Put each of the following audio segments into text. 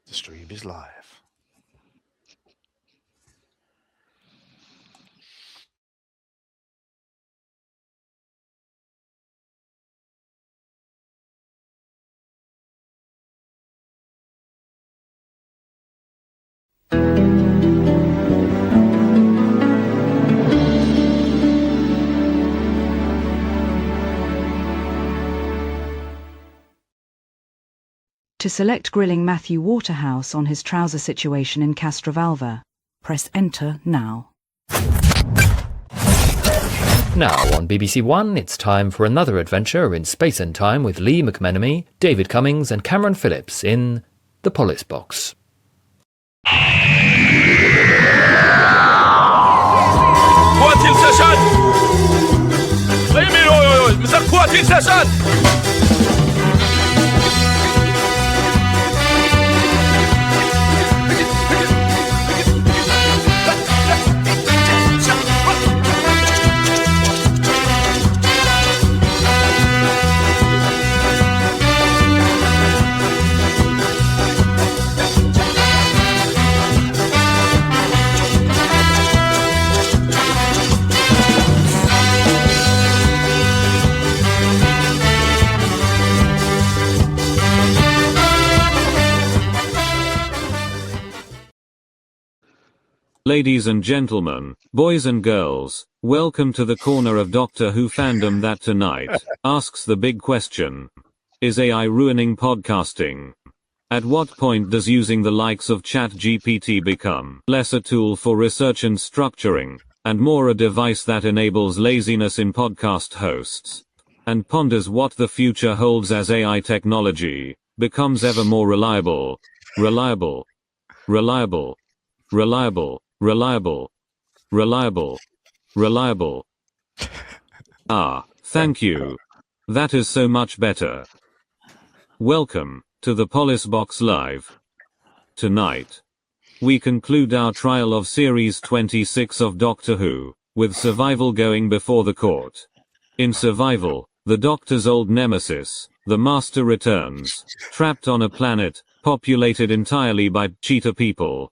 The stream is live. To select grilling Matthew Waterhouse on his trouser situation in Castrovalva, press Enter now. Now on BBC One, it's time for another adventure in space and time with Lee McMenemy, David Cummings and Cameron Phillips in The Polis Box. Quarantine session! What do you mean, Mr. Quarantine session! Ladies and gentlemen, boys and girls, welcome to the corner of Doctor Who fandom that tonight asks the big question. Is AI ruining podcasting? At what point does using the likes of ChatGPT become less a tool for research and structuring, and more a device that enables laziness in podcast hosts? And ponders what the future holds as AI technology becomes ever more reliable. Reliable. Reliable. Reliable. Reliable. Reliable. Reliable. Ah, thank you. That is so much better. Welcome to the Polis Box Live. Tonight, we conclude our trial of Series 26 of Doctor Who, with Survival going before the court. In Survival, the Doctor's old nemesis, the Master returns, trapped on a planet, populated entirely by cheetah people.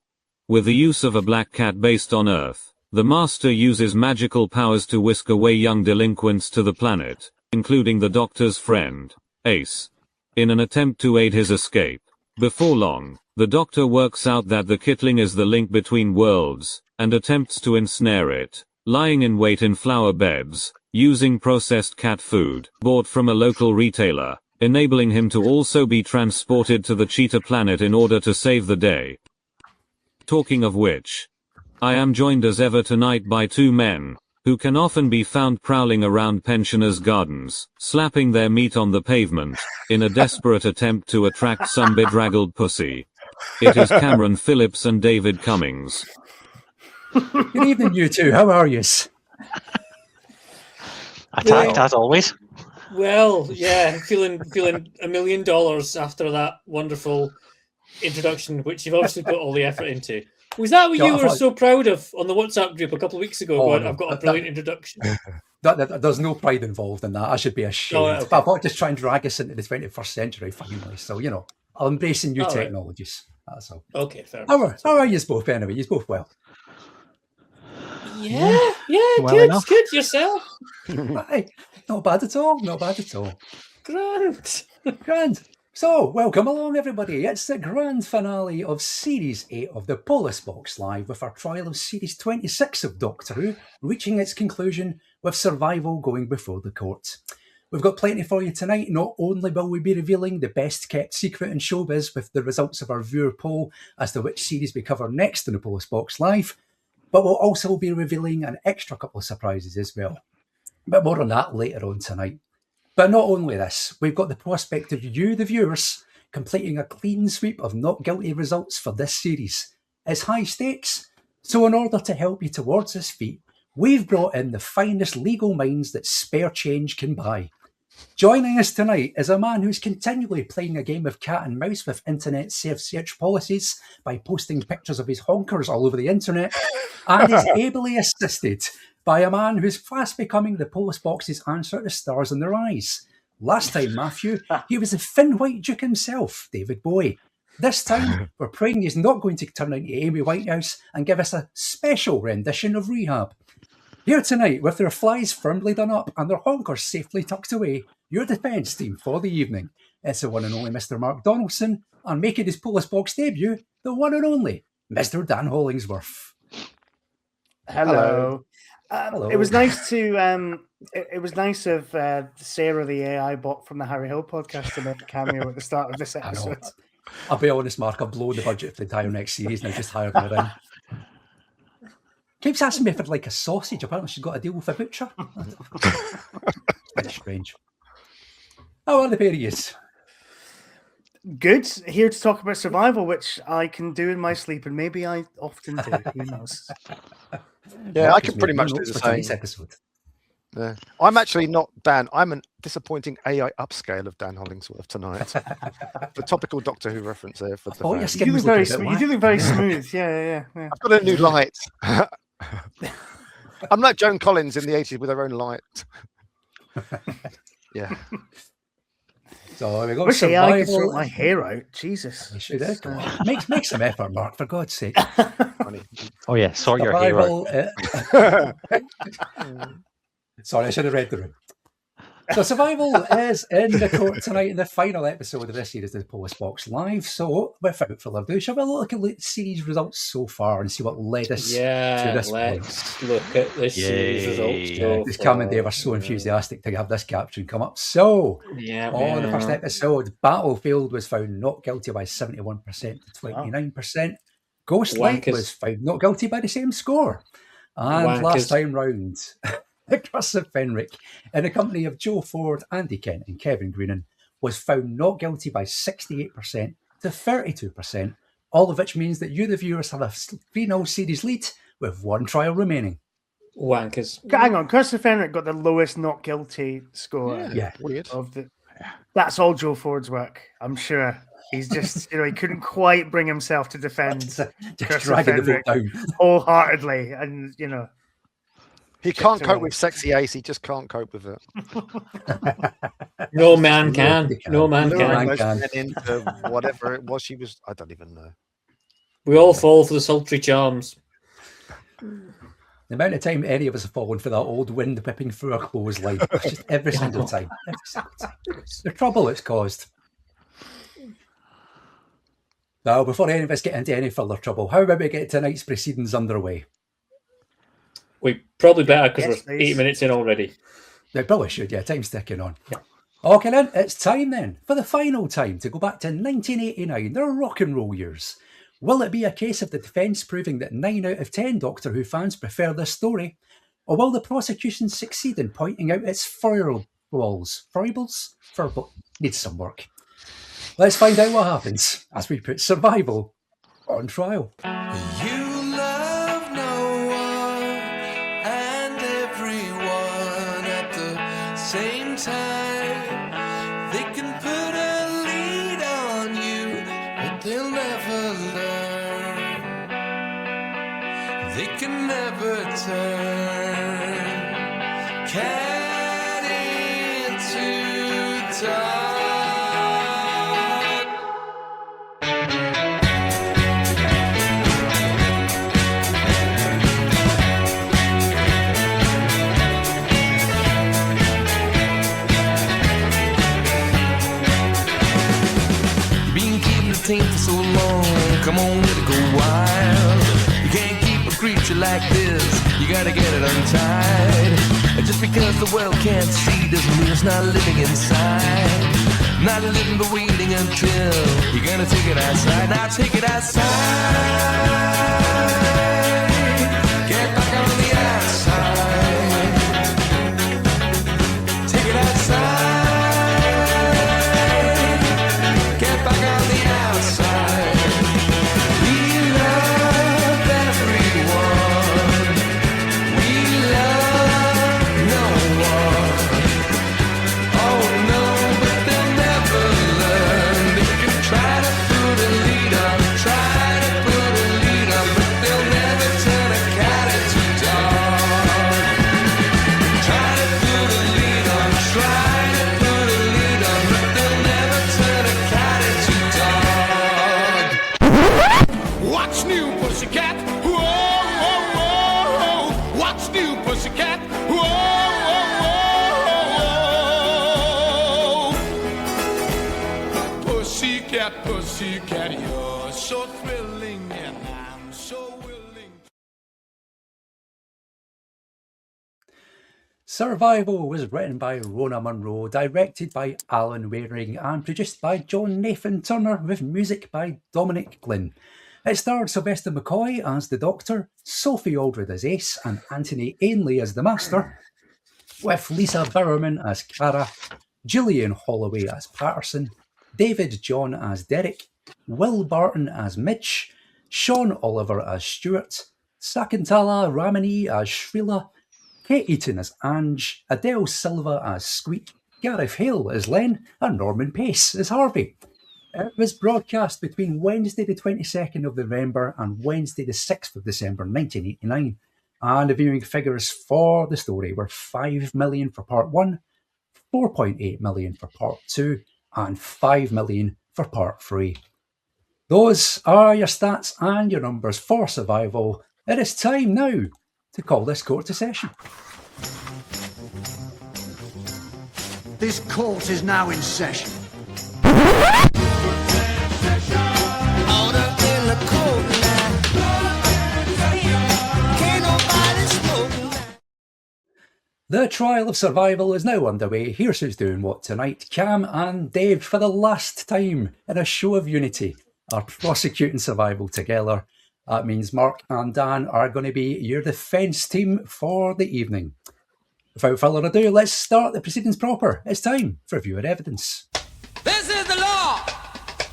With the use of a black cat based on Earth, the Master uses magical powers to whisk away young delinquents to the planet, including the Doctor's friend, Ace, in an attempt to aid his escape. Before long, the Doctor works out that the Kitling is the link between worlds, and attempts to ensnare it, lying in wait in flower beds, using processed cat food, bought from a local retailer, enabling him to also be transported to the cheetah planet in order to save the day. Talking of which, I am joined as ever tonight by two men, who can often be found prowling around pensioners' gardens, slapping their meat on the pavement, in a desperate attempt to attract some bedraggled pussy. It is Cameron Phillips and David Cummings. Good evening, you two. How are yous? Attacked as always. Well, yeah, feeling $1 million after that wonderful introduction, which you've obviously put all the effort into. Was that what you were so proud of on the WhatsApp group a couple of weeks ago? Going, I've got a brilliant introduction. There's no pride involved in that. I should be ashamed. Oh, okay. But I thought just try and drag us into the 21st century finally. So, you know, I'm embracing new technologies. Right. That's all. Okay, fair. How are you both anyway? You both well? Yeah, well good, enough. Good. Yourself? Right. Not bad at all. Not bad at all. Grand. So, welcome along everybody. It's the grand finale of Series 8 of the Polis Box Live with our trial of Series 26 of Doctor Who, reaching its conclusion with Survival going before the court. We've got plenty for you tonight. Not only will we be revealing the best kept secret in showbiz with the results of our viewer poll as to which series we cover next in the Polis Box Live, but we'll also be revealing an extra couple of surprises as well. But more on that later on tonight. But not only this, we've got the prospect of you, the viewers, completing a clean sweep of not guilty results for this series. It's high stakes, so in order to help you towards this feat, we've brought in the finest legal minds that spare change can buy. Joining us tonight is a man who's continually playing a game of cat and mouse with internet safe search policies by posting pictures of his honkers all over the internet, and is ably assisted by a man who's fast becoming the Polis Box's answer to Stars in Their Eyes. Last time, Matthew, he was the Finn White Duke himself, David Bowie. This time, we're praying he's not going to turn into Amy Winehouse and give us a special rendition of Rehab. Here tonight, with their flies firmly done up and their honkers safely tucked away, your defence team for the evening. It's the one and only Mr. Mark Donaldson, and making his Polis Box debut, the one and only Mr. Dan Hollingsworth. Hello. Hello. It was nice to. It was nice of Sarah, the AI bot from the Harry Hill podcast, to make a cameo at the start of this episode. I'll be honest, Mark. I've blown the budget for the entire next series, and I just hired her in. Keeps asking me for like a sausage. Apparently, she's got a deal with a butcher. It's strange. How are the pair of yous? Good. Here to talk about survival, which I can do in my sleep, and maybe I often do. Who knows? Yeah, I can pretty much do the same. Episode. Yeah. I'm actually not Dan. I'm a disappointing AI upscale of Dan Hollingsworth tonight. The topical Doctor Who reference there for the fans. You do look very smooth. Yeah. I've got a new light. I'm like Joan Collins in the 80s with her own light. Yeah. So we got wish AI could survival. sort my hair out. Jesus. You should make some effort, Mark, for God's sake. Oh yeah, sort your hair out. Sorry, I should have read the room. So survival is in the court tonight in the final episode of this series of the Polis Box Live. So without further ado, shall we look at the series results so far and see what led us to this let's look at the series results. This Cam and Dave are so enthusiastic to have this caption come up. So on the first episode, Battlefield was found not guilty by 71% to 29%. Ghostlight was found not guilty by the same score. And last time round, Chris Fenrick, in the company of Joe Ford, Andy Kent and Kevin Greenan, was found not guilty by 68% to 32%, all of which means that you, the viewers, have a 3-0 series lead with one trial remaining. Wankers. Hang on, Chris Fenrick got the lowest not guilty score. Yeah, weird. That's all Joe Ford's work, I'm sure. He's just, he couldn't quite bring himself to defend just Chris dragging the vote Fenrick down wholeheartedly, and he can't cope with sexy Ace. He just can't cope with it. No man can. No man can. Into whatever it was, I don't even know. We all fall for the sultry charms. The amount of time any of us have fallen for that old wind whipping through our clothes line, just every single time. The trouble it's caused. Now, before any of us get into any further trouble, how about we get tonight's proceedings underway? We probably better because we're 8 minutes in already. They probably should, yeah. Time's ticking on. Yeah. Okay, then. It's time then, for the final time, to go back to 1989, the rock and roll years. Will it be a case of the defence proving that 9 out of 10 Doctor Who fans prefer this story? Or will the prosecution succeed in pointing out its foibles? Needs some work. Let's find out what happens as we put survival on trial. You love no one and everyone at the same time. They can put a lead on you, but they'll never learn. They can never turn cat into dog. For so long, come on, let it go wild. You can't keep a creature like this, you gotta get it untied. Just because the world can't see doesn't mean it's not living inside. Not living but waiting until you're gonna take it outside. Now take it outside. Get back on the outside. Take it outside. What's new, pussycat? Whoa, whoa, whoa. What's new, pussycat? Whoa, whoa, whoa. Pussycat, pussycat, you're so thrilling, and I'm so willing. Survival was written by Rona Munro, directed by Alan Waring, and produced by John Nathan Turner, with music by Dominic Glynn. It starred Sylvester McCoy as the Doctor, Sophie Aldred as Ace, and Anthony Ainley as the Master, with Lisa Bowerman as Cara, Gillian Holloway as Patterson, David John as Derek, Will Barton as Mitch, Sean Oliver as Stuart, Sakuntala Ramani as Shrila, Kate Eaton as Ange, Adele Silva as Squeak, Gareth Hale as Len, and Norman Pace as Harvey. It was broadcast between Wednesday the 22nd of November and Wednesday the 6th of December 1989, and the viewing figures for the story were 5 million for part 1, 4.8 million for part 2, and 5 million for part 3. Those are your stats and your numbers for Survival. It is time now to call this court to session. This court is now in session. The trial of Survival is now underway. Here's who's doing what tonight. Cam and Dave, for the last time in a show of unity, are prosecuting Survival together. That means Mark and Dan are going to be your defence team for the evening. Without further ado, let's start the proceedings proper. It's time for viewer evidence. This is the law,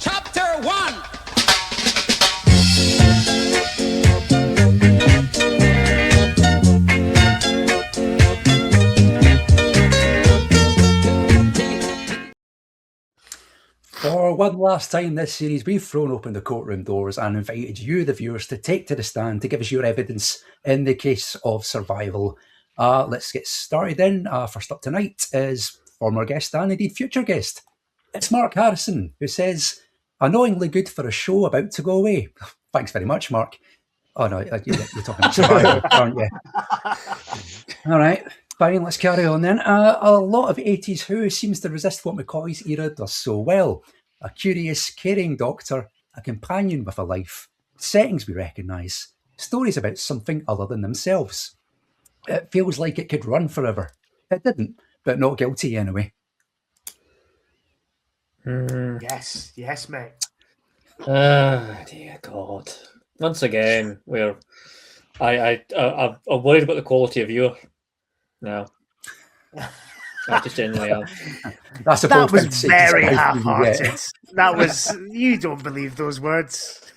chapter 1. For one last time this series, we've thrown open the courtroom doors and invited you, the viewers, to take to the stand to give us your evidence in the case of Survival. Let's get started then. First up tonight is former guest and indeed future guest. It's Mark Harrison, who says, annoyingly good for a show about to go away. Thanks very much, Mark. Oh no, you're talking about Survival, aren't you? All right. Fine, let's carry on then. A lot of 80s Who seems to resist what McCoy's era does so well. A curious, caring doctor, a companion with a life, settings we recognise, stories about something other than themselves. It feels like it could run forever. It didn't, but not guilty anyway. Yes, mate. Dear God. Once again, I'm worried about the quality of viewer. No. I just genuinely am. That was very half-hearted. That was, you don't believe those words.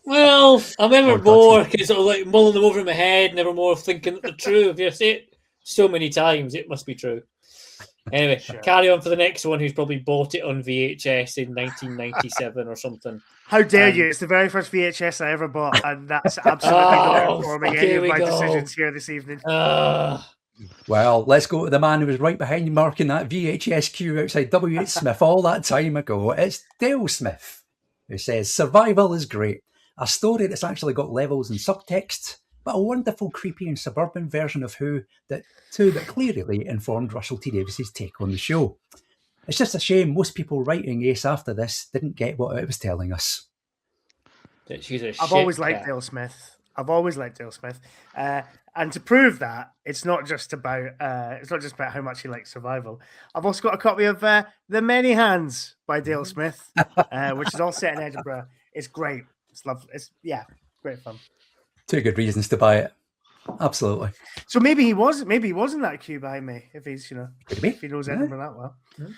Well, I'm ever more because I'm like mulling them over in my head, never more thinking that they're true. If you say it so many times, it must be true. Anyway, Carry on for the next one who's probably bought it on VHS in 1997 or something. How dare you? It's the very first VHS I ever bought, and that's absolutely not informing any of my decisions here this evening. Well, let's go to the man who was right behind Mark in that VHS queue outside W.H. Smith all that time ago. It's Dale Smith, who says, Survival is great. A story that's actually got levels and subtext, but a wonderful, creepy and suburban version of Who that clearly informed Russell T Davies's take on the show. It's just a shame most people writing Ace after this didn't get what it was telling us. I've always liked Dale Smith. And to prove that, it's not just about how much he likes Survival. I've also got a copy of The Many Hands by Dale Smith, which is all set in Edinburgh. It's great. It's lovely. It's great fun. Two good reasons to buy it. Absolutely. So maybe he was in that queue behind me. If he's if he knows Edinburgh that well. Yeah.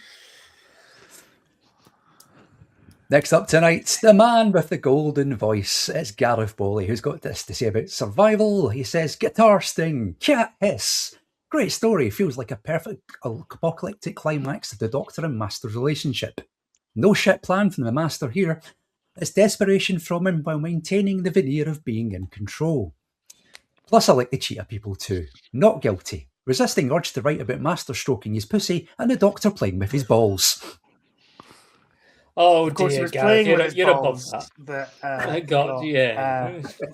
Next up tonight, the man with the golden voice. It's Gareth Bowley, who's got this to say about Survival. He says, guitar sting, cat hiss. Great story, feels like a perfect apocalyptic climax of the Doctor and Master's relationship. No shit plan from the Master here. It's desperation from him while maintaining the veneer of being in control. Plus I like the cheetah people too. Not guilty. Resisting urge to write about Master stroking his pussy and the Doctor playing with his balls. Oh, Of course, he dear, was Gareth, playing with his you're above balls. that. That, Thank God, yeah.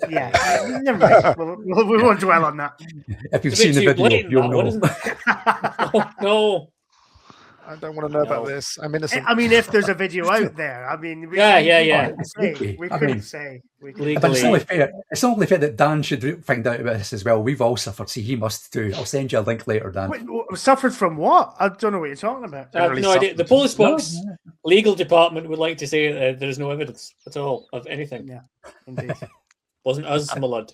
yeah. Never mind. We won't dwell on that. If you've It's a seen bit the too video, blatant, you'll that one, know. isn't it? Oh, no. I don't want to know about this. I'm innocent. I mean, if there's a video out there, I mean, we couldn't say. But it's only fair. It's only fair that Dan should find out about this as well. We've all suffered. See, he must too. I'll send you a link later, Dan. Wait, suffered from what? I don't know what you're talking about. I have no idea. The Polis Box legal department would like to say there is no evidence at all of anything. Yeah, indeed. Wasn't us, my lad.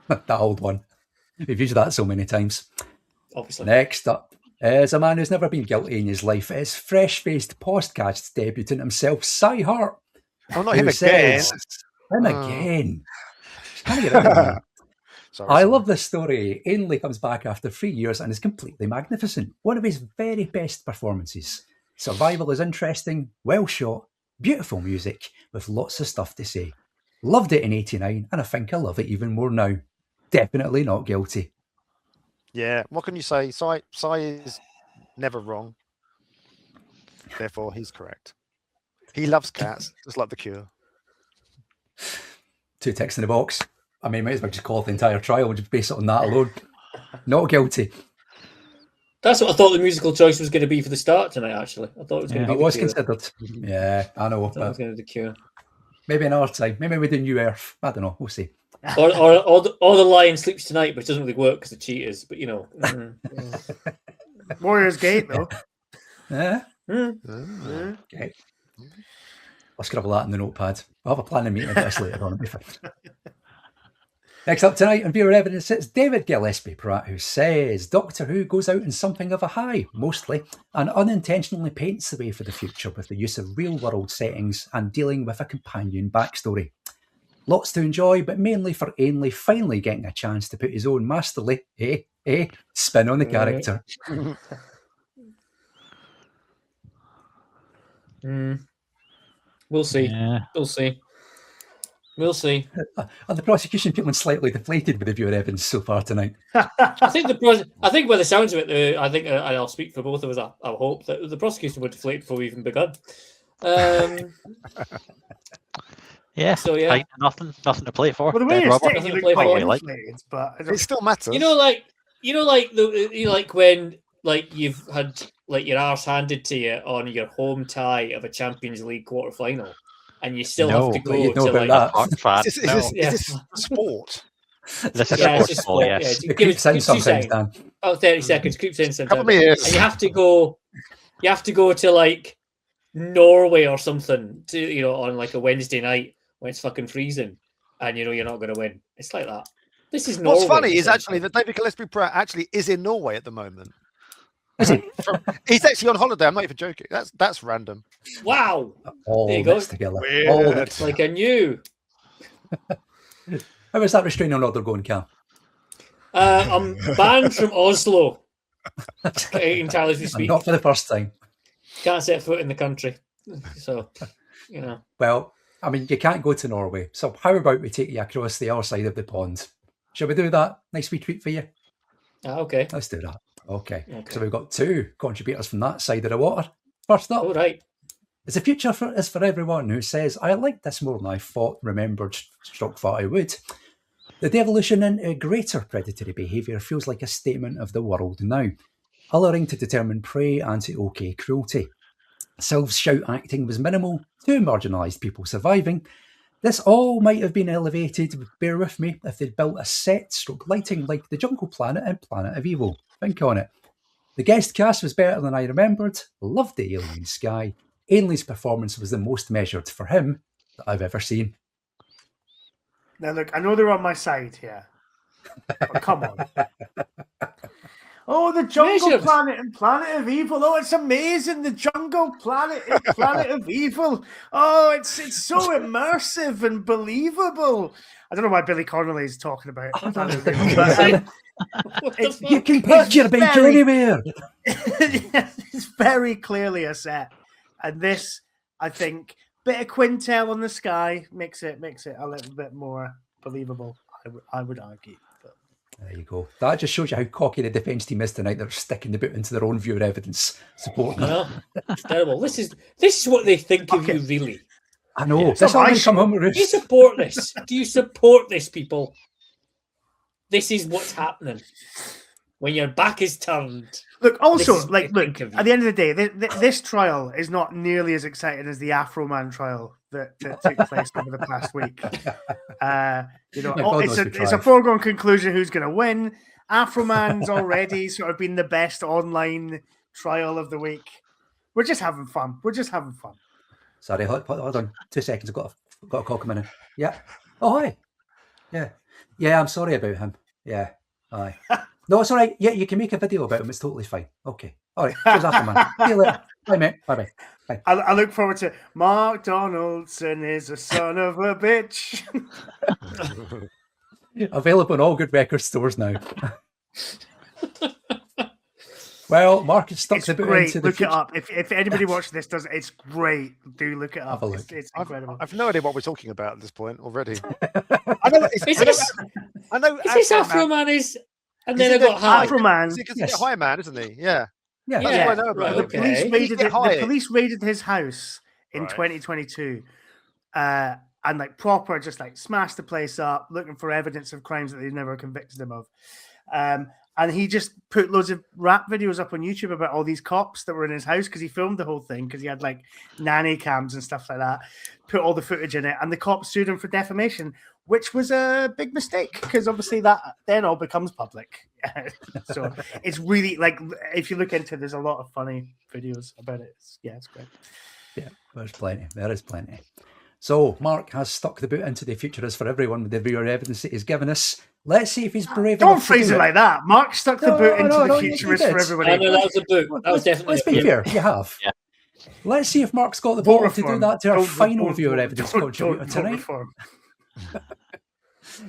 That old one. We've used that so many times. Obviously. Next up is a man who's never been guilty in his life. It's fresh-faced podcast debutant himself, Cy Hart. Oh, not him again. Him again. Can I get rid of him? I love this story. Ainley comes back after 3 years and is completely magnificent. One of his very best performances. Survival is interesting, well shot, beautiful music, with lots of stuff to say. Loved it in 89, and I think I love it even more now. Definitely not guilty. Yeah, what can you say? Cy is never wrong. Therefore, he's correct. He loves cats, just like The Cure. 2 ticks in the box. I mean, might as well just call it the entire trial and just base it on that alone. Not guilty. That's what I thought the musical choice was going to be for the start tonight, actually. I thought it was going to be it The was Cure. considered. Yeah, I know. I thought it was going to be The Cure. Maybe another time. Maybe we do New Earth. I don't know. We'll see. Or the Lion Sleeps Tonight, which doesn't really work because of cheaters, but you know. Warriors Gate, though. Yeah. Okay. I'll scribble that in the notepad. I'll have a planning meeting about this later on. Next up tonight on Viewer Evidence, it's David Gillespie Pratt, who says Doctor Who goes out in something of a high, mostly, and unintentionally paints the way for the future with the use of real-world settings and dealing with a companion backstory. Lots to enjoy, but mainly for Ainley finally getting a chance to put his own masterly, spin on the character. We'll see. Yeah. We'll see. We'll see. Are the prosecution feeling slightly deflated with the viewer evidence so far tonight? I think by the sounds of it, I think I'll speak for both of us. I hope that the prosecution would deflate before we even begun. Yeah. So yeah, nothing to play for. Well, the way you're stating, you look quite like. inflated, but It still matters. you know, like when you've had your arse handed to you on your home tie of a Champions League quarter final, and you still have to go you know to about that. Is this sport? This is Yeah, it's sports just ball, sport, yes. yeah. It creeps in sometimes, Dan. Oh, 30 seconds, creeps in sometimes. Couple of years. And you have to go to like Norway or something to on like a Wednesday night when it's fucking freezing, and you're not going to win. It's like that. This is Norway. What's funny is actually that David Gillespie Pratt actually is in Norway at the moment. He's actually on holiday. I'm not even joking. That's random. Wow. All There you go. mixed together. Weird. All mixed. It's like I knew. How is that restraining order going, Cam? I'm banned from Oslo entirely as we And speak. not for the first time. Can't set foot in the country. So, Well, I mean, you can't go to Norway. So how about we take you across the other side of the pond? Shall we do that? Nice wee treat for you. Okay. Let's do that. Okay. So we've got 2 contributors from that side of the water. First up, All right. the future is for everyone who says, I like this more than I thought, thought I would. The devolution into greater predatory behaviour feels like a statement of the world now, alluring to determined prey and to okay cruelty. Self-shout acting was minimal, 2 marginalised people surviving. This all might have been elevated, bear with me, if they'd built a set lighting like the Jungle Planet and Planet of Evil. Think on it. The guest cast was better than I remembered, loved the alien sky. Ainley's performance was the most measured for him that I've ever seen. Now, look, I know they're on my side here. But come on. Oh, the Jungle Planet and Planet of Evil. Oh, it's amazing. The Jungle Planet and Planet of Evil. Oh, it's so immersive and believable. I don't know why Billy Connolly is talking about it. You can picture Baker anywhere. It's very clearly a set. And this, I think, bit of Quintel on the sky makes it a little bit more believable, I would argue. But There you go. That just shows you how cocky the defence team is tonight. They're sticking the boot into their own viewer evidence, supporting them. It's terrible. This is what they think of you, really. I know. Yeah. That's all I come home with. Do you support this? Do you support this, people? This is what's happening when your back is turned. Look, also, look, at the end of the day, this trial is not nearly as exciting as the Afro Man trial that took place over the past week. It's a foregone conclusion who's going to win. Afro Man's already sort of been the best online trial of the week. We're just having fun. Sorry, hold on. 2 seconds. I've got a call coming in. Yeah. Oh, hi. Yeah, I'm sorry about him. Yeah. Aye. No, it's all right. Yeah, you can make a video about him. It's totally fine. Okay. All right. Cheers, Afro Man. See you later. Bye, mate. Bye. I look forward to Mark Donaldson is a son of a bitch. Available in all good record stores now. Well, Mark has stuck the boot into the Look it up. If anybody watching this does, it's great. Do look it up. Have a look. It's incredible. I've no idea what we're talking about at this point already. I know. Is this Afro Man is? And then I got high. Afro Man. Because he's a high man, isn't he? Yeah. Yeah. That's what I know about The police raided his house in 2022, and like proper, just like smashed the place up, looking for evidence of crimes that they've never convicted him of. And he just put loads of rap videos up on YouTube about all these cops that were in his house because he filmed the whole thing because he had like nanny cams and stuff like that. Put all the footage in it, and the cops sued him for defamation, which was a big mistake because obviously that then all becomes public. So it's really like if you look into it, there's a lot of funny videos about it. It's great. Yeah, there's plenty. There is plenty. So Mark has stuck the boot into the future is for everyone with the viewer evidence that he's given us. Let's see if he's brave enough. Don't phrase it like that. Mark stuck the boot into the future is for everybody. I know that was a boot. That was definitely. Let's be fair. You have. Yeah. Let's see if Mark's got the ball to do that to our final viewer evidence contributor tonight.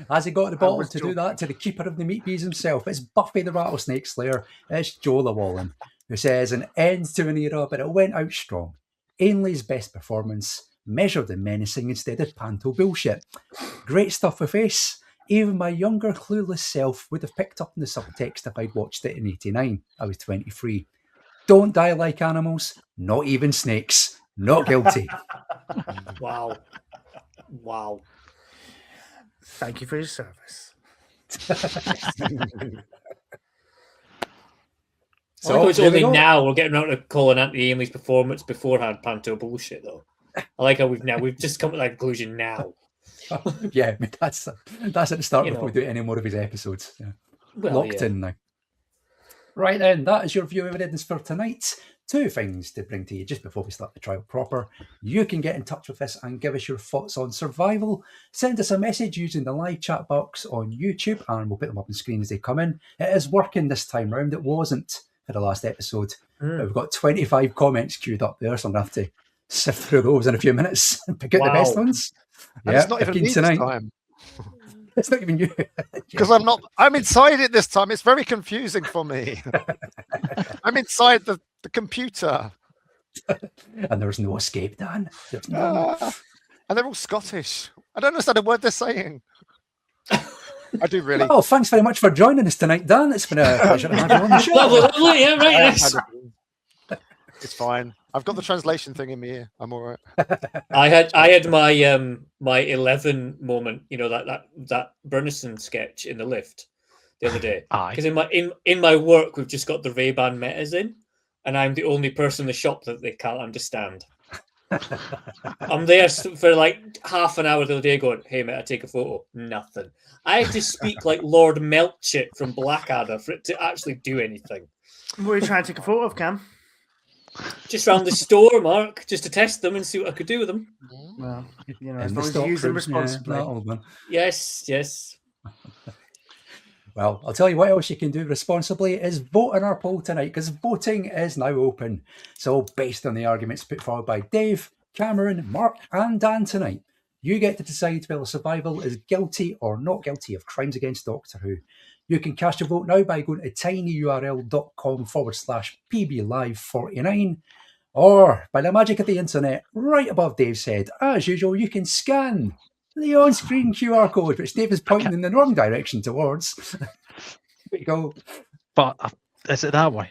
Has he got the bottle to do that to the keeper of the meat bees himself? It's Buffy the Rattlesnake Slayer. It's Joe Llewellyn, who says an end to an era, but it went out strong. Ainley's best performance, measured and menacing instead of panto bullshit. Great stuff with Ace. Even my younger, clueless self would have picked up on the subtext if I'd watched it in 89. I was 23. Don't die like animals, not even snakes. Not guilty. Wow. Thank you for your service. So it's only now we're getting around to calling Anthony Ainley's performance beforehand panto bullshit, though. I like how we've just come to that conclusion now. Yeah, I mean, that's at the start before we do any more of his episodes. Yeah. Locked in now. Right then, that is your view evidence for tonight. 2 things to bring to you just before we start the trial proper. You can get in touch with us and give us your thoughts on survival. Send us a message using the live chat box on YouTube and we'll put them up on screen as they come in. It is working this time round. It wasn't for the last episode. But we've got 25 comments queued up there, so I'm going to have to sift through those in a few minutes and pick out the best ones. And it's not even me tonight. This time. It's not even you. Because I'm inside it this time. It's very confusing for me. I'm inside the computer. And there's no escape, Dan. And they're all Scottish. I don't understand a word they're saying. I do really. Well, thanks very much for joining us tonight, Dan. It's been a pleasure to have you on the show. Lovely, yeah, right. It's fine. I've got the translation thing in me here. I'm all right. I had my my 11 moment, you know, that Bernison sketch in the lift the other day. Because in my work we've just got the Ray-Ban metas in, and I'm the only person in the shop that they can't understand. I'm there for like half an hour the other day going, "Hey mate, I take a photo." Nothing. I had to speak like Lord Melchett from Blackadder for it to actually do anything. What are you trying to take a photo of, Cam? Just around the store, Mark, just to test them and see what I could do with them. Well, you know, as long as you use them responsibly. Yes. Well, I'll tell you what else you can do responsibly is vote on our poll tonight, because voting is now open. So based on the arguments put forward by Dave, Cameron, Mark and Dan tonight, you get to decide whether Survival is guilty or not guilty of crimes against Doctor Who. You can cast your vote now by going to tinyurl.com/pblive49, or by the magic of the internet, right above Dave's head, as usual, you can scan the on-screen QR code, which Dave is pointing in the wrong direction towards. Way to go. But is it that way?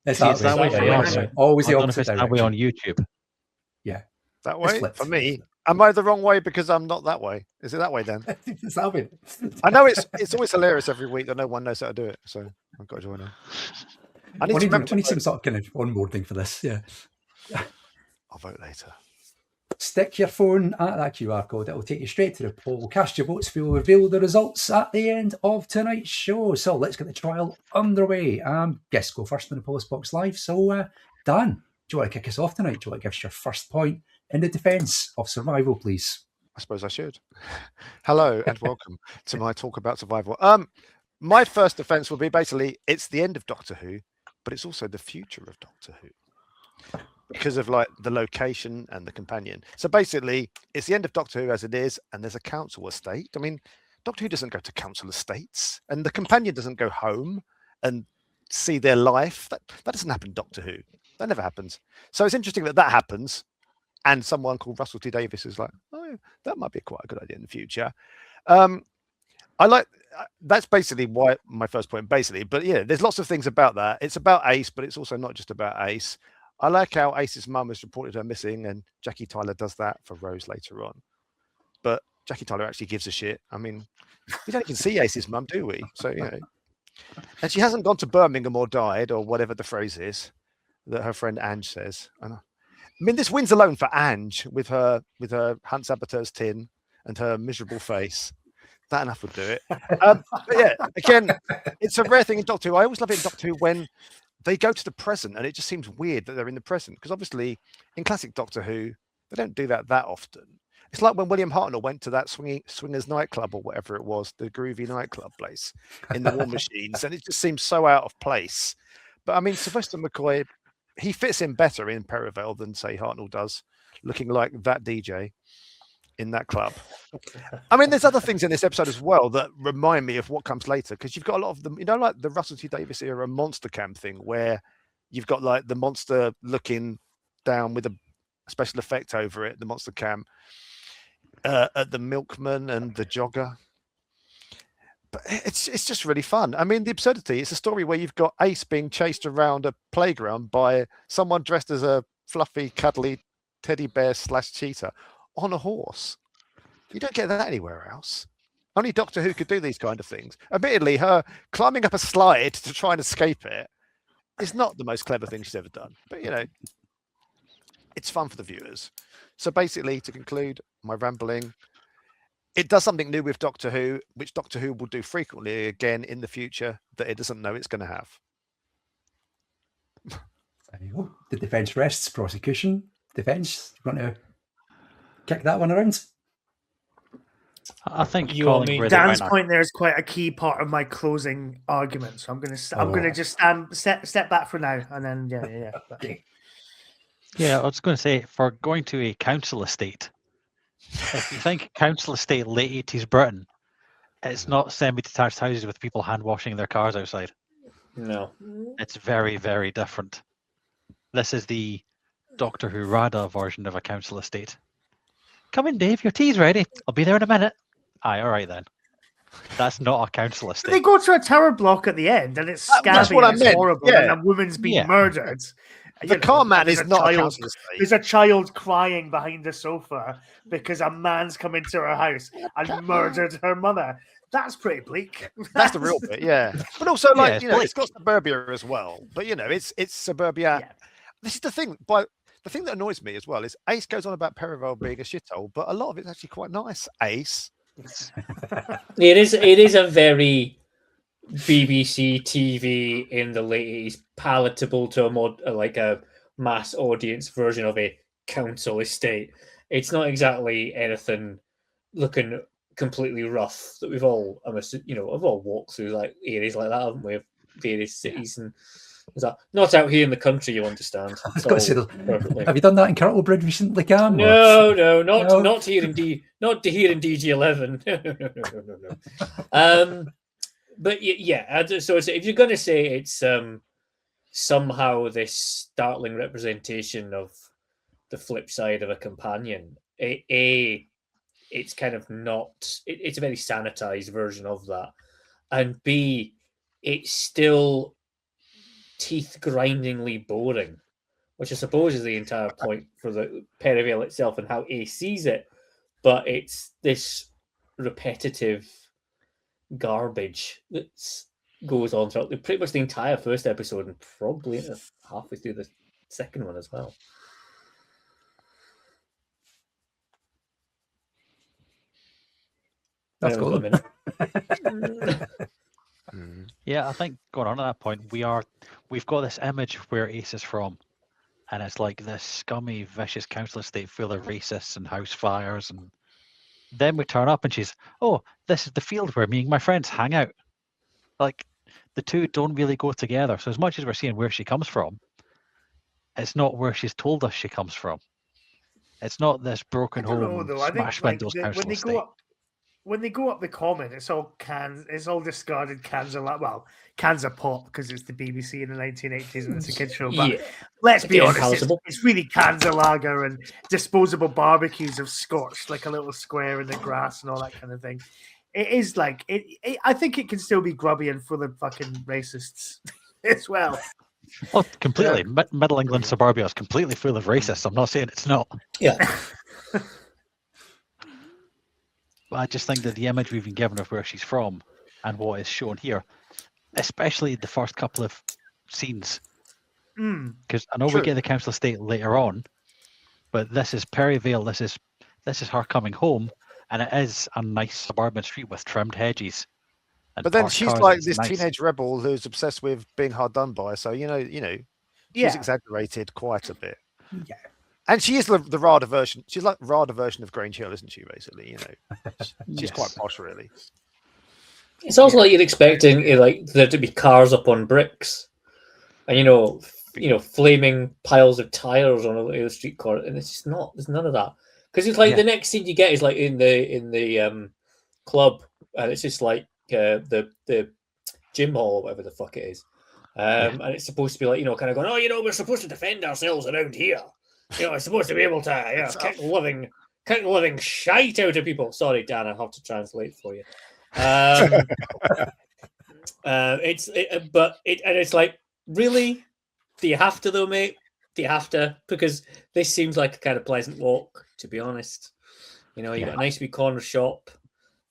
It's See, that it's way. that way for us. Always I the don't know if opposite it's that way direction. on YouTube. Yeah. That It's way flipped. for me. Am I the wrong way because I'm not that way? Is it that way then? It's that way. I know it's always hilarious every week that no one knows how to do it, so I've got to join in. I need to remember We need some sort of kind of onboarding for this. Yeah. I'll vote later. Stick your phone at that QR code. It will take you straight to the poll. Cast your votes. We will reveal the results at the end of tonight's show. So let's get the trial underway. Guests go first in the Polis Box Live. So, Dan, do you want to kick us off tonight? Do you want to give us your first point in the defence of survival, please? I suppose I should. Hello and welcome to my talk about survival. My first defence will be basically it's the end of Doctor Who, but it's also the future of Doctor Who because of like the location and the companion. So basically, it's the end of Doctor Who as it is, and there's a council estate. I mean, Doctor Who doesn't go to council estates, and the companion doesn't go home and see their life. That doesn't happen in Doctor Who. That never happens. So it's interesting that happens. And someone called Russell T Davies is like, oh, that might be quite a good idea in the future. I like that's basically why my first point, basically. But yeah, there's lots of things about that. It's about Ace, but it's also not just about Ace. I like how Ace's mum has reported her missing, and Jackie Tyler does that for Rose later on. But Jackie Tyler actually gives a shit. I mean, we don't even see Ace's mum, do we? So, you know, and she hasn't gone to Birmingham or died or whatever the phrase is that her friend Ange says. I mean, this wins alone for Ange with her Hunt Saboteur's tin and her miserable face. That enough would do it. But yeah, again, it's a rare thing in Doctor Who. I always love it in Doctor Who when they go to the present, and it just seems weird that they're in the present because obviously in classic Doctor Who they don't do that often. It's like when William Hartnell went to that swingers nightclub or whatever it was, the groovy nightclub place in the War Machines, and it just seems so out of place. But I mean, Sylvester McCoy, he fits in better in Perivale than say Hartnell does, looking like that DJ in that club. I mean, there's other things in this episode as well that remind me of what comes later, because you've got a lot of them, you know, like the Russell T Davies era monster cam thing, where you've got like the monster looking down with a special effect over it, the monster cam, at the milkman and the jogger. But it's just really fun. I mean, the absurdity, it's a story where you've got Ace being chased around a playground by someone dressed as a fluffy, cuddly teddy bear / cheetah on a horse. You don't get that anywhere else. Only Doctor Who could do these kind of things. Admittedly, her climbing up a slide to try and escape it is not the most clever thing she's ever done. But, you know, it's fun for the viewers. So basically, to conclude my rambling, it does something new with Doctor Who, which Doctor Who will do frequently again in the future that it doesn't know it's going to have. There you go. The defence rests. Prosecution. Defence. You want to kick that one around? I think Dan's point there is quite a key part of my closing argument. So I'm going to just step back for now, and then yeah. Okay. Yeah, I was going to say, for going to a council estate, if you think council estate late 80s Britain, it's not semi-detached houses with people hand washing their cars outside. No, it's very, very different. This is the Doctor Who RADA version of a council estate. Come in, Dave. Your tea's ready. I'll be there in a minute. Aye, all right then. That's not a council estate. They go to a tower block at the end, and it's scabby. That's what I meant. Horrible, and a woman's being murdered. The car man is not a council estate. There's a child crying behind the sofa because a man's come into her house and murdered her mother. That's pretty bleak. That's the real bit, yeah. But also, like, it's got suburbia as well. But you know, it's suburbia. Yeah. This is the thing. The thing that annoys me as well is Ace goes on about Perivale being a shithole, but a lot of it's actually quite nice. Ace. It is a very BBC TV in the late 80s, palatable to a mass audience version of a council estate. It's not exactly anything looking completely rough that we've all, I've all walked through like areas like that, haven't we? Of various cities and not out here in the country, you understand. I was going to say, have you done that in Kirtlebridge recently, Cam? No, not here in DG11. No. But yeah, so if you're going to say it's somehow this startling representation of the flip side of a companion, it's kind of not. It's a very sanitized version of that, and B, it's still teeth-grindingly boring, which I suppose is the entire point for the Perivale itself and how A sees it. But it's this repetitive garbage that goes on throughout pretty much the entire first episode and probably halfway through the second one as well. That's cool. Yeah, I think going on to that point, we've got this image of where Ace is from, and it's like this scummy, vicious council estate full of racists and house fires, and then we turn up and she's, oh, this is the field where me and my friends hang out. Like, the two don't really go together. So as much as we're seeing where she comes from, it's not where she's told us she comes from. It's not this broken home, smash windows council estate. When they go up the common, it's all cans. It's all discarded cans of cans of pop because it's the BBC in the 1980s and it's a kid show. But let's be honest, it's really cans of lager and disposable barbecues of scotch, like a little square in the grass and all that kind of thing. It is like it. I think it can still be grubby and full of fucking racists as well. Oh, completely. Middle England suburbia is completely full of racists. I'm not saying it's not. Yeah. But I just think that the image we've been given of where she's from and what is shown here, especially the first couple of scenes, because I know we get the council estate later on, but this is Perivale. This is her coming home, and it is a nice suburban street with trimmed hedges. But then she's like this teenage rebel who's obsessed with being hard done by. So she's exaggerated quite a bit. Yeah. And she is the Rada version. She's like Rada version of Grange Hill, isn't she? Basically, she's quite posh, really. It's also like you're expecting like there to be cars up on bricks, and flaming piles of tires on a street corner, and it's just not. There's none of that because it's like the next scene you get is like in the club, and it's just like the gym hall, or whatever the fuck it is, and it's supposed to be like kind of going, we're supposed to defend ourselves around here. I'm supposed to be able to kick the living shite out of people. Sorry, Dan, I have to translate for you. It's like, really? Do you have to though, mate? Do you have to? Because this seems like a kind of pleasant walk, to be honest. You got a nice wee corner shop.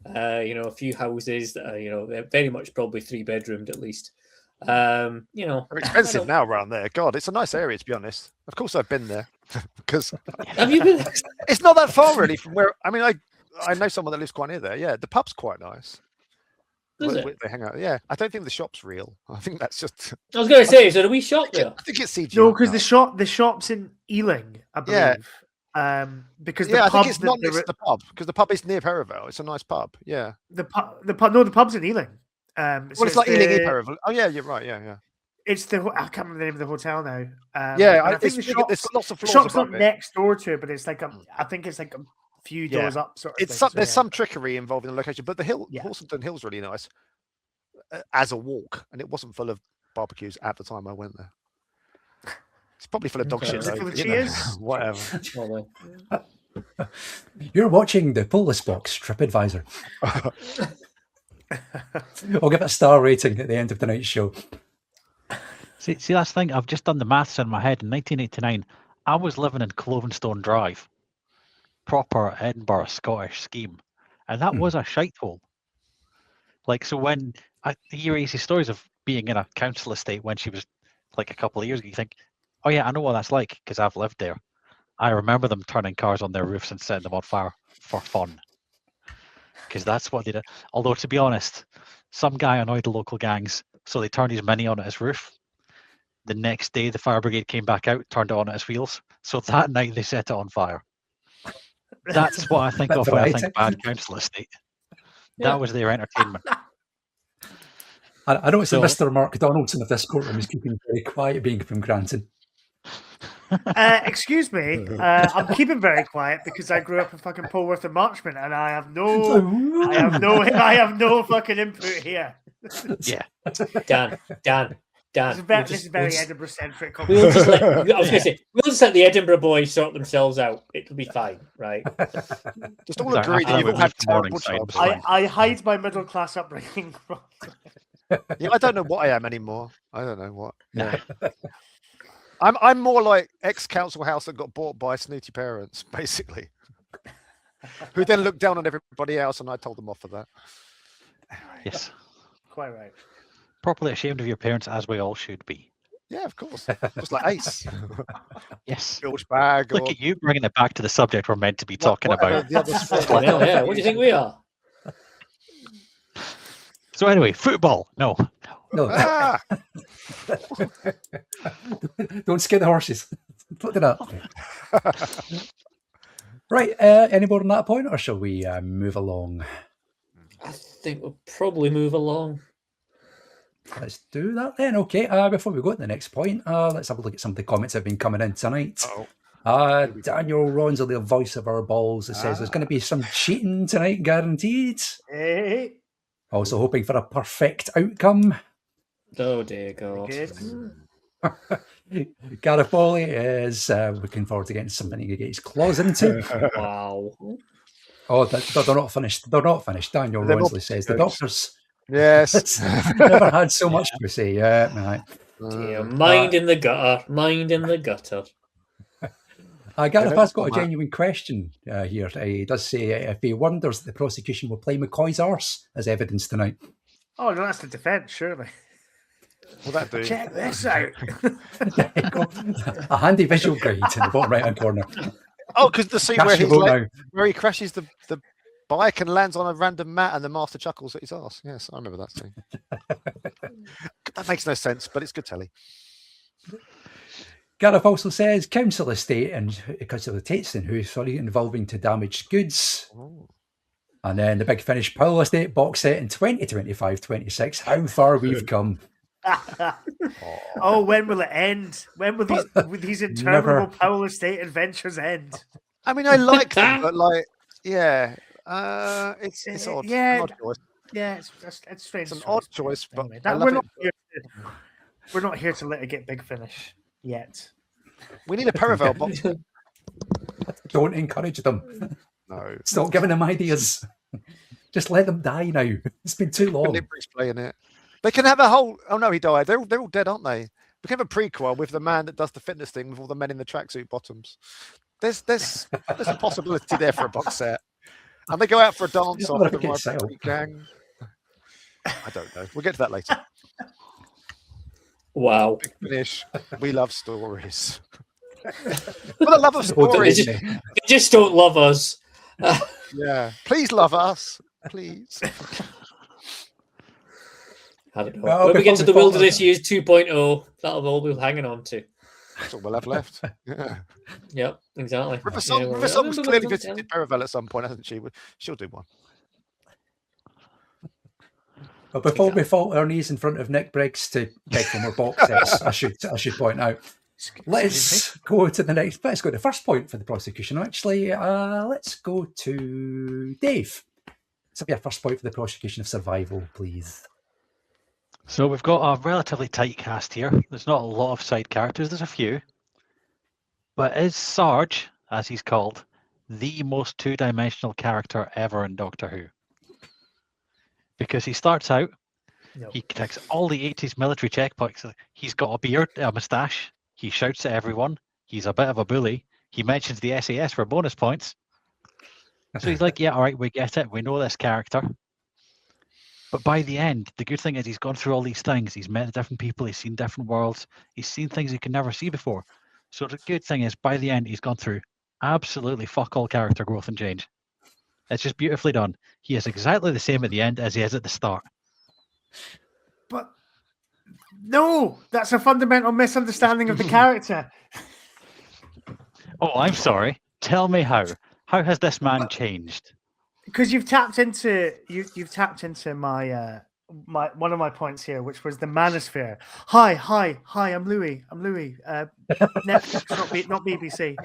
A few houses that are, they're very much probably 3-bedroomed at least. They're expensive now around there. God, it's a nice area, to be honest. Of course, I've been there because have you been? It's not that far really from where. I mean, I know someone that lives quite near there. Yeah, the pub's quite nice. They hang out. Yeah, I don't think the shop's real. I think that's just. I was going to say, is there a wee shop there? I think it's CG. No, because the shop's in Ealing, I believe. Yeah. Because I think it's not next to the pub because the pub is near Perivale. It's a nice pub. Yeah. The pub's in Ealing. It's like Ealing Perivale. Oh yeah, you're right. Yeah. It's I can't remember the name of the hotel now. I think there's lots of floors. The shop's not next door to it, but it's like I think it's like a few doors up. There's some trickery involved in the location, but the Horsenden Hill's really nice as a walk, and it wasn't full of barbecues at the time I went there. It's probably full of dog shit. Whatever. You're watching the Polis Box TripAdvisor. I'll give it a star rating at the end of tonight's show. See, that's the thing. I've just done the maths in my head. In 1989, I was living in Clovenstone Drive, proper Edinburgh Scottish scheme, and that was a shithole. Like, so when I hear Acey's stories of being in a council estate when she was like a couple of years ago, you think, oh yeah, I know what that's like because I've lived there. I remember them turning cars on their roofs and setting them on fire for fun. Because that's what they did. Although, to be honest, some guy annoyed the local gangs, so they turned his Mini on at his roof. The next day, the fire brigade came back out, turned it on at his wheels. So that night, they set it on fire. That's what I think of when I think bad council estate. That was their entertainment. I know it's Mr. Mark Donaldson of this courtroom is keeping very quiet, being from Granton. Excuse me, I'm keeping very quiet because I grew up in fucking Polworth and Marchmont, and I have no fucking input here. Yeah, Dan. This is very Edinburgh centric. We'll just let the Edinburgh boys sort themselves out. It'll be fine, right? Just all agree that you've all had terrible jobs. I hide my middle class upbringing. Yeah, I don't know what I am anymore. I don't know what. Yeah. I'm more like ex-council house that got bought by snooty parents, basically, who then looked down on everybody else, and I told them off for that. Yes. Quite right. Properly ashamed of your parents, as we all should be. Yeah, of course. Just like Ace. Yes. Bilge bag. Look at you bringing it back to the subject we're meant to be talking about. The other sport. Well, yeah. What do you think we are? So anyway, football. No. No. Ah! Don't scare the horses. Put it up. Right. Any more on that point, or shall we move along? I think we'll probably move along. Let's do that then. Okay. Before we go to the next point, let's have a look at some of the comments that have been coming in tonight. Daniel Rawnsley, the voice of our balls, that says there's going to be some cheating tonight, guaranteed. Hey. Also hoping for a perfect outcome. Oh dear God. Gareth Foley is looking forward to getting something to get his claws into. Wow. Oh, they're not finished. They're not finished. Daniel Rawnsley says the doctors. Yes. Never had so much to say. Yeah, right. Dear, mind in the gutter. Mind in the gutter. Gareth has got a genuine question here. He does say if he wonders that the prosecution will play McCoy's arse as evidence tonight. Oh, no, that's the defence, surely. Will that do? Check this out. A handy visual guide in the bottom right-hand corner. Oh, because the scene Cast where your he's vote like, now. where he crashes the bike and lands on a random mat and the master chuckles at his ass. Yes, I remember that scene. That makes no sense, but it's good telly. Gareth also says council estate and because of the Tateston involving to damaged goods. Oh. And then the Big Finish Powell estate box set in 2025-26. How far we've come. Oh, when will it end? When will these interminable Powell Estate adventures end? I mean, I like them, but like, yeah, it's odd. Yeah, An odd choice. Yeah, it's strange. It's an odd choice, but anyway, I love we're not here to litigate Big Finish yet. We need a Paravel box. Don't encourage them. No. Stop giving them ideas. Just let them die now. It's been too long. Liberty's playing it. They can have a whole. Oh no, he died. They're all dead, aren't they? We can have a prequel with the man that does the fitness thing with all the men in the tracksuit bottoms. There's a possibility there for a box set, and they go out for a dance off with the gang. I don't know. We'll get to that later. Wow. Big Finish. We love stories. For the love of stories. They just don't love us. Yeah. Please love us. Please. I don't know. Well, when we get to the Wilderness Years 2.0, that'll all we're hanging on to. That's all we'll have left. Yeah. Yep, exactly. Riversong's clearly visited Paravel at some point, hasn't she? She'll do one. But before we fall our knees in front of Nick Briggs to beg for more box sets, I should point out. Let's go to the next. Let's go to the first point for the prosecution. Actually, let's go to Dave. So, yeah, first point for the prosecution of survival, please. So we've got a relatively tight cast here. There's not a lot of side characters. There's a few, but is Sarge, as he's called, the most two-dimensional character ever in Doctor Who? Because he starts out, he ticks all the 80s military checkboxes. He's got a beard, a moustache. He shouts at everyone. He's a bit of a bully. He mentions the SAS for bonus points. So he's like, yeah, all right, we get it. We know this character. But by the end, the good thing is he's gone through all these things. He's met different people. He's seen different worlds. He's seen things he could never see before. So the good thing is by the end, he's gone through absolutely fuck all character growth and change. It's just beautifully done. He is exactly the same at the end as he is at the start. But no, that's a fundamental misunderstanding of the character. Oh, I'm sorry. Tell me how. How has this man changed? Because you've tapped into my one of my points here, which was the manosphere. Hi, I'm Louis. Netflix, not BBC.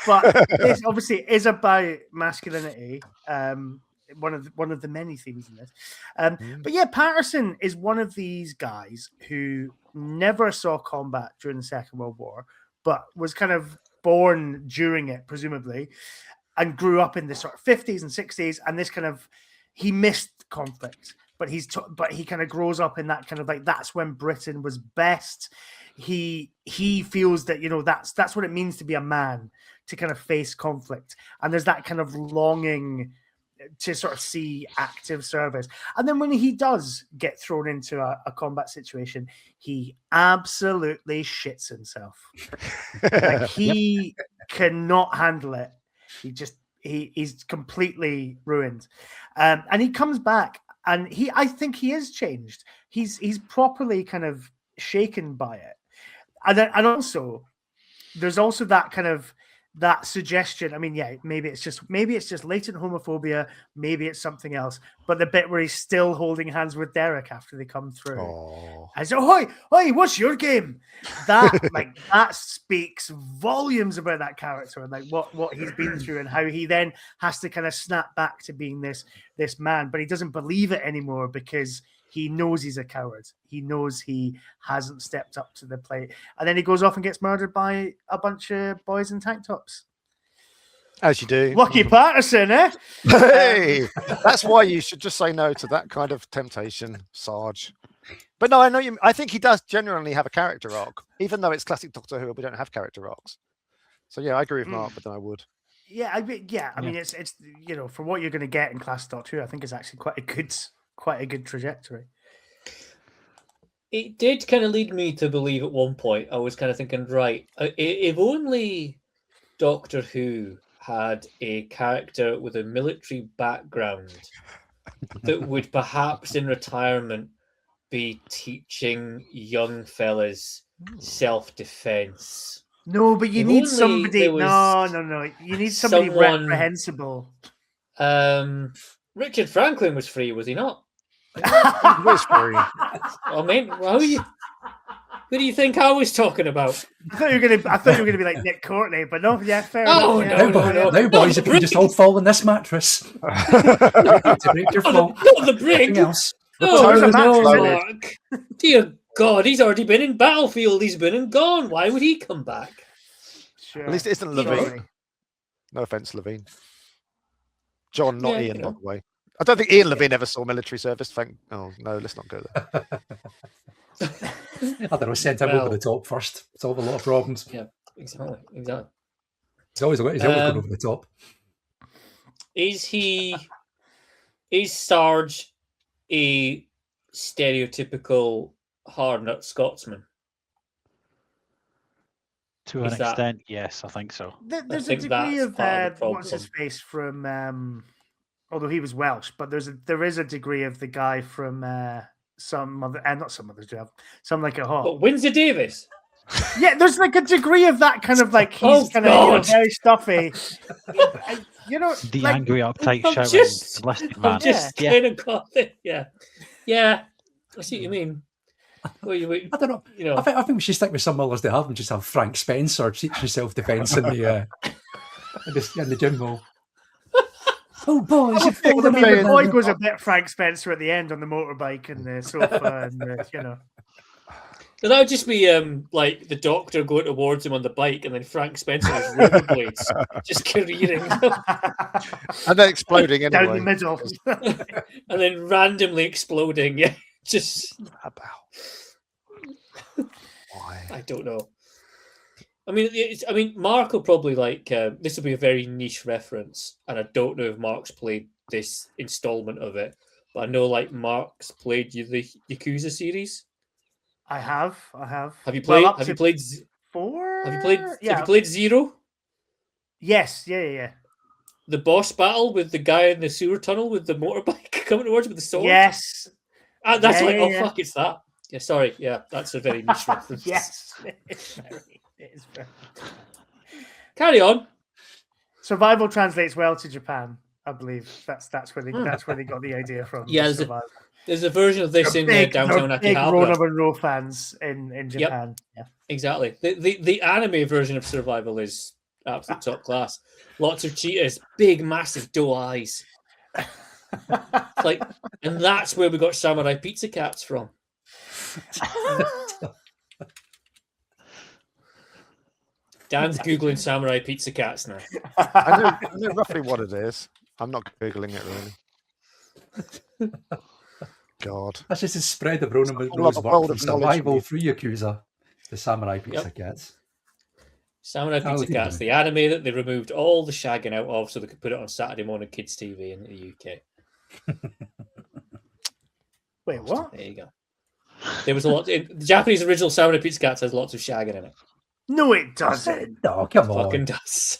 But this obviously is about masculinity. One of the many themes in this. But yeah, Patterson is one of these guys who never saw combat during the Second World War, but was kind of born during it, presumably, and grew up in the sort of 50s and 60s, and this kind of he missed conflict. but but he kind of grows up in that kind of like, that's when Britain was best. He feels that, that's what it means to be a man, to kind of face conflict, and there's that kind of longing to sort of see active service. And then when he does get thrown into a combat situation, he absolutely shits himself. Like, he cannot handle it. He's completely ruined. And he comes back, and I think he is changed. He's properly kind of shaken by it. And also, there's also that kind of that suggestion. I mean, yeah, maybe it's just latent homophobia, maybe it's something else. But the bit where he's still holding hands with Derek after they come through, I say, "Hoi, what's your game?" That speaks volumes about that character and like what he's been through, and how he then has to kind of snap back to being this man, but he doesn't believe it anymore because he knows he's a coward. He knows he hasn't stepped up to the plate. And then he goes off and gets murdered by a bunch of boys in tank tops. As you do. Lucky Patterson, eh? Hey, that's why you should just say no to that kind of temptation, Sarge. But no, I think he does genuinely have a character arc, even though it's classic Doctor Who, we don't have character arcs. So yeah, I agree with Mark, but then I would. Yeah, I mean, it's for what you're going to get in classic Doctor Who, I think it's actually quite a good trajectory. It did kind of lead me to believe at one point, I was kind of thinking, right, if only Doctor Who had a character with a military background that would perhaps in retirement be teaching young fellas self-defense. No, but you need somebody. No. You need somebody reprehensible. Richard Franklin was free, was he not? He was free. I mean, who do you think I was talking about? I thought you were going to be like Nick Courtney, but no, yeah, fair enough. No. Now, boys, if you just all fall in this mattress, to break your fall. Not the brick. Else. No, Mark. Dear God, he's already been in Battlefield. He's been and gone. Why would he come back? Sure. At least it isn't Levine. No offense, Levine. John, not Ian, by the way. I don't think Ian Levine ever saw military service. Oh no, let's not go there. I don't know. Send him over the top first. Solve a lot of problems. Yeah, exactly. He's always going over the top. Is Sarge a stereotypical hard-nut Scotsman? To an extent, yes, I think so. There's a degree of what's his face from. Although he was Welsh, but there is a degree of the guy from not some others do have some like a hawk. Windsor Davis. Yeah, there's like a degree of that kind of like he's kind of very stuffy. The angry uptight shouting man. I'm just kind of got it. Yeah. I see what you mean. I don't know. I think we should stick with some others they have and just have Frank Spencer teaching self-defense in the gym hall. Oh, boys, the boy goes a bit Frank Spencer at the end on the motorbike and the sofa, and So that would just be like the Doctor going towards him on the bike, and then Frank Spencer's rollerblades just careering and then exploding anyway. Down the middle, and then randomly exploding. Yeah, just why? I don't know. I mean, Mark will probably like this will be a very niche reference, and I don't know if Mark's played this installment of it, but I know like Mark's played the Yakuza series. I have. Have you played? Have you played 4? Have you played? Yeah. Have you played Zero? Yes. Yeah. The boss battle with the guy in the sewer tunnel with the motorbike coming towards with the sword. Yes. That's fuck, it's that. Yeah, sorry. Yeah, that's a very niche reference. Yes, it is very. Carry on. Survival translates well to Japan, I believe. That's where they got the idea from. Yeah, there's a version of this in downtown Akihabara. Big Rona Monroe fans in Japan. Yep. Yeah, exactly. The anime version of Survival is absolute top class. Lots of cheetahs, big massive doe eyes. And that's where we got Samurai Pizza Cats from. Dan's Googling Samurai Pizza Cats now. I know roughly what it is. I'm not Googling it really. God. That's just a spread of Ronan It's Monroe's a work world from of knowledge, survival mate. through Yakuza to Samurai Pizza Cats. Samurai How Pizza did you Cats, do? the anime that they removed all the shagging out of so they could put it on Saturday morning kids' TV in the UK. Wait, what? There you go. There was a lot. The Japanese original Samurai Pizza Cats has lots of shagging in it. No, it doesn't. No, come on. Fucking does.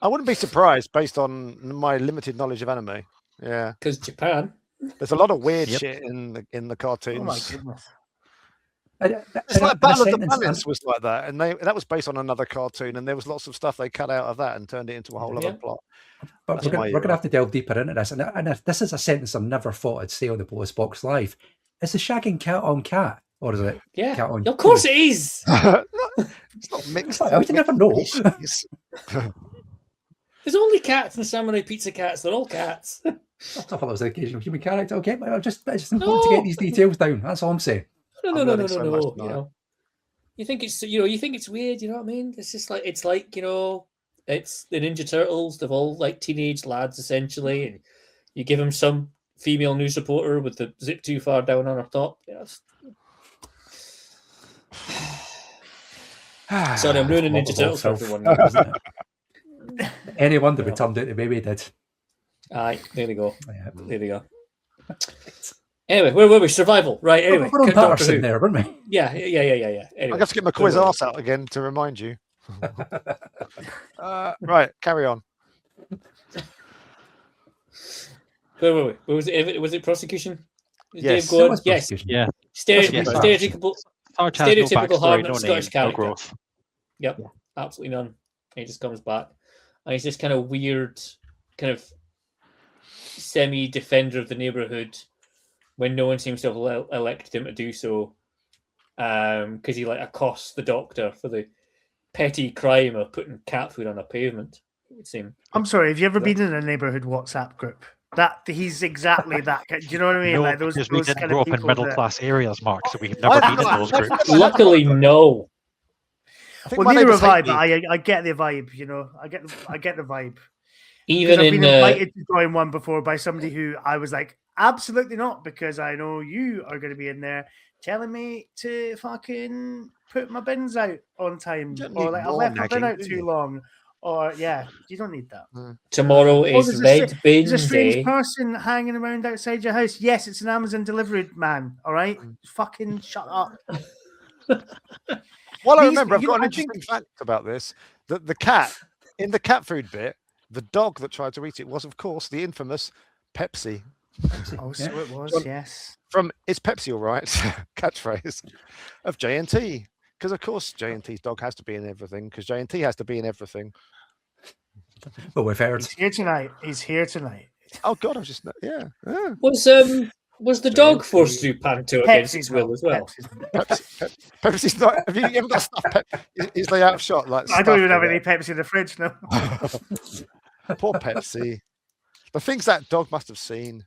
I wouldn't be surprised based on my limited knowledge of anime. Yeah, because Japan. There's a lot of weird shit in the cartoons. Oh my goodness. It's like Battle of the Planets was like that, and that was based on another cartoon, and there was lots of stuff they cut out of that and turned it into a whole other plot. But we're going to have to delve deeper into this, and if this is a sentence I've never thought I'd say on the Polis Box Live. Is the shagging cat on cat, or is it cat on? Of course it is. It's not mixed. You never know. There's only cats in Samurai Pizza Cats. They're all cats. I thought that was an occasional human character. Okay, but it's just important to get these details down. That's all I'm saying. No. You know, you think it's weird. You know what I mean? It's just like it's the Ninja Turtles. They're all like teenage lads essentially, and you give them some female news reporter with the zip too far down on her top. Sorry, I'm ruining Ninja Turtles for everyone now, isn't it? Any wonder we turned out the way we did. Aye, there we go. Yeah. There we go. Anyway, where were we? Survival, right? Anyway, we're on Patterson there, weren't we? Yeah. Anyway, I have to get my quiz arse out again to remind you. Right, carry on. Where were we? Was it prosecution? Yes. Dave Gordon? Yes. Yeah. Stereotypical hard Scottish character. Growth. Yep, absolutely none. He just comes back, and he's this kind of weird, kind of semi-defender of the neighborhood when no one seems to have elected him to do so, because he accosts the doctor for the petty crime of putting cat food on a pavement. It would seem. I'm sorry. Have you ever been in a neighborhood WhatsApp group? That he's exactly that. Do you know what I mean? No, like those because we didn't kind grow of up in people middle-class areas, Mark, so we've never been in those groups. Luckily, no. Well, neither have I, but I get the vibe. You know, I get the vibe. Even I've in been invited to join one before by somebody who I was like, absolutely not, because I know you are going to be in there telling me to fucking put my bins out on time, or like I left my bin out too long, or you don't need that. Tomorrow is red bin There's a strange day. person hanging around outside your house. Yes, it's an Amazon delivery man. All right, fucking shut up. Well, I remember I've got an interesting fact about this. That the cat in the cat food bit, the dog that tried to eat it was, of course, the infamous Pepsi. Oh, so it was, yes. From "Is Pepsi all right?" catchphrase of JNT, because of course JNT's dog has to be in everything, because JNT has to be in everything. Well, we've heard. He's here tonight. Oh God, I was just Was the dog forced to do panto against his will as well? Pepsi's not. Have you ever got stuff? Is they out of shot? Like I don't even have any Pepsi in the fridge now. Poor Pepsi. The things that dog must have seen.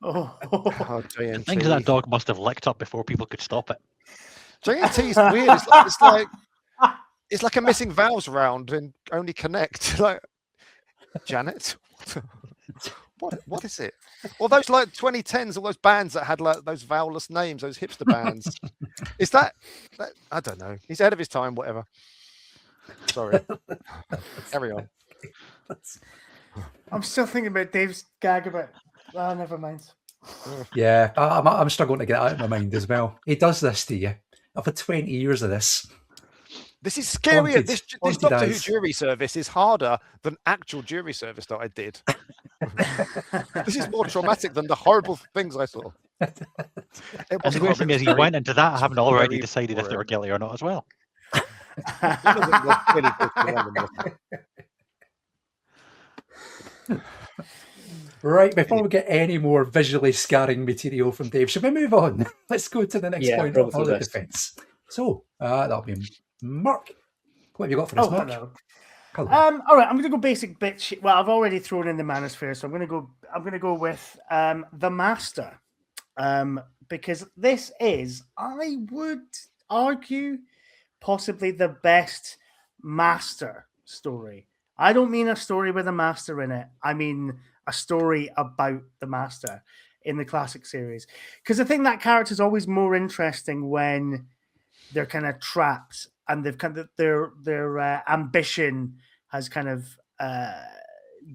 JNT. Things that dog must have licked up before people could stop it. JNT's weird. It's like a missing vowels round and only connect. Like Janet. What is it? All those 2010s, all those bands that had those vowelless names, those hipster bands. Is that I don't know. He's ahead of his time, whatever. Sorry. Carry on. I'm still thinking about Dave's gag about. Oh, never mind. Yeah, I'm struggling to get it out of my mind as well. He does this to you. I've had 20 years of this. This is scarier. This Doctor Who jury service is harder than actual jury service that I did. This is more traumatic than the horrible things I saw. And the weird thing is, he went into that having already decided if they were guilty or not as well. Right, before we get any more visually scarring material from Dave, should we move on? Let's go to the next point of the defence. So, that'll be Mark. What have you got for us, Mark? Hello. All right, I'm going to go basic bitch. Well, I've already thrown in the manosphere, so I'm going to go with the Master, because this is, I would argue, possibly the best Master story. I don't mean a story with a Master in it. I mean a story about the Master. in the classic series. Because I think that character is always more interesting when they're kind of trapped and they've kind of their ambition has kind of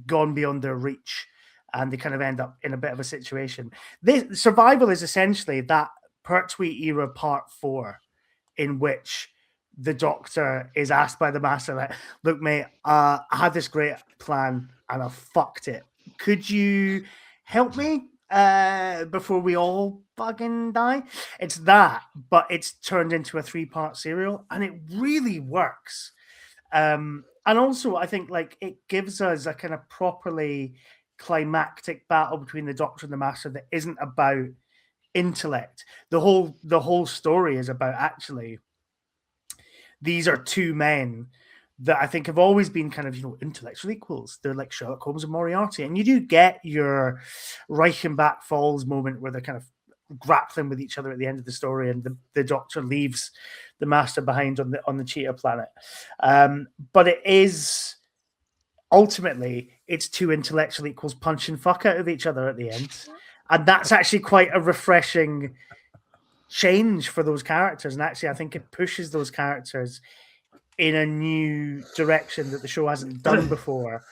gone beyond their reach, and they kind of end up in a bit of a situation. This Survival is essentially that Pertwee era part 4, in which the Doctor is asked by the Master, like, look, mate, I had this great plan and I fucked it. Could you help me before we all fucking die? It's that, but it's turned into a 3-part serial, and it really works. And also, I think like it gives us a kind of properly climactic battle between the Doctor and the Master that isn't about intellect. The whole story is about actually these are two men that I think have always been kind of, intellectual equals. They're like Sherlock Holmes and Moriarty. And you do get your Reichenbach Falls moment where they're kind of grappling with each other at the end of the story, and the Doctor leaves the Master behind on the Cheetah Planet. But it is ultimately it's two intellectual equals punching fuck out of each other at the end. And that's actually quite a refreshing change for those characters. And actually, I think it pushes those characters in a new direction that the show hasn't done before.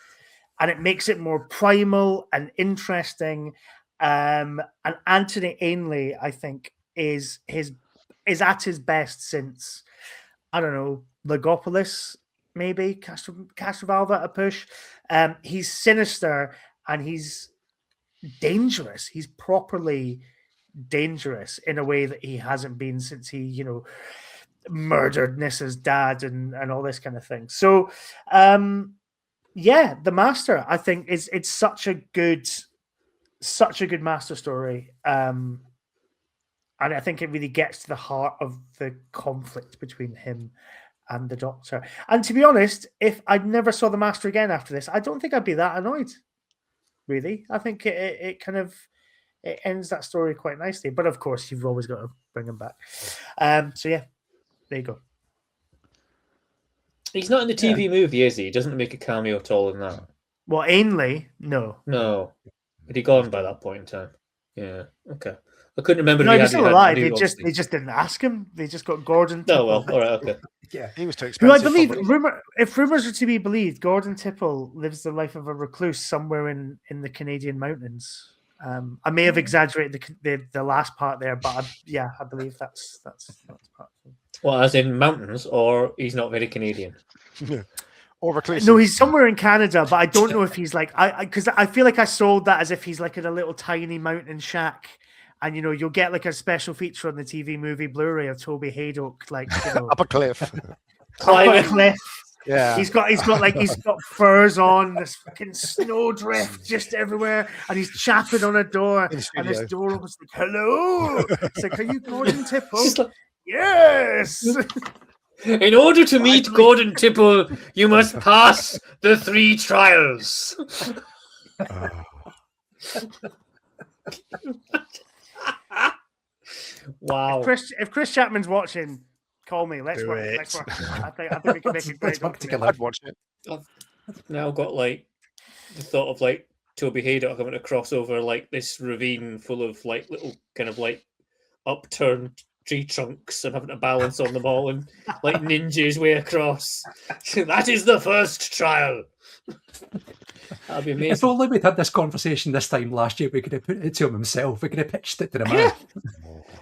And it makes it more primal and interesting. And Anthony Ainley, I think, is at his best since, I don't know, Legopolis, maybe, Castrovalva at a push. He's sinister and he's dangerous. He's properly dangerous in a way that he hasn't been since he, murdered Nissa's dad and all this kind of thing. So, the Master, I think, it's such a good Master story. And I think it really gets to the heart of the conflict between him and the Doctor. And to be honest, if I never saw the Master again after this, I don't think I'd be that annoyed. Really, I think it kind of ends that story quite nicely. But of course, you've always got to bring him back. There you go. He's not in the TV movie, is he? He doesn't make a cameo at all in that. Well, Ainley, no. Had he gone by that point in time? Yeah. Okay. I couldn't remember. No, he was still alive. They just didn't ask him. They just got Gordon. Oh well, all right, okay. Yeah, he was too expensive. Who I believe, if rumors are to be believed, Gordon Tipple lives the life of a recluse somewhere in the Canadian mountains. I may have exaggerated the last part there, but I believe that's part of it. Well, as in mountains, or he's not very Canadian. Or recluse. No, he's somewhere in Canada, but I don't know if he's like because I feel like I sold that as if he's like in a little tiny mountain shack. And you'll get like a special feature on the TV movie Blu-ray of Toby Haydock, like up a cliff. Up a cliff. Yeah. He's got furs on, this fucking snowdrift just everywhere, and he's chapping on a door, and this door opens like, hello. It's like, are you Gordon Tipple? Like, yes. In order to meet Gordon Tipple, you must pass the 3 trials. Wow! If Chris Chapman's watching, call me. Let's work. I think we can make it great. I'd watch it. I've now got like the thought of like Toby Haydock having to cross over like this ravine full of like little kind of like upturned tree trunks and having to balance on them all and like ninja his way across. That is the first trial. That'd be amazing. If only we'd had this conversation this time last year, we could have put it to him himself. We could have pitched it to the man.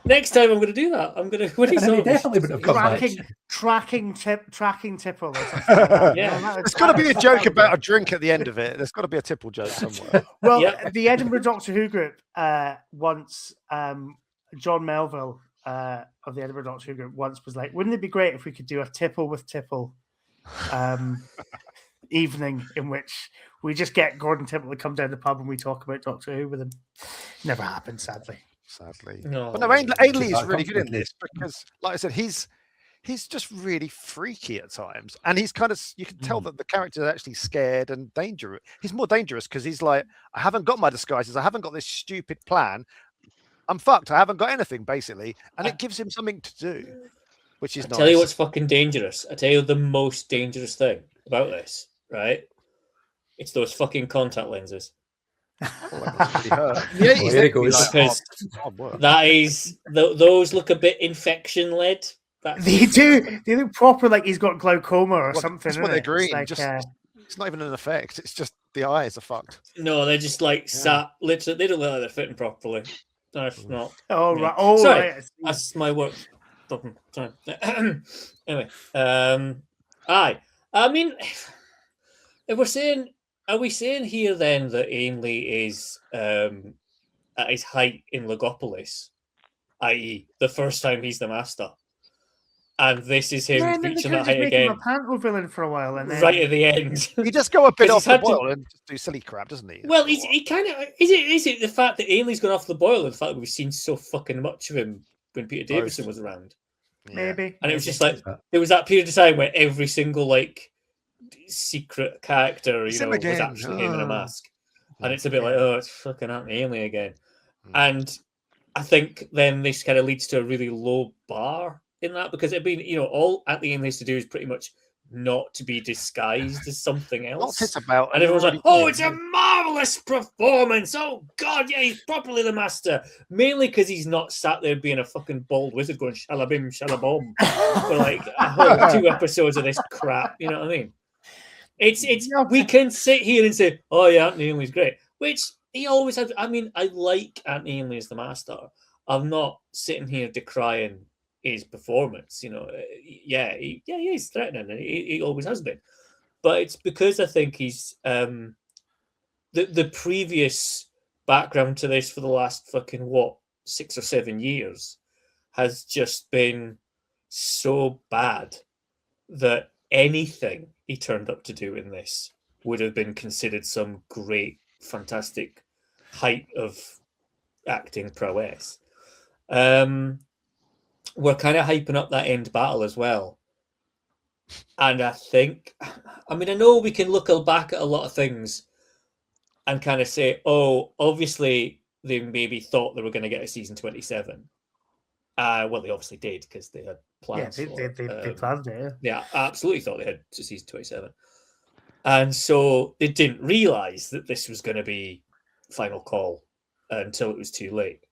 Next time I'm going to do that. I'm going to. What is he definitely would have come back. Tracking Tipple. Yeah, there's got to be a joke about a drink at the end of it. There's got to be a Tipple joke somewhere. Well, the Edinburgh Doctor Who group once, John Melville of the Edinburgh Doctor Who group once was like, "Wouldn't it be great if we could do a Tipple with Tipple?" Evening in which we just get Gordon Tipple to come down the pub and we talk about Doctor Who with him. Never happened, sadly. No. But no, Ainley is really good in this because, like I said, he's just really freaky at times, and he's kind of, you can tell that the character is actually scared and dangerous. He's more dangerous because he's like, I haven't got my disguises, I haven't got this stupid plan, I'm fucked, I haven't got anything basically, and it gives him something to do, which is nice. Tell you what's fucking dangerous. I tell you the most dangerous thing about this. Right? It's those fucking contact lenses. That's pretty hurt. Yeah, there it goes. Because that is those look a bit infection led. They do. They look proper like he's got glaucoma or something. That's why they're green. Like, it's not even an effect. It's just the eyes are fucked. No, they're just like sat. Literally, they don't look like they're fitting properly. That's not. Oh yeah. right. Oh sorry, right. that's my work. Sorry. Anyway, aye. I mean, if we're saying, are we saying here then that Ainley is at his height in Logopolis, i.e., the first time he's the master? And this is him reaching that height again. A panto villain for a while, and then... right at the end, he just go a bit off the boil and just do silly crap, doesn't he? Well, he kind of is it the fact that Ainley's gone off the boil, and the fact that we've seen so fucking much of him when Peter Davison was around, maybe, and it was just like there was that period of time where every single like secret character, was actually him in a mask, and it's a bit like, oh, it's fucking Aunt Ainley again, and I think then this kind of leads to a really low bar in that, because it'd been, all Aunt Ainley has to do is pretty much not to be disguised as something else. What's it about? And everyone's like, oh, it's a marvelous performance. Oh God, yeah, he's properly the master. Mainly because he's not sat there being a fucking bald wizard going shalabim shalabom for like a whole 2 episodes of this crap. You know what I mean? It's we can sit here and say, oh yeah, Aunt Ainley's great, which he always has. I mean, I like Aunt Ainley as the master. I'm not sitting here decrying his performance, he's threatening, and he always has been. But it's because I think he's the previous background to this for the last fucking 6 or 7 years has just been so bad that anything he turned up to do in this would have been considered some great, fantastic height of acting prowess. We're kind of hyping up that end battle as well. And I know we can look back at a lot of things and kind of say, oh, obviously they maybe thought they were going to get a season 27. Well, they obviously did, because they had plans. Yeah, they planned it. Yeah, absolutely thought they had to season 27. And so they didn't realise that this was going to be final call until it was too late.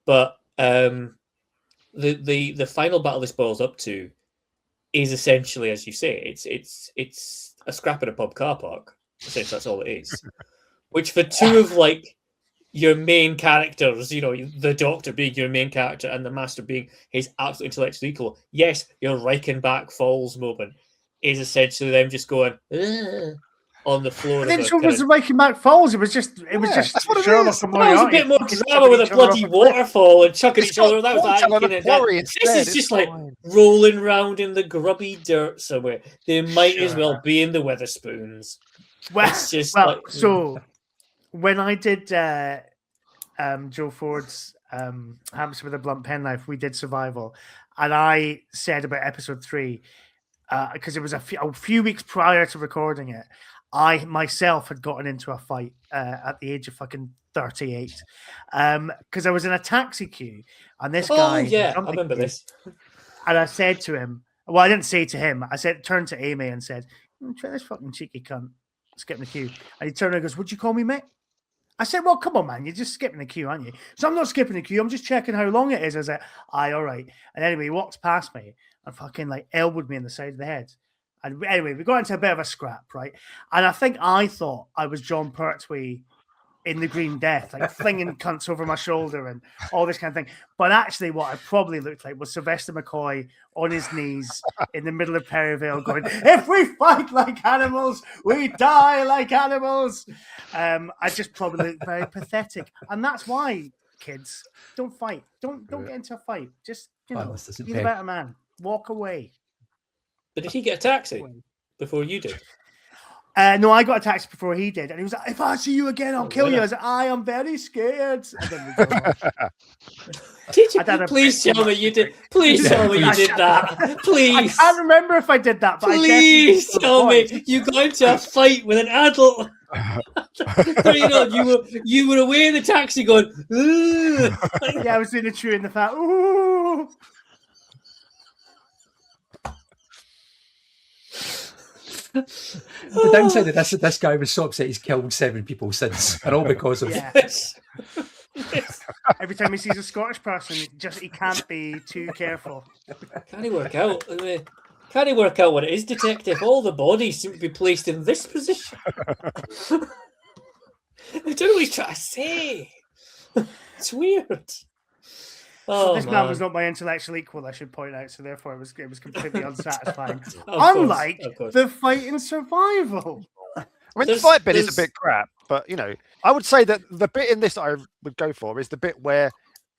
But the final battle this boils up to is essentially, as you say, it's a scrap in a pub car park. Essentially, that's all it is. Which for two of like your main characters, the Doctor being your main character and the Master being his absolute intellectual equal, yes, your Reichenbach Falls moment is essentially them just going on the floor. But then so was the Reichenbach Falls. It was just Sherlock and Moriarty. It was a bit more drama with a bloody waterfall and chucking each other. That was this is just like rolling around in the grubby dirt somewhere. They might as well be in the Weatherspoons. So when I did Joe Ford's Hamster with a Blunt Penknife, we did Survival, and I said about episode 3 because it was a few weeks prior to recording it. I myself had gotten into a fight at the age of fucking 38 because I was in a taxi queue and this guy. Oh yeah, I remember this. And I said to him, well, I didn't say to him. I turned to Amy and said, "Try this fucking cheeky cunt skipping the queue." And he turned around and goes, "Would you call me mate?" I said, "Well, come on, man, you're just skipping the queue, aren't you?" So I'm not skipping the queue. I'm just checking how long it is. I said, "Aye, all right." And anyway, he walked past me and fucking like elbowed me in the side of the head. And anyway, we got into a bit of a scrap, right? And I think I thought I was John Pertwee in The Green Death, like flinging cunts over my shoulder and all this kind of thing. But actually, what I probably looked like was Sylvester McCoy on his knees in the middle of Perivale going, "If we fight like animals, we die like animals." I just probably looked very pathetic. And that's why, kids, don't fight. Don't get into a fight. Just, be the better man. Walk away. But did he get a taxi before you did? No, I got a taxi before he did. And he was like, "If I see you again, I'll kill you." I was like, "I am very scared." And then we go Did you? Please tell me you did. Please tell me you did that. Please. I can't remember if I did that. But please tell me you got into a fight with an adult. You were away in the taxi going, "Ooh." Yeah, I was doing the chew in the fat. Ooh. The downside of this guy was so upset he's killed 7 people since, and all because of Yes. Every time he sees a Scottish person, he can't be too careful. Can he work out? Can he work out what it is, Detective? All the bodies seem to be placed in this position. I don't know what he's trying to say. It's weird. Oh, this man was not my intellectual equal, I should point out, so therefore it was completely unsatisfying. Of Unlike course. the fight in Survival. I mean, the fight bit is a bit crap, but I would say that the bit in this that I would go for is the bit where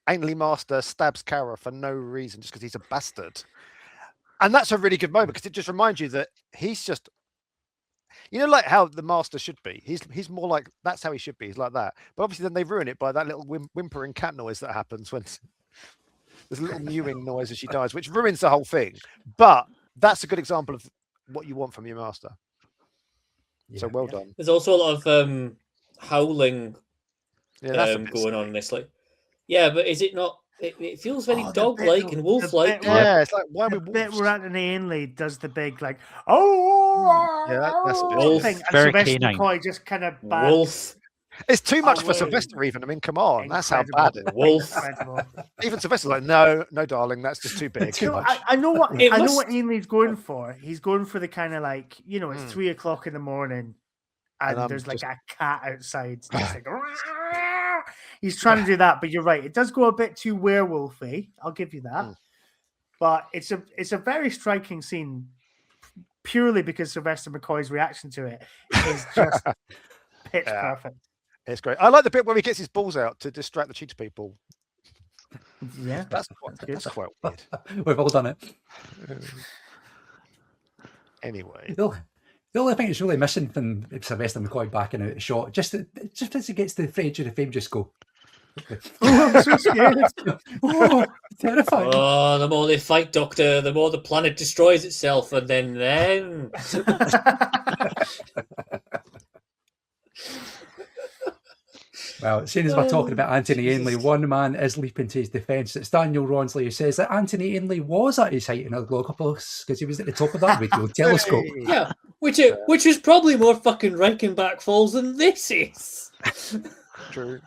Ainley Master stabs Kara for no reason, just because he's a bastard. And that's a really good moment because it just reminds you that he's just, like how the Master should be. He's more like, that's how he should be. He's like that. But obviously then they ruin it by that little whimpering cat noise that happens when there's a little mewing noise as she dies, which ruins the whole thing. But that's a good example of what you want from your Master. Yeah, so well done. There's also a lot of howling going on in this. But is it not? It feels very dog-like and wolf-like. Yeah, it's like why the we bit where Anthony Ainley does the big that's a wolf. thing, and Very Sylvester canine. McCoy just kind of Wolf. It's too much for Sylvester even. I mean, come on, that's how bad it is. Wolf. Even Sylvester's like, no, darling, that's just too big. Too much. I know what what Ainley's going for. He's going for the kind of like, it's 3 o'clock in the morning and there's like a cat outside. Just like, he's trying to do that, but you're right. It does go a bit too werewolfy. I'll give you that. But it's a very striking scene purely because Sylvester McCoy's reaction to it is just pitch perfect. It's great. I like the bit where he gets his balls out to distract the cheetah people. Yeah, that's quite weird. We've all done it. Anyway, the only thing that's really missing from Sylvester McCoy backing out the shot, just as it gets to the edge of the frame, just go. Oh, I'm so scared. Oh, terrifying. Oh, the more they fight, Doctor, the more the planet destroys itself, and then. Well, seeing as we're talking about Anthony Ainley, one man is leaping to his defence. It's Daniel Rawnsley who says that Anthony Ainley was at his height in Algopolis because he was at the top of that radio telescope. Yeah, which is probably more fucking Reichenbach Falls than this is. True.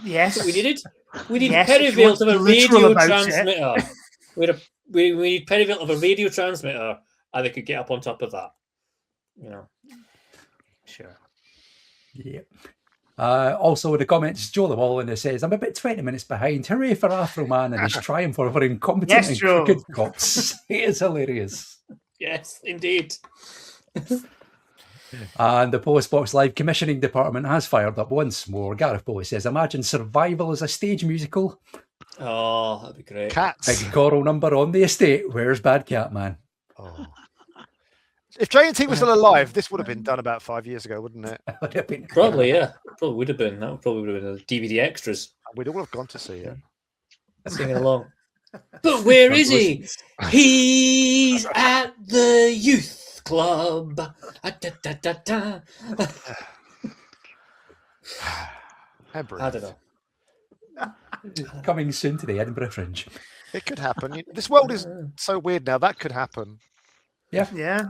Yes. We needed Perivale to have a radio transmitter. We need Perivale to have a radio transmitter, and they could get up on top of that. Sure. Yeah. Also in the comments, Joe Llewellyn says, I'm about 20 minutes behind. Hooray for Afro Man and his triumph over incompetent and crooked cops. It is hilarious. Yes, indeed. And the Polis Box Live commissioning department has fired up once more. Gareth Polis says, imagine Survival as a stage musical. Oh, that'd be great. Cats. Big choral number on the estate. Where's Bad Cat Man? Oh. If J&T was still alive, this would have been done about 5 years ago, wouldn't it? Probably, yeah. Probably would have been. That probably would have been the DVD extras. We'd all have gone to see it. Singing along. But where is he? He's at the youth club. I don't know. Coming soon to the Edinburgh Fringe. It could happen. This world is so weird now. That could happen. Yeah.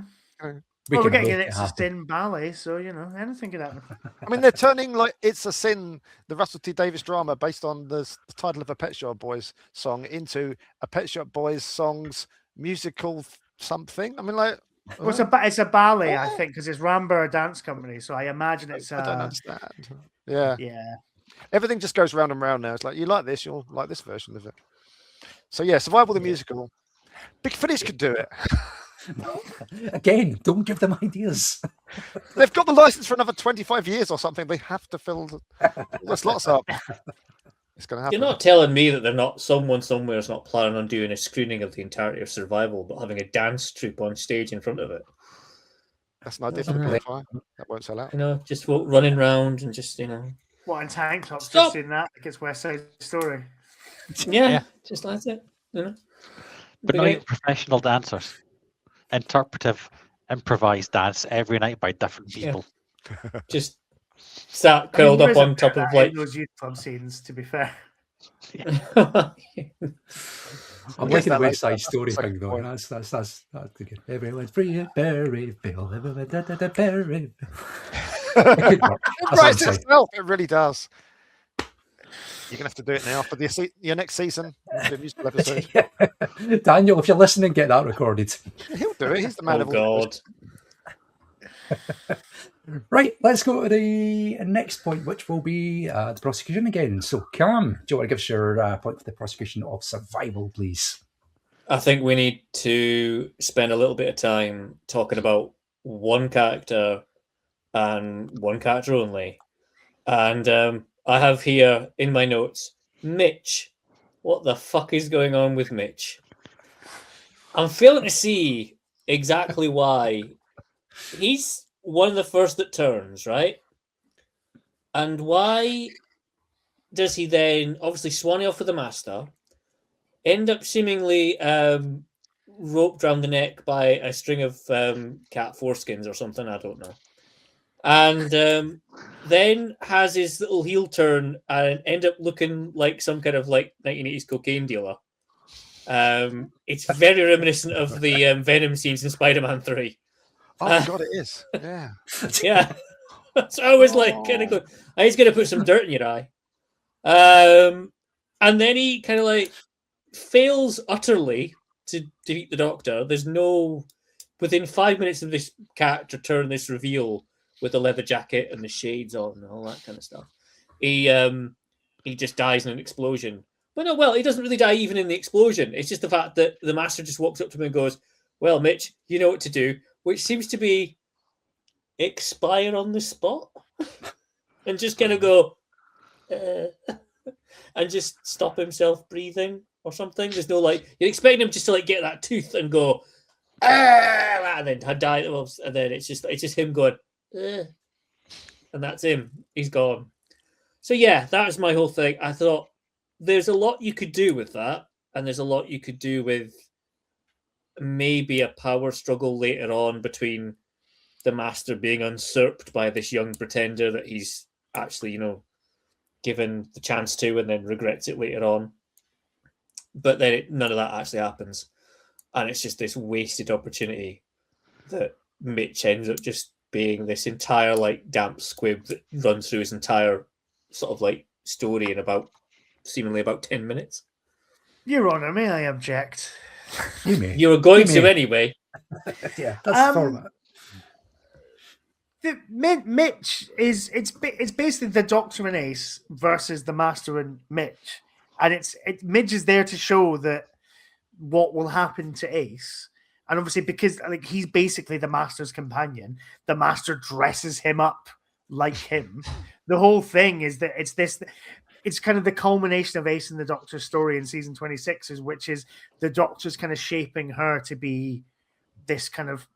We're getting an It's a Sin ballet, so anything could happen. I mean, they're turning like It's a Sin, the Russell T Davies drama based on the title of a Pet Shop Boys song, into a Pet Shop Boys songs musical something. I mean, like, well, it's a ballet, I think, because it's Rambert Dance Company. So I imagine it's. I don't understand. Yeah. Everything just goes round and round now. It's like, you like this, you'll like this version of it. So yeah, Survival the musical. Big Finish could do it. Again, don't give them ideas. They've got the license for another 25 years or something. They have to fill the slots up. It's going to happen. You're not telling me that they're not someone somewhere is not planning on doing a screening of the entirety of Survival, but having a dance troupe on stage in front of it. That's an idea for the bonfire. That won't sell out. Just running around and just What, in tank tops? Just in that, like it's West Side Story. Yeah, just like it. But not professional dancers. Interpretive, improvised dance every night by different people. Yeah. Just sat curled up on top of like those youth club scenes. To be fair, I'm liking the West Side Story thing though. That's good. Everyone's free at Berryville. Everyone at Berryville. It writes itself. It really does. You're gonna have to do it now for your next season. The musical episode. Daniel, if you're listening, get that recorded. He'll do it. He's the man of all. God. Right, let's go to the next point, which will be the prosecution again. So, Cam, do you want to give us your point for the prosecution of survival, please? I think we need to spend a little bit of time talking about one character and one character only. And I have here in my notes, Mitch. What the fuck is going on with Mitch? I'm failing to see exactly why. He's one of the first that turns, right? And why does he then obviously swan off with the master, end up seemingly roped around the neck by a string of cat foreskins or something? I don't know. And then has his little heel turn and end up looking like some kind of like 1980s cocaine dealer. It's very reminiscent of the Venom scenes in Spider-Man 3. Oh God, it is. Yeah. Yeah. So I was like, kind of going, he's going to put some dirt in your eye. And then he kind of like fails utterly to defeat the Doctor. There's no, within 5 minutes of this character turn, this reveal with the leather jacket and the shades on and all that kind of stuff, he just dies in an explosion. But no, well, he doesn't really die even in the explosion. It's just the fact that the master just walks up to him and goes, well, Mitch, you know what to do, which seems to be expire on the spot and just kind of go and just stop himself breathing or something. There's no like, you're expecting him just to like get that tooth and go, and then die. And then it's just him going, and that's him. He's gone. So yeah, that was my whole thing. I thought there's a lot you could do with that, and there's a lot you could do with maybe a power struggle later on between the master being usurped by this young pretender that he's actually, given the chance to, and then regrets it later on. But then none of that actually happens, and it's just this wasted opportunity that Mitch ends up just being this entire like damp squib that runs through his entire sort of like story in seemingly about 10 minutes. Your Honour, may I object? You may. You were going to anyway. Yeah, that's the format. Mitch is it's basically the Doctor and Ace versus the Master and Mitch, and Mitch is there to show that what will happen to Ace, and obviously because like he's basically the Master's companion, the Master dresses him up like him. The whole thing is that it's kind of the culmination of Ace and the Doctor's story in season 26, which is the Doctor's kind of shaping her to be this kind of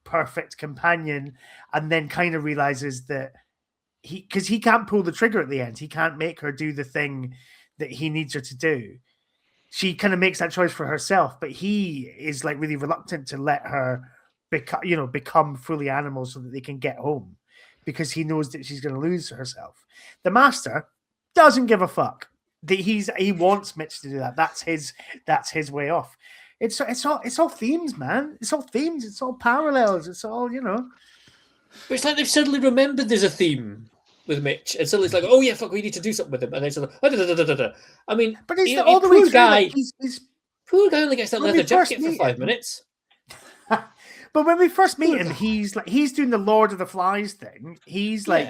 perfect companion, and then kind of realizes that because he can't pull the trigger at the end, he can't make her do the thing that he needs her to do. She kind of makes that choice for herself, but he is like really reluctant to let her become fully animal so that they can get home, because he knows that she's going to lose herself. The Master doesn't give a fuck. He wants Mitch to do that. That's his way off. It's all themes, man. It's all themes. It's all parallels. It's all But it's like they've suddenly remembered there's a theme with Mitch, and suddenly it's like, oh yeah, fuck, we need to do something with him. And then sort of, I mean, but he's all the way through. Guy, like, he's poor guy only gets that leather jacket for 5 minutes. But when we first meet him, he's doing the Lord of the Flies thing. He's like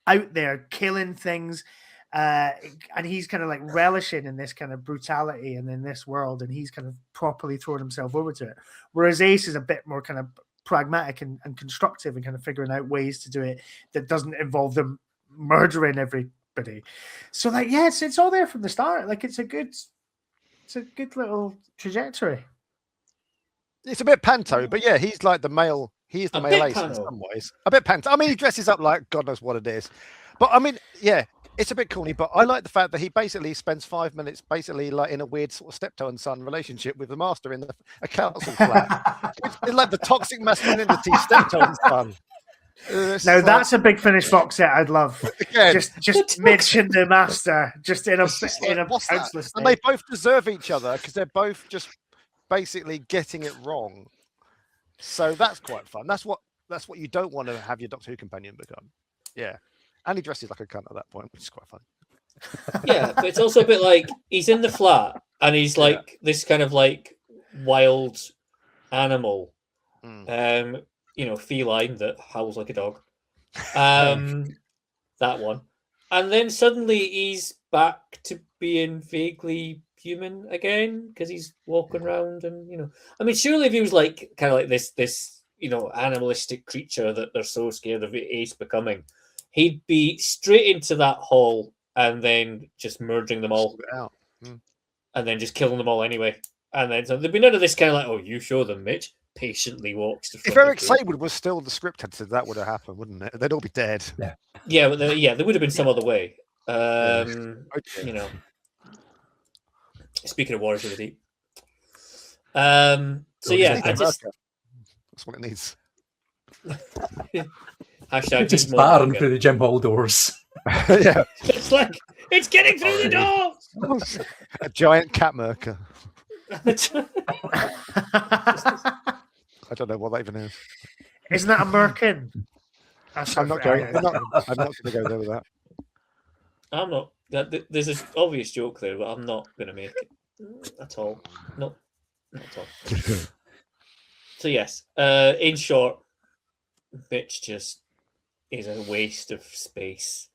out there killing things. And he's kind of like relishing in this kind of brutality and in this world, and he's kind of properly throwing himself over to it. Whereas Ace is a bit more kind of pragmatic and constructive and kind of figuring out ways to do it that doesn't involve them murdering everybody. So like, yeah, it's all there from the start. Like it's a good little trajectory. It's a bit panto, but yeah, he's like the male. He's the male Ace in some ways. A bit panto. I mean, he dresses up like God knows what it is. But I mean, yeah. It's a bit corny, but I like the fact that he basically spends 5 minutes basically like in a weird sort of steptoe and son relationship with the Master in a council flat. It's like the toxic masculinity steptoe and son. Now that's a big Finish box set I'd love. Again, Just Midge and the Master, just in a what's that? counseless And they state. both deserve each other because they're both just basically getting it wrong. So that's quite fun. That's what you don't want to have your Doctor Who companion become. Yeah, and he dresses like a cunt at that point, which is quite fun. Yeah, but it's also a bit like he's in the flat and he's like this kind of like wild animal, feline that howls like a dog. That one. And then suddenly he's back to being vaguely human again because he's walking around and I mean, surely if he was like kind of like this animalistic creature that they're so scared of Ace becoming, he'd be straight into that hall and then just merging them all and then just killing them all anyway. And then so there'd be none of this kind of like, oh, you show them, Mitch. Patiently walks to front. If Eric Saward was still the script editor, that would have happened, wouldn't it? They'd all be dead. Yeah, but there would have been some other way. Speaking of Warriors of the Deep. So yeah, that's what it needs. Hashtag just barring through the gym hall doors. Yeah, it's like it's getting through the door. A giant cat murker. I don't know what that even is. Isn't that a merkin? I'm not going to go there with that. I'm not. There's an obvious joke there, but I'm not going to make it at all. Not at all. So yes, in short, Mitch just is a waste of space.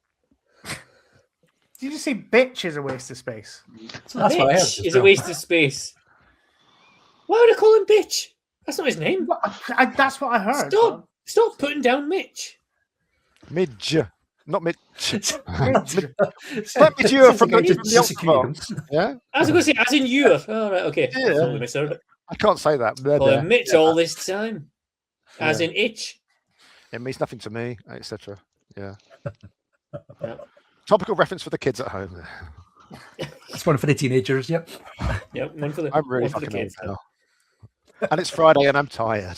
Did you say bitch is a waste of space? That's what I heard. Bitch is a waste of space. Why would I call him bitch? That's not his name. That's what I heard. Stop putting down Mitch. Midge, not Mitch. Let me you from the Box. Yeah. I was going to say, as in you. Oh, right, okay. Yeah. I can't say that. Call him Mitch all this time. As in itch. It means nothing to me, etc. Yeah. Topical reference for the kids at home. It's one for the teenagers. Yep. Yep. One for the. I'm really one for the fucking kids. old now. And it's Friday, and I'm tired.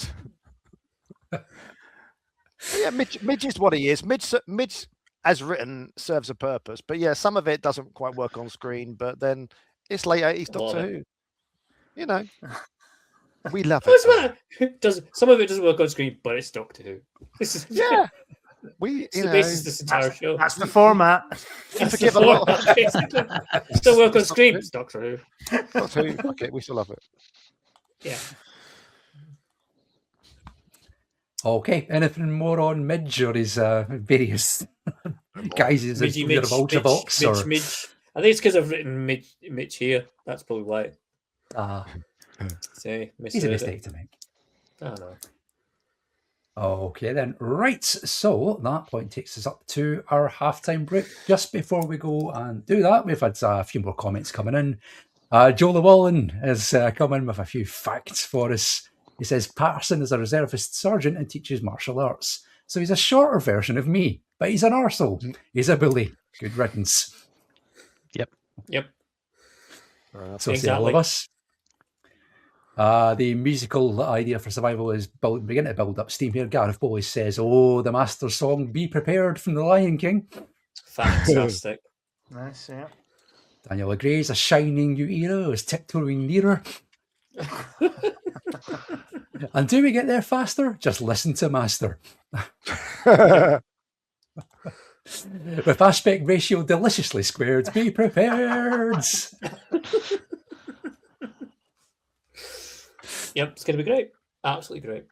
Yeah, Midge is what he is. Midge, as written, serves a purpose. But yeah, some of it doesn't quite work on screen. But then it's late 80s Doctor Who. We love it. Some of it doesn't work on screen, but it's Doctor Who. Yeah. It's the basis of this entire show. That's the format. Basically. Still work on screen. It's Doctor Who. Doctor Who. Okay, we still love it. Yeah. Okay, anything more on Midge or his various guises of Ultravox? Midge. I think it's because I've written Mitch here. That's probably why. He's a mistake to make. I don't know. Okay, then. Right, so that point takes us up to our halftime break. Just before we go and do that, we've had a few more comments coming in. Joe Llewellyn has come in with a few facts for us. He says Patterson is a reservist sergeant and teaches martial arts. So he's a shorter version of me, but he's an arsehole. He's a bully. Good riddance. Yep. So say all of us. The musical idea for Survival is beginning to build up steam here. Gareth Bowley says, the Master song, Be Prepared from The Lion King. Fantastic. Nice, yeah. Daniel agrees, a shining new era is tiptoeing nearer. And do we get there faster? Just listen to Master. With aspect ratio deliciously squared, be prepared. Yep, it's going to be great. Absolutely great.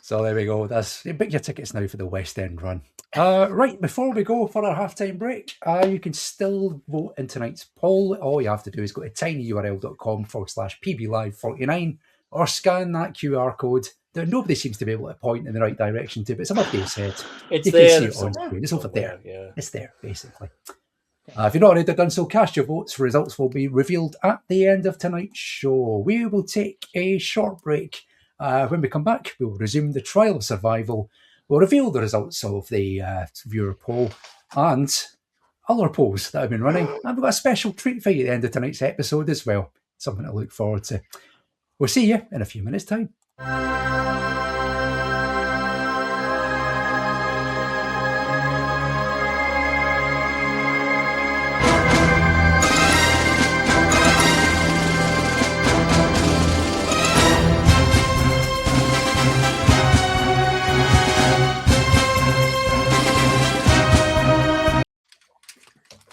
So there we go. Book your tickets now for the West End run. Right, before we go for our halftime break, you can still vote in tonight's poll. All you have to do is go to tinyurl.com/pblive49 or scan that QR code that nobody seems to be able to point in the right direction to, but it's above his head. It's you there. can see it on screen. It's over there. Yeah. It's there, basically. If you've not already done so, cast your votes. Results will be revealed at the end of tonight's show. We will take a short break. When we come back, we will resume the trial of survival. We'll reveal the results of the viewer poll and other polls that have been running. And we've got a special treat for you at the end of tonight's episode as well. Something to look forward to. We'll see you in a few minutes' time.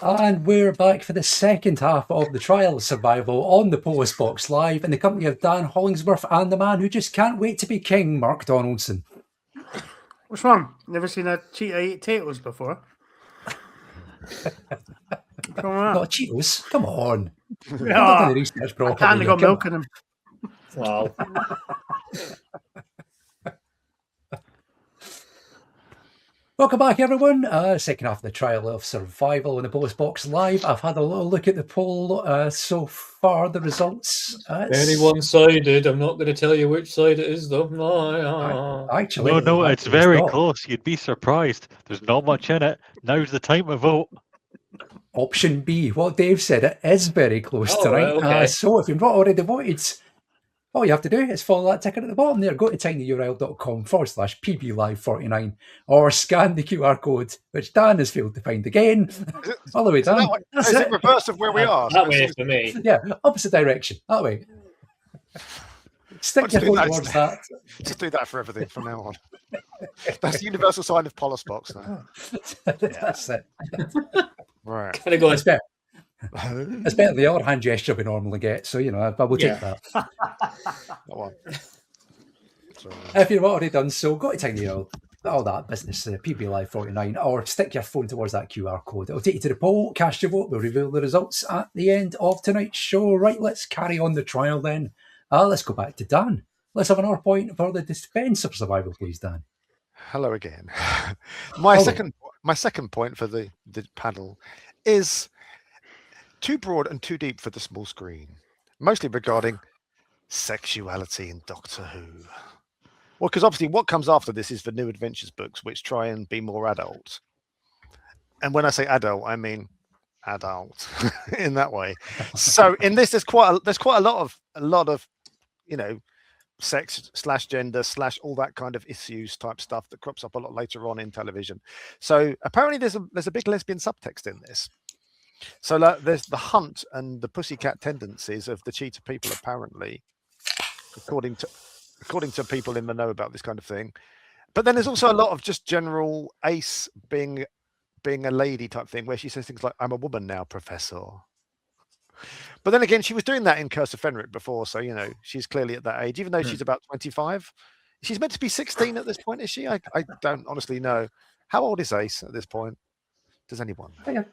And we're back for the second half of the trial of survival on the Polis Box Live in the company of Dan Hollingsworth and the man who just can't wait to be king, Mark Donaldson. What's wrong? Never seen a cheetah eat potatoes before? Come on. Not Cheetos. Come on. Yeah. I've done the research properly. I can't have got Come milk on. in them. Wow. Welcome back, everyone. Second half of the trial of survival in the Polis Box Live. I've had a little look at the poll so far. The results. Very one-sided. I'm not going to tell you which side it is, though. Actually, No, it's very close. You'd be surprised. There's not much in it. Now's the time to vote. Option B, what Dave said, it is very close Oh, tonight. right, okay. So if you've not already voted, all you have to do is follow that ticket at the bottom there. Go to tinyurl.com/pblive49 or scan the QR code, which Dan has failed to find again. All the way down. That's Is it. it reverse of where we are? That way for me. Yeah, opposite direction. That way. Stick your phone towards that. Just do that for everything from now on. That's the universal sign of Polis Box now. That's it. Right. Kind of going. It's better. It's better than the other hand gesture we normally get, so I will take that. That one. If you've already done so, go to TinyURL, all that business, PB Live 49, or stick your phone towards that QR code. It'll take you to the poll, cast your vote, we'll reveal the results at the end of tonight's show. Right, let's carry on the trial then. Let's go back to Dan. Let's have another point for the defence of survival, please, Dan. Hello again. My second point for the panel is too broad and too deep for the small screen, mostly regarding sexuality in Doctor Who. Well, because obviously what comes after this is the New Adventures books, which try and be more adult. And when I say adult, I mean adult in that way. So in this, there's quite a lot of sex / gender / all that kind of issues type stuff that crops up a lot later on in television. So apparently there's a big lesbian subtext in this. So there's the hunt and the pussycat tendencies of the cheetah people, apparently, according to people in the know about this kind of thing. But then there's also a lot of just general Ace being a lady type thing, where she says things like, "I'm a woman now, Professor." But then again, she was doing that in Curse of Fenric before, so she's clearly at that age, even though she's about 25. She's meant to be 16 at this point, is she? I don't honestly know. How old is Ace at this point? Does anyone know?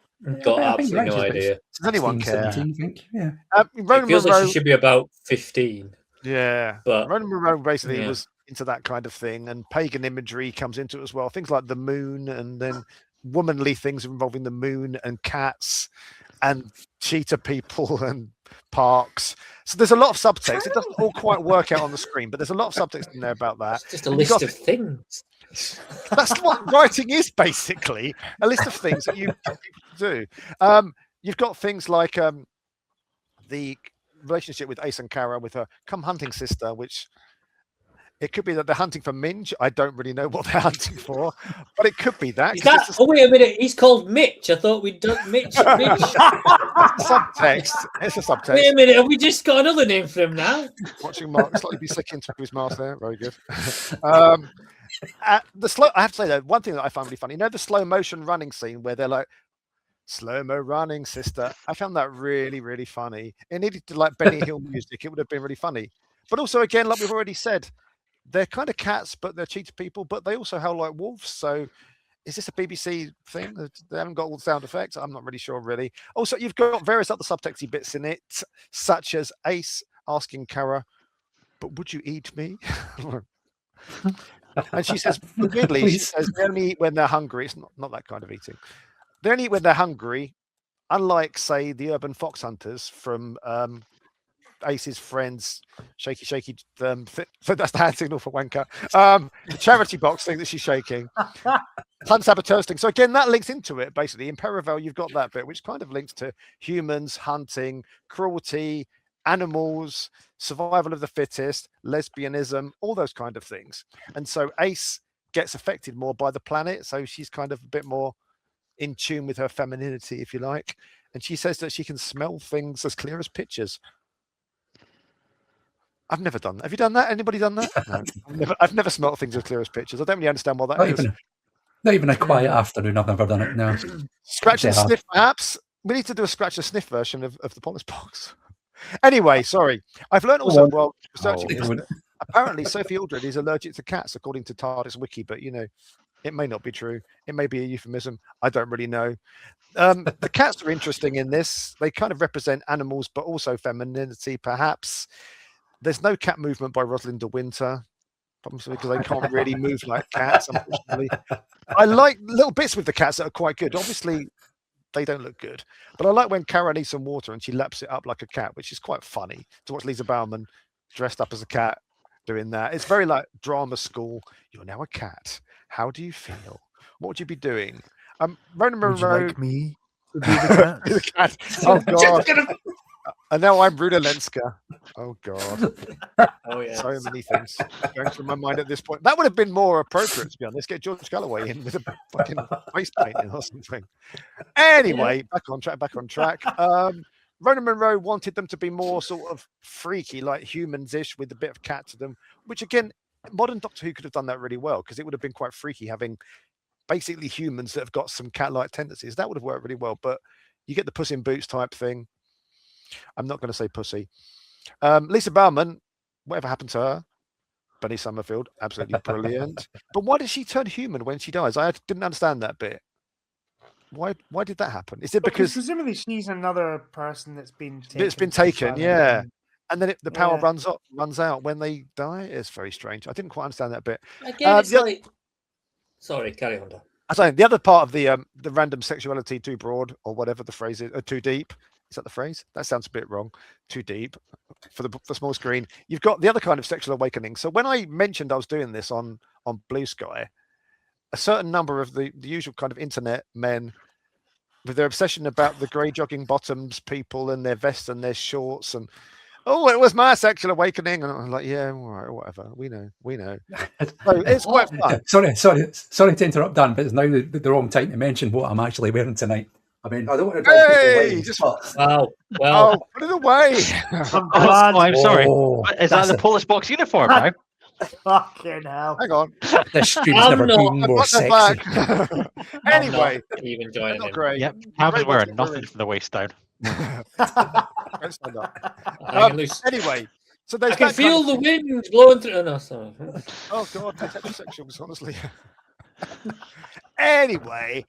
Got absolutely no idea. Does anyone care? 17, I think. Yeah. It feels like she should be about 15. Yeah, but Ronan Monroe basically was into that kind of thing, and pagan imagery comes into it as well. Things like the moon, and then womanly things involving the moon and cats and cheetah people and parks. So there's a lot of subtext. It doesn't all quite work out on the screen, but there's a lot of subtext in there about that. It's just a list of things. That's what writing is, basically. A list of things that you get people to do. You've got things like the relationship with Ace and Kara with her come hunting sister, which it could be that they're hunting for Minge. I don't really know what they're hunting for, but it could be that. Oh, wait a minute. He's called Mitch. I thought we'd done Mitch. Subtext. It's a subtext. Wait a minute. Have we just got another name for him now? Watching Mark slightly be sick into his mask there. Very good. I have to say though, one thing that I found really funny, the slow motion running scene where they're like, "Slow-mo running, sister." I found that really, really funny. It needed to like Benny Hill music. It would have been really funny. But also, again, like we've already said, they're kind of cats, but they're cheetah people, but they also howl like wolves. So is this a BBC thing? They haven't got all the sound effects. I'm not really sure, really. Also, you've got various other subtexty bits in it, such as Ace asking Kara, "But would you eat me?" And she says, weirdly, she says, "They only eat when they're hungry." It's not that kind of eating. They only eat when they're hungry, unlike, say, the urban fox hunters from Ace's friends, shaky. So that's the hand signal for wanker. The charity box thing that she's shaking. Hunt saboteurs thing. So again, that links into it, basically. In Perivel, you've got that bit, which kind of links to humans, hunting, cruelty, animals, survival of the fittest, lesbianism, all those kind of things. And so Ace gets affected more by the planet, so she's kind of a bit more in tune with her femininity, if you like. And she says that she can smell things as clear as pictures. I've never done that. Have you done that? Anybody done that? No. I've never smelt things as clear as pictures. I don't really understand what that is. Not even a quiet afternoon. I've never done it. No. Scratch and sniff, perhaps. We need to do a scratch and sniff version of the Polis Box. Anyway, sorry. I've learned also while researching this, apparently Sophie Aldred is allergic to cats, according to TARDIS Wiki, but it may not be true. It may be a euphemism. I don't really know. The cats are interesting in this. They kind of represent animals, but also femininity, perhaps. There's no cat movement by Rosalind de Winter, probably because they can't really move like cats, unfortunately. I like little bits with the cats that are quite good. Obviously, they don't look good. But I like when Kara needs some water and she laps it up like a cat, which is quite funny to watch Lisa Bowerman dressed up as a cat doing that. It's very like drama school. You're now a cat. How do you feel? What would you be doing? Ronan Monroe. Would you like me to be the cat? Oh, God. And now I'm Ruda Lenska. Oh, God. Oh, yeah. So many things going through my mind at this point. That would have been more appropriate, to be honest. Get George Galloway in with a fucking face painting or something. Anyway, back on track. Ronan Monroe wanted them to be more sort of freaky, like humans-ish, with a bit of cat to them, which, again, modern Doctor Who could have done that really well, because it would have been quite freaky having basically humans that have got some cat-like tendencies. That would have worked really well, but you get the Puss in Boots type thing. I'm not going to say pussy. Lisa Bowerman, whatever happened to her? Bunny Summerfield, absolutely brilliant. But why did she turn human when she dies? I didn't understand that bit. Why did that happen? Is it because presumably she's another person that's been taken? It's been taken, yeah. And then the power runs out when they die. It's very strange. I didn't quite understand that bit. Again, it's like... Sorry, carry on. I'm saying the other part of the random sexuality too broad, or whatever the phrase is, too deep. Is that the phrase? That sounds a bit wrong. Too deep for the small screen. You've got the other kind of sexual awakening. So when I mentioned I was doing this on Blue Sky, a certain number of the usual kind of internet men, with their obsession about the grey jogging bottoms people and their vests and their shorts, and it was my sexual awakening, and I'm like, yeah, all right, whatever. We know. So it's quite fun. Sorry to interrupt, Dan, but it's now the wrong time to mention what I'm actually wearing tonight. I mean, I don't want to drive people away. Well, put it away. I'm sorry. Is that the Polis Box uniform now? Fucking hell. Hang on. This stream's never been more sexy. Anyway. Even joining not great. Yep. Cameron's wearing nothing from the waist down. Don't stand up. Anyway. So there's I can feel the wind blowing through. No, sorry. Oh, God. They're heterosexuals, honestly. Anyway,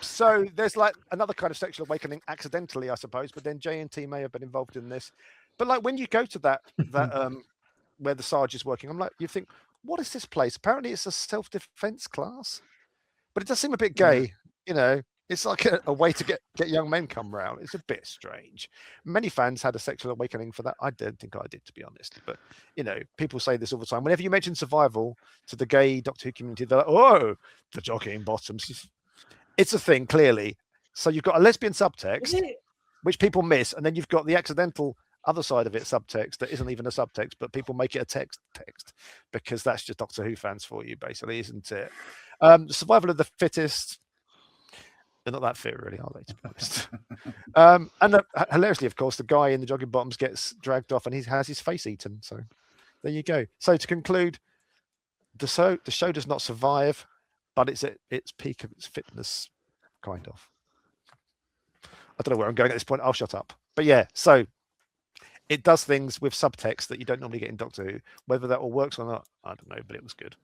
so there's like another kind of sexual awakening accidentally, I suppose, but then J&T may have been involved in this. But like when you go to that where the Sarge is working, I'm like, you think, what is this place? Apparently it's a self-defense class, but it does seem a bit gay, It's like a way to get young men come round. It's a bit strange. Many fans had a sexual awakening for that. I don't think I did, to be honest. But, people say this all the time. Whenever you mention survival to the gay Doctor Who community, they're like, oh, the jogging bottoms. It's a thing, clearly. So you've got a lesbian subtext, which people miss. And then you've got the accidental other side of it, subtext, that isn't even a subtext, but people make it a text because that's just Doctor Who fans for you, basically, isn't it? Survival of the fittest. They're not that fit, really, are they, to be honest? And hilariously, of course, the guy in the jogging bottoms gets dragged off and he has his face eaten. So there you go. So to conclude, the show does not survive, but it's at its peak of its fitness, kind of. I don't know where I'm going at this point. I'll shut up. But yeah, so it does things with subtext that you don't normally get in Doctor Who. Whether that all works or not, I don't know, but it was good.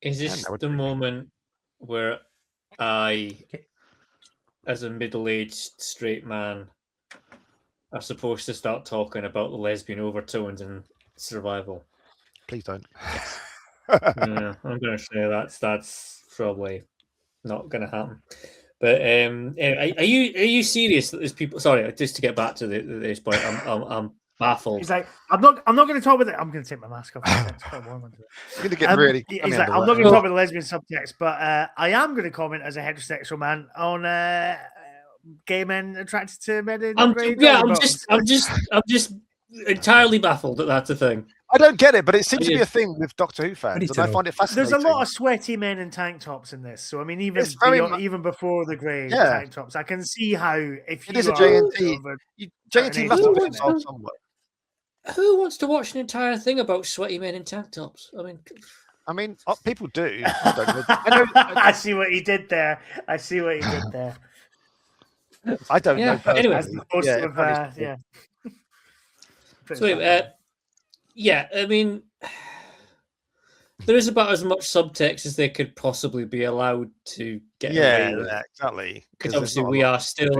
Is this the moment where I, as a middle-aged straight man, are supposed to start talking about the lesbian overtones in survival? Please don't. Yeah, I'm going to say that's probably not going to happen. But anyway, are you serious that there's people? Sorry, just to get back to this point, I'm baffled. He's like, I'm not going to talk about it. I'm going to take my mask off. It's quite warm under it. You're going to get really. He's like, I'm not going to talk about the lesbian subtext, but I am going to comment as a heterosexual man on gay men attracted to men in I'm just entirely baffled that that's a thing. I don't get it, but it seems to be a thing with Doctor Who fans, and I find it fascinating. There's a lot of sweaty men in tank tops in this, so I mean, even before the grey tank tops, I can see how if it is a J&T, J&T must have been involved somewhere. who wants to watch an entire thing about sweaty men in tank tops? I mean, people do. I don't know. I know. I see what he did there. I don't know. Anyway, as opposed to yeah. So, I mean, there is about as much subtext as they could possibly be allowed to get away with. Yeah, exactly. Because obviously we are still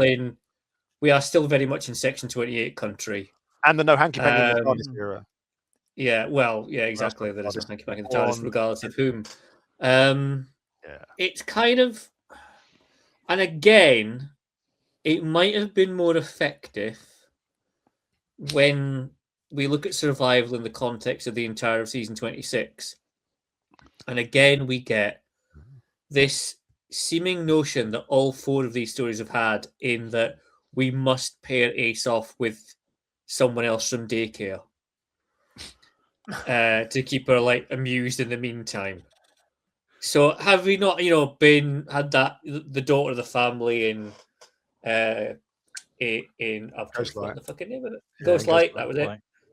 very much in Section 28 country. And the no hanky panky in the TARDIS era. Yeah, well, yeah, exactly. There is no hanky panky in the TARDIS, regardless of whom. It's kind of, and again, it might have been more effective when we look at survival in the context of the entire of season 26. And again, we get this seeming notion that all 4 of these stories have had, in that we must pair Ace off with someone else from daycare to keep her like amused in the meantime. So have we not, had that the daughter of the family in I've forgotten the fucking name of it. Ghostlight, that was it.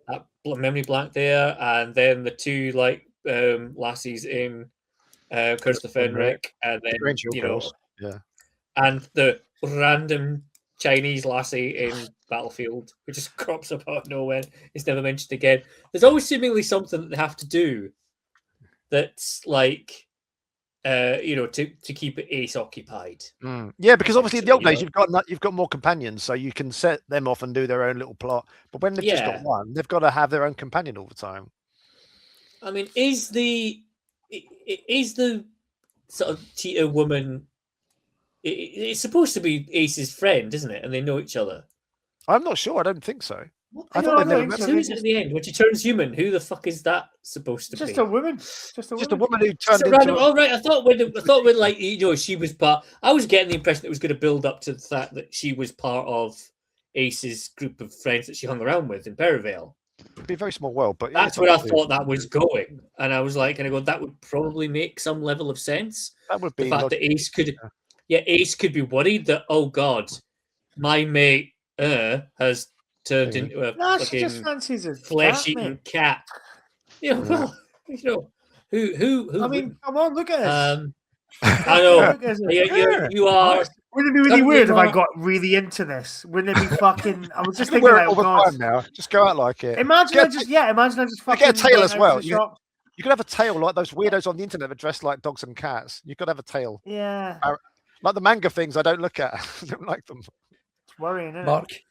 That memory blank there, and then the 2 lassies in Curse the Fenric, and then and the random Chinese lassie in Battlefield, who just crops up out of nowhere. It's never mentioned again. There's always seemingly something that they have to do that's like, to keep Ace occupied. Yeah, because obviously in the old days you've got more companions, so you can set them off and do their own little plot. But when they've just got one, they've got to have their own companion all the time. I mean, is the sort of cheetah woman? It's supposed to be Ace's friend, isn't it? And they know each other. I'm not sure. I don't think so. I thought they never met. Who is it at the end when she turns human? Who the fuck is that supposed to be? Just a woman. Just a woman who turned into. Random, all right. I thought when like she was part. I was getting the impression that it was going to build up to the fact that she was part of Ace's group of friends that she hung around with in Perivale. It'd be a very small world, but that's where I thought that was going, and I was like, that would probably make some level of sense. That would be the fact that Ace could, Ace could be worried that, oh God, my mate has turned into a fucking flesh-eating cat. Yeah, well, who? I mean, come on, look at us. I know. You are. Wouldn't it be really weird if I got really into this? Wouldn't it be fucking? I was just thinking wear it all the time now. Just go out like it. Imagine I just fucking get a tail as well. You could have a tail like those weirdos on the internet that dress like dogs and cats. You could have a tail. Yeah. Like the manga things, I don't look at. I don't like them. It's worrying, isn't it?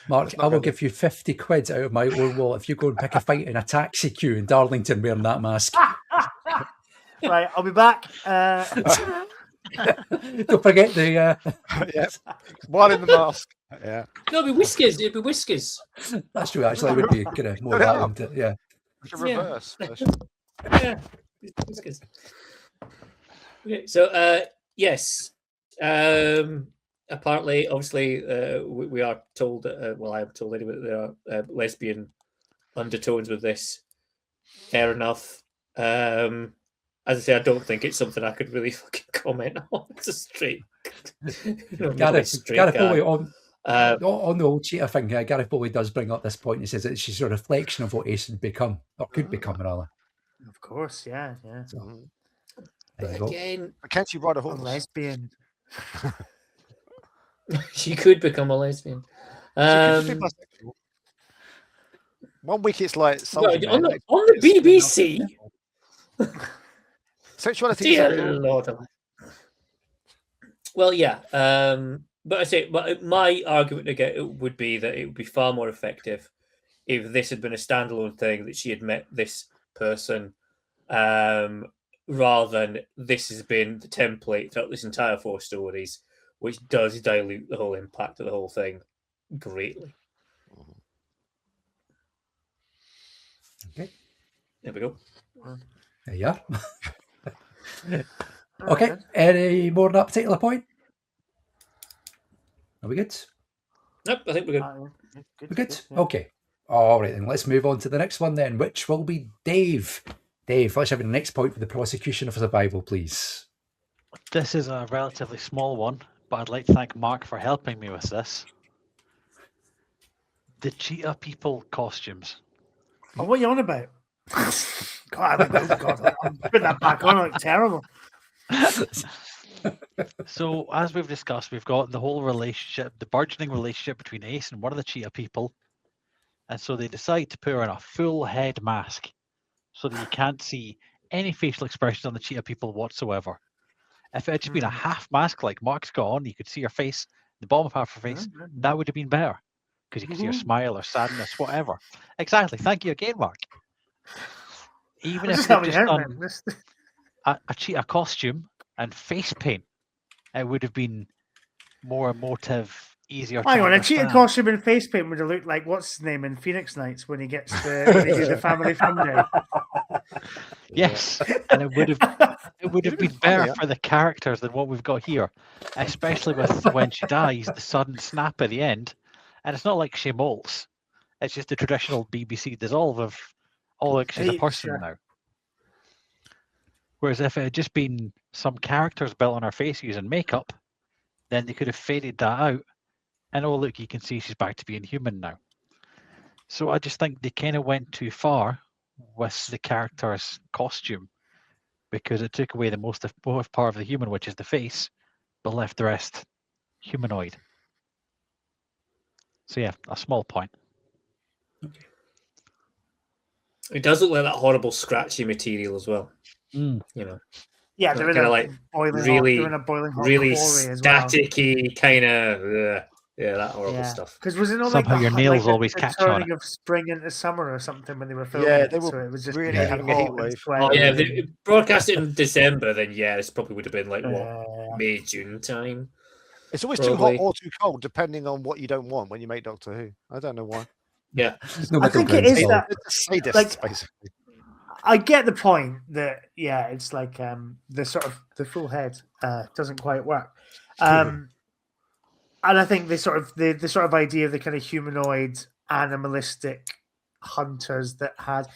Mark, I will give you 50 quid out of my own wallet if you go and pick a fight in a taxi queue in Darlington wearing that mask. Right, I'll be back. Don't forget the one in the mask. Yeah. No, it'd be whiskers. It'd be whiskers. That's true. Actually, it would be kind of more that, wouldn't it? Yeah. Like a reverse version. Yeah, whiskers. Okay, so yes. Apparently, obviously, we are told. Well, I am told anyway that there are lesbian undertones with this. Fair enough. As I say, I don't think it's something I could really fucking comment on. It's a straight. Gareth Bowley on the old cheetah thing. Gareth Bowley does bring up this point. He says that she's a reflection of what Ace had become, or could become, rather. Of course, yeah. So, again, can't you ride a horse? A lesbian. She could become a lesbian. 1 week it's like on the BBC. Sexuality. Dear Lord. Well, yeah. But I say, my argument again would be that it would be far more effective if this had been a standalone thing, that she had met this person, rather than this has been the template throughout this entire 4 stories, which does dilute the whole impact of the whole thing greatly. Okay. There we go. There you are. Okay. Any more on that particular point? Are we good? Nope, I think we're good. We're good? Yeah. Okay. All right, then let's move on to the next one then, which will be Dave. Dave, let's have the next point for the prosecution of survival, please. This is a relatively small one, but I'd like to thank Mark for helping me with this. The cheetah people costumes. Oh, what are you on about? God, I'm putting that back on. Like terrible. So, as we've discussed, we've got the whole relationship, the burgeoning relationship between Ace and one of the cheetah people. And so they decide to put her in a full head mask so that you can't see any facial expressions on the cheetah people whatsoever. If it had just been a half mask like Mark's got on, you could see her face, the bottom of half her face, that would have been better. Because you could see her smile or sadness, whatever. Exactly. Thank you again, Mark. Even if they'd just done a cheetah costume and face paint, it would have been more emotive, easier to Hang on, a understand. cheetah costume and face paint would have looked like what's his name in Phoenix Nights when he gets when they do the family fun day. Yes, and it would have been better for the characters than what we've got here, especially with when she dies, the sudden snap at the end, and it's not like she molts. It's just the traditional BBC dissolve of, oh look, she's a person now. Whereas if it had just been some characters built on her face using makeup, then they could have faded that out, and oh look, you can see she's back to being human now. So I just think they kind of went too far with the character's costume, because it took away the most part of the human, which is the face, but left the rest humanoid. So yeah, a small point. It does look like that horrible scratchy material as well. You know. Yeah, they're in a like boiling really, hot, they're in a boiling hot really quarry as well. staticky kind of that horrible stuff. Because was it not Somehow like your nails always the catch on turning it. of spring into summer or something when they were filming Yeah, it? they were So it was just really having a heat wave. Yeah, if they broadcast it in December, then yeah, this probably would have been like what, May, June time. It's always probably. too hot or too cold, depending on what you don't want when you make Doctor Who. I don't know why. Yeah, I think it is that. It's sadists, Like, basically. I get the point that it's like the sort of the full head doesn't quite work, and I think the sort of idea of the kind of humanoid animalistic hunters that had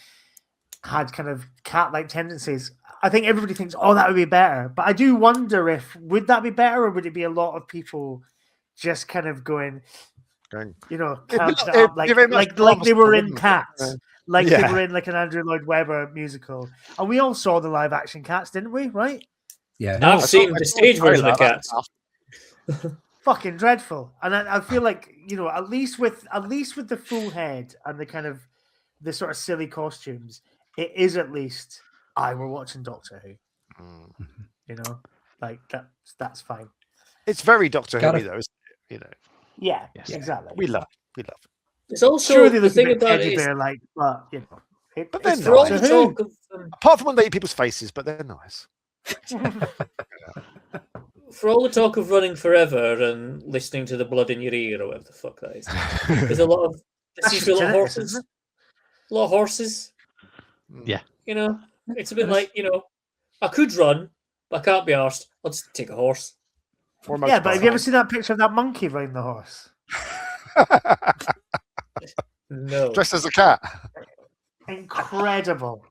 kind of cat-like tendencies. I think everybody thinks, oh, that would be better, but I do wonder if would that be better, or would it be a lot of people just kind of going, you know, camped up like they were in Cats. Like they were in like an Andrew Lloyd Webber musical. And we all saw the live action Cats, didn't we? Right? Yeah. I've seen the stage version of Cats. Fucking dreadful. And I feel like, you know, at least with the full head and the kind of the sort of silly costumes, it is at least we're watching Doctor Who. You know? Like that's fine. It's very Doctor Who though, isn't it? You know. Yeah, exactly. We love it. It's also sure the thing about it it is, is, like, but you know, but they're for all the nice. talk of Apart from when they eat people's faces, but they're nice. for all the talk of running forever and listening to the blood in your ear or whatever the fuck that is, there's a lot of horses. A lot of horses. Yeah. You know, it's a bit like, you know, I could run, but I can't be arsed. I'll just take a horse. Yeah, but have you ever seen that picture of that monkey riding the horse? No. Dressed as a cat. Incredible.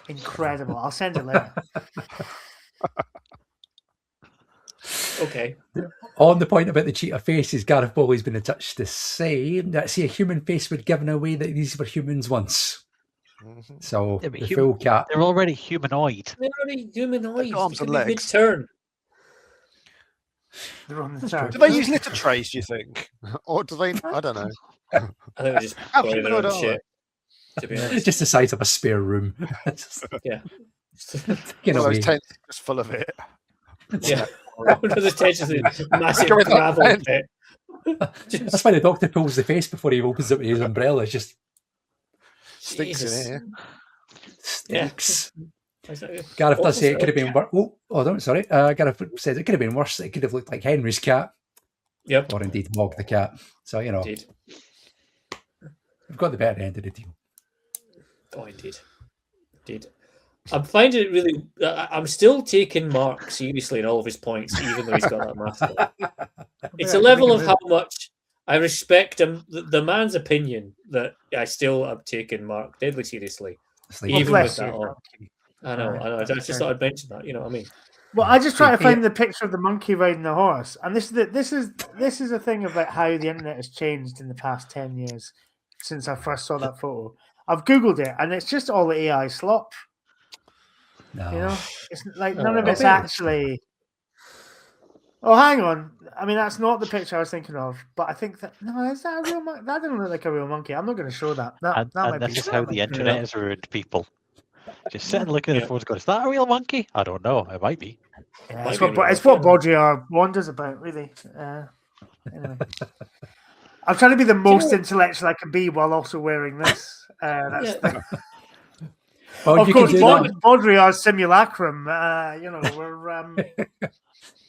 I'll send it later. Okay. On the point about the cheetah faces, Gareth Bowley's been in touch to say that a human face would given away that these were humans once. So the full cat. They're already humanoid. They're already humanoid. Arms and legs. Mid-turn. They're on the turn. Do they use litter trays, do you think? Or do they? I don't know. I think they just bury their own shit. To be honest. Just the size of a spare room. Yeah. Get One of away. those tents just full of it. Yeah. One of those tensions is massive gravel pit. That's why the Doctor pulls the face before he opens up his umbrella. It's just stinks in here. Stinks. Yeah. Gareth does say it could have been worse. Sorry. Gareth says it could have been worse. It could have looked like Henry's cat. Yep. Or indeed Mog the cat. So, you know. Indeed. We've got the better end of the deal. Oh, indeed. I'm finding it really... I'm still taking Mark seriously in all of his points, even though he's got that mask on. It's a level of how much I respect him, the man's opinion, that I still am taking Mark deadly seriously. Even with that on. I know. I just thought I'd mention that. You know what I mean? Well, I just try to find the picture of the monkey riding the horse, and this is a thing about how the internet has changed in the past 10 years since I first saw that photo. I've googled it, and it's just all AI slop. No. You know, it's like none of I it's bet actually. Oh, hang on. I mean, that's not the picture I was thinking of, but I think that no, is that a real monkey? That doesn't look like a real monkey. I'm not going to show that. That might And this be. is how the internet has ruined people. Just sitting looking at the photos going, is that a real monkey? I don't know. It might be. Yeah, it's what Baudrillard wonders about, really. Anyway. I'm trying to be the most intellectual I can be while also wearing this. Well, of course, Baudrillard's simulacrum. We're.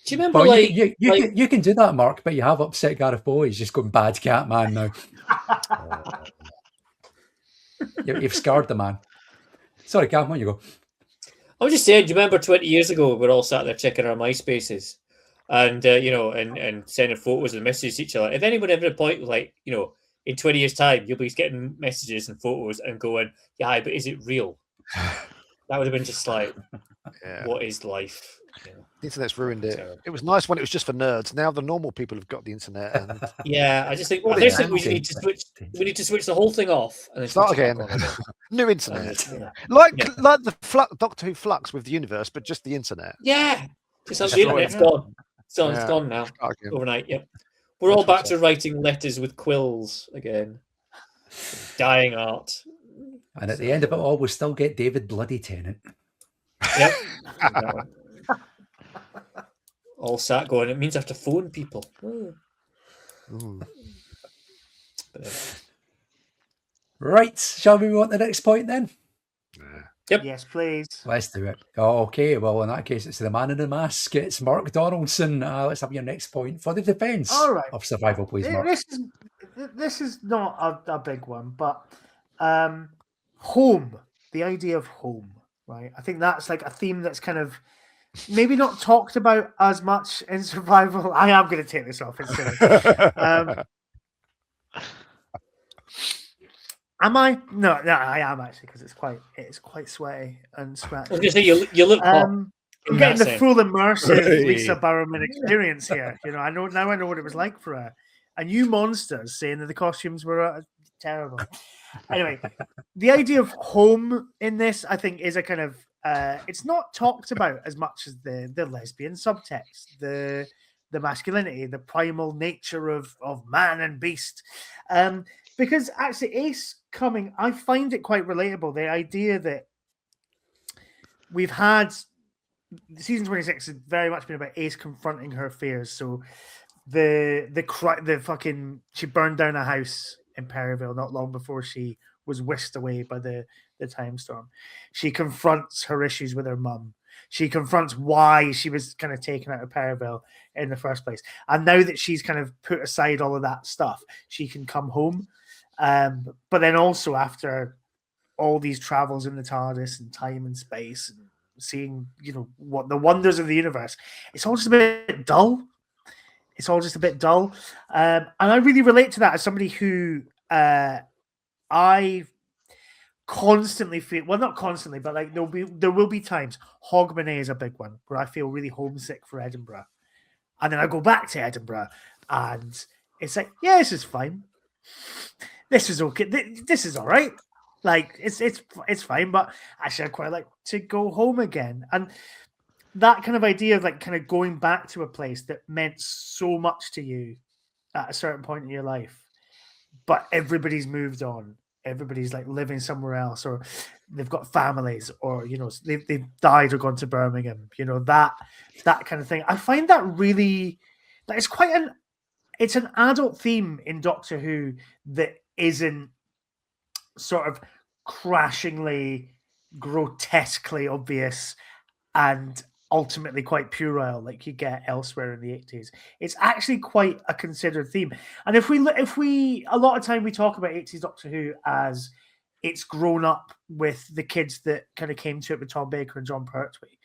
Do you remember, well, like, you can do that, Mark, but you have upset Gareth Bowie. He's just going bad cat man now. You've scarred the man. Sorry, Cam, on you go. I was just saying, do you remember 20 years ago, we were all sat there checking our MySpaces and, and sending photos and messages to each other. If anyone ever point, like, in 20 years' time, you'll be getting messages and photos and going, yeah, but is it real? That would have been just like, what is life? The internet's ruined it. It was nice when it was just for nerds. Now the normal people have got the internet. And... I just think we need to switch. We need to switch the whole thing off and then start again. New internet, like the Doctor Who Flux with the universe, but just the internet. Yeah, just the internet's gone. It's gone now. Overnight. Yep. We're all back to writing letters with quills again. Dying art. And at the end of it all, we'll still get David Bloody Tennant. Yep. All sat going, it means I have to phone people. Right, shall we move on to the next point then? Yep. Yes, please. Let's do it. Okay, well, in that case, it's the man in the mask. It's Mark Donaldson. Let's have your next point for the defence of survival, please, Mark. This is not a big one, but home, the idea of home, right? I think that's like a theme that's kind of maybe not talked about as much in survival. I am going to take this off. It's silly. Am I? No, I am actually, because it's quite sweaty and scratchy. I was going to say you look. I'm getting the full immersive Lisa Barrowman experience here. I know what it was like for her. And you monsters saying that the costumes were terrible. Anyway, the idea of home in this, I think, is a kind of it's not talked about as much as the lesbian subtext, the masculinity, the primal nature of man and beast. Because actually, Ace coming, I find it quite relatable. The idea that we've had season 26 has very much been about Ace confronting her fears. So the fucking she burned down a house in Perryville not long before she was whisked away by the time storm. She confronts her issues with her mum. She confronts why she was kind of taken out of Perryville in the first place. And now that she's kind of put aside all of that stuff, she can come home. But then also after all these travels in the TARDIS and time and space and seeing, what the wonders of the universe, it's all just a bit dull. And I really relate to that as somebody who I constantly feel, well, not constantly, but like there will be times. Hogmanay is a big one where I feel really homesick for Edinburgh, and then I go back to Edinburgh, and it's like, yeah, this is fine. This is okay. This is all right. Like it's fine, but actually, I quite like to go home again. And that kind of idea of like kind of going back to a place that meant so much to you at a certain point in your life, but everybody's moved on. Everybody's like living somewhere else, or they've got families, or they've died or gone to Birmingham. That kind of thing. I find that really like it's an adult theme in Doctor Who that isn't sort of crashingly, grotesquely obvious and ultimately quite puerile like you get elsewhere in the 80s. It's actually quite a considered theme. And if we a lot of time we talk about 80s Doctor Who as it's grown up with the kids that kind of came to it with Tom Baker and John Pertwee.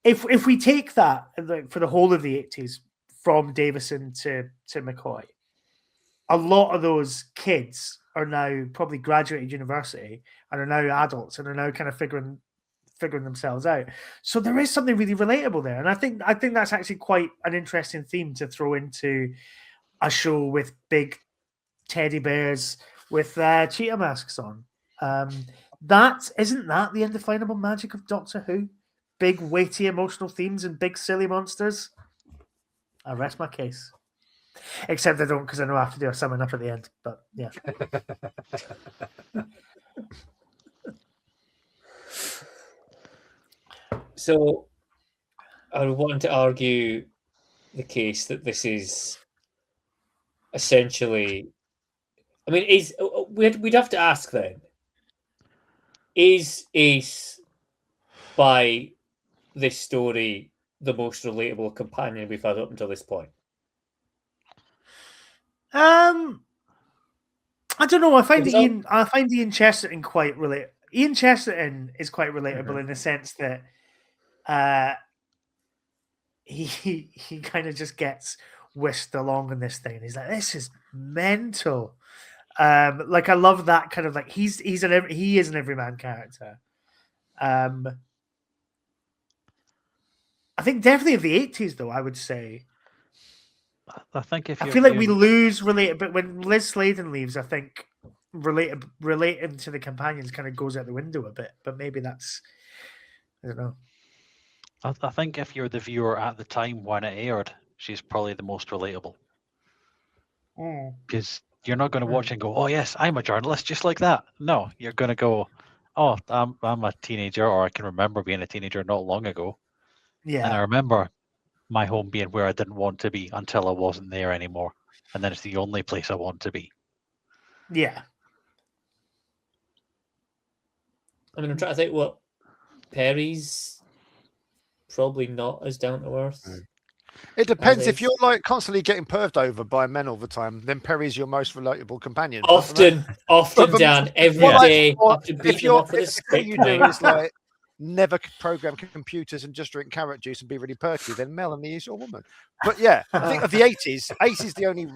If we take that for the whole of the 80s from Davison to McCoy, a lot of those kids are now probably graduated university and are now adults and are now kind of figuring themselves out. So there is something really relatable there. And I think that's actually quite an interesting theme to throw into a show with big teddy bears with cheetah masks on. That isn't that the indefinable magic of Doctor Who? Big, weighty, emotional themes and big, silly monsters. I rest my case. Except I don't, because I know I have to do a summing up at the end. But yeah. So, I wanted to argue the case that this is essentially. I mean, we'd have to ask then: is Ace by this story the most relatable companion we've had up until this point? I don't know. I find Ian Chesterton quite relatable. Ian Chesterton is quite relatable in the sense that he kind of just gets whisked along in this thing. He's like, this is mental. Like I love that kind of like he is an everyman character. I think definitely of the 80s though, I would say. I think I feel like we lose related, but when Liz Sladen leaves, I think relating to the companions kind of goes out the window a bit. But maybe that's, I don't know. I think if you're the viewer at the time when it aired, she's probably the most relatable. Because you're not going to watch and go, "Oh yes, I'm a journalist," just like that. No, you're going to go, "Oh, I'm a teenager," or I can remember being a teenager not long ago. Yeah, and I remember my home being where I didn't want to be until I wasn't there anymore, and then it's the only place I want to be. Yeah. I mean, I'm trying to think what Perry's probably not as down to earth. It depends. If you're like constantly getting perved over by men all the time, then Perry's your most relatable companion. Often, Dan, every day. If you do is like never program computers and just drink carrot juice and be really perky, then Melanie is your woman. But yeah, I think of the 80s, Ace is the only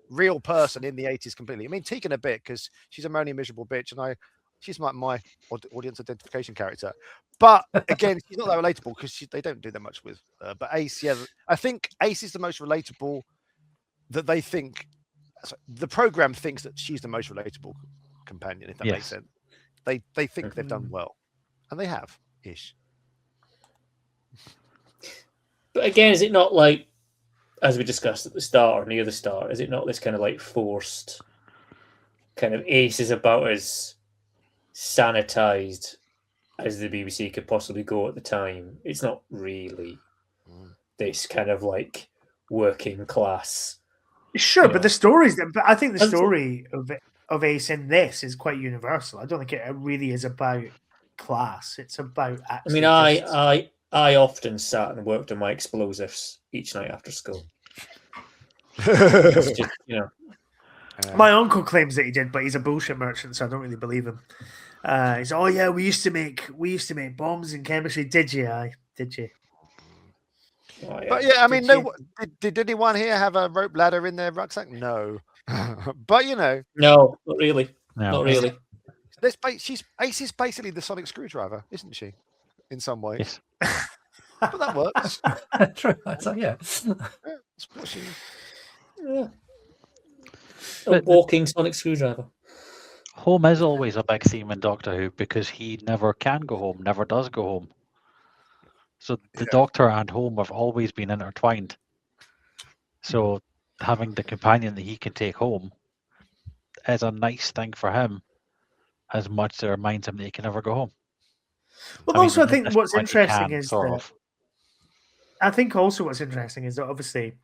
real person in the 80s completely. I mean, Tegan a bit because she's a moany, miserable bitch, and she's like my audience identification character. But again, she's not that relatable because they don't do that much with her. But Ace, yeah, I think Ace is the most relatable that they think. The program thinks that she's the most relatable companion, if that makes sense. They think they've done well. And they have, ish. But again, is it not like, as we discussed at the start or near the start, is it not this kind of like forced kind of Ace is about as sanitized as the BBC could possibly go at the time? It's not really this kind of like working class. Sure, but the stories. But I think the story of Ace in this is quite universal. I don't think it really is about class. It's about actually. I mean, I often sat and worked on my explosives each night after school. Just, my uncle claims that he did, but he's a bullshit merchant, so I don't really believe him. He's oh yeah, we used to make bombs in chemistry. Did you? Did you? Oh, yeah. But yeah, I mean, did anyone here have a rope ladder in their rucksack? No, but no, not really. No. Not really. Ace is basically the sonic screwdriver, isn't she? In some ways. Yes. But that works. True. Yeah. That's what she is. Yeah. A walking sonic screwdriver. Home is always a big theme in Doctor Who because he never can go home, never does go home. So the Doctor and home have always been intertwined. So having the companion that he can take home is a nice thing for him, as much as it reminds him that he can never go home. Well, I think what's interesting is that I think also what's interesting is that obviously,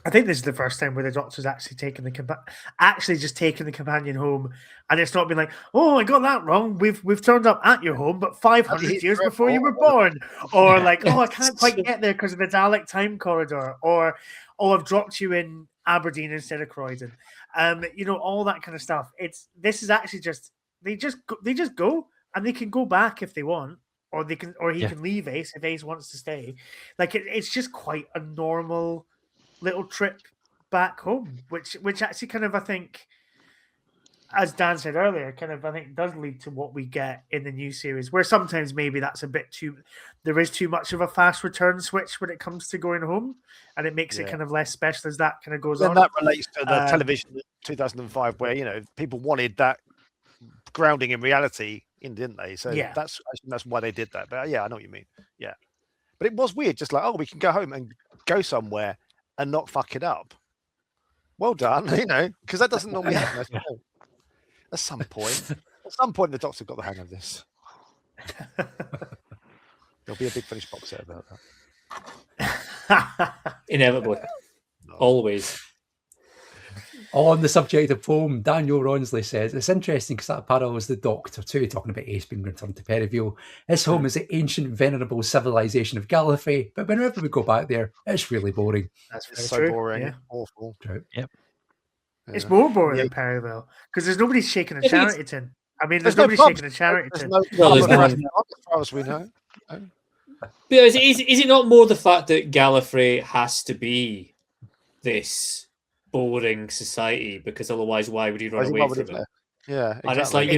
I think this is the first time where the Doctor's actually taken the companion home, and it's not been like, oh, I got that wrong. We've turned up at your home, but 500 years before you were born, or like, oh, I can't quite get there because of the Dalek time corridor, or oh, I've dropped you in Aberdeen instead of Croydon. All that kind of stuff. This is actually just they just go, and they can go back if they want, or he can leave Ace if Ace wants to stay. Like it's just quite a normal little trip back home, which actually kind of, I think, as Dan said earlier, kind of I think does lead to what we get in the new series, where sometimes maybe that's a bit there is too much of a fast return switch when it comes to going home, and it makes it kind of less special as that kind of goes on. And that relates to the television in 2005, where people wanted that grounding in reality, didn't they? So Yeah. that's why they did that. But yeah, I know what you mean. Yeah, but it was weird, just like, oh, we can go home and go somewhere and not fuck it up. Well done, because that doesn't normally happen. At some point, the Doctor got the hang of this. There'll be a big Finnish box set about that. Inevitably. No. Always. On the subject of home, Daniel Rawnsley says, it's interesting because that parallels the Doctor too, talking about Ace being returned to Perivale. His home is the ancient, venerable civilization of Galloway, but whenever we go back there, it's really boring. It's so boring, awful. True. Yep. It's more boring than Perivale because there's nobody shaking a charity tin. I mean, there's nobody shaking a charity tin. As far as we know. But is it not more the fact that Gallifrey has to be this boring society, because otherwise why would he run away from it? Yeah, exactly. And it's like,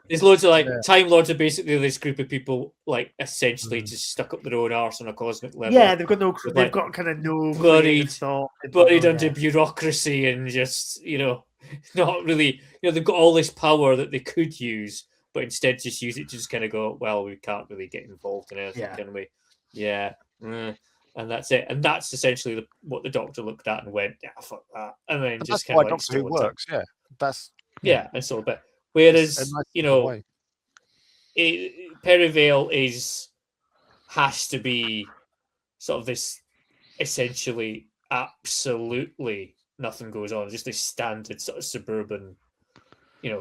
there's loads of Time Lords are basically this group of people essentially just stuck up their own arse on a cosmic level. Yeah, they've got kind of no buried under bureaucracy and just not really they've got all this power that they could use, but instead just use it to just kind of go, well, we can't really get involved in anything, can we? Yeah. And that's it. And that's essentially what the Doctor looked at and went, yeah, fuck that. And then just kind of Doctor Who works, yeah. That's and so but whereas Perivale has to be sort of this essentially absolutely nothing goes on, just this standard sort of suburban,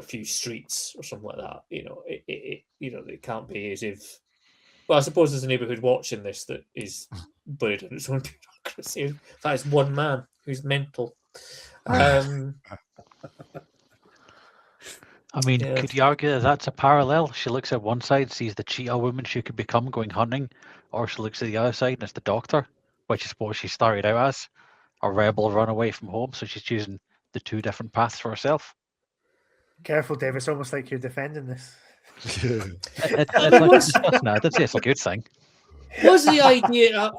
few streets or something like that. It can't be as if. Well, I suppose there's a neighbourhood watching this that is buried in its own bureaucracy. In fact, it's one man who's mental. Could you argue that that's a parallel? She looks at one side, sees the cheetah woman she could become going hunting, or she looks at the other side and it's the Doctor, which is what she started out as, a rebel run away from home. So she's choosing the two different paths for herself. Careful, Dave. It's almost like you're defending this. I did say it's a good thing. Was the idea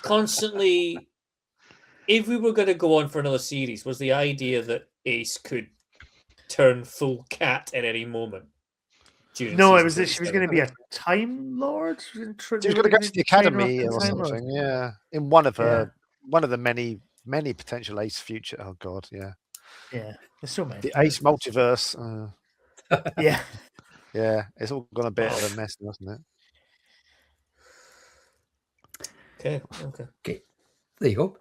constantly, if we were going to go on for another series, was the idea that Ace could turn full cat at any moment? No, it was that she was going to be a Time Lord. She was going to go to the Academy or something. Yeah, in one of the many potential Ace future. Oh God, yeah. Yeah, there's so many. The Ace multiverse. Yeah. Yeah, it's all gone a bit of a mess, hasn't it? Okay. There you go.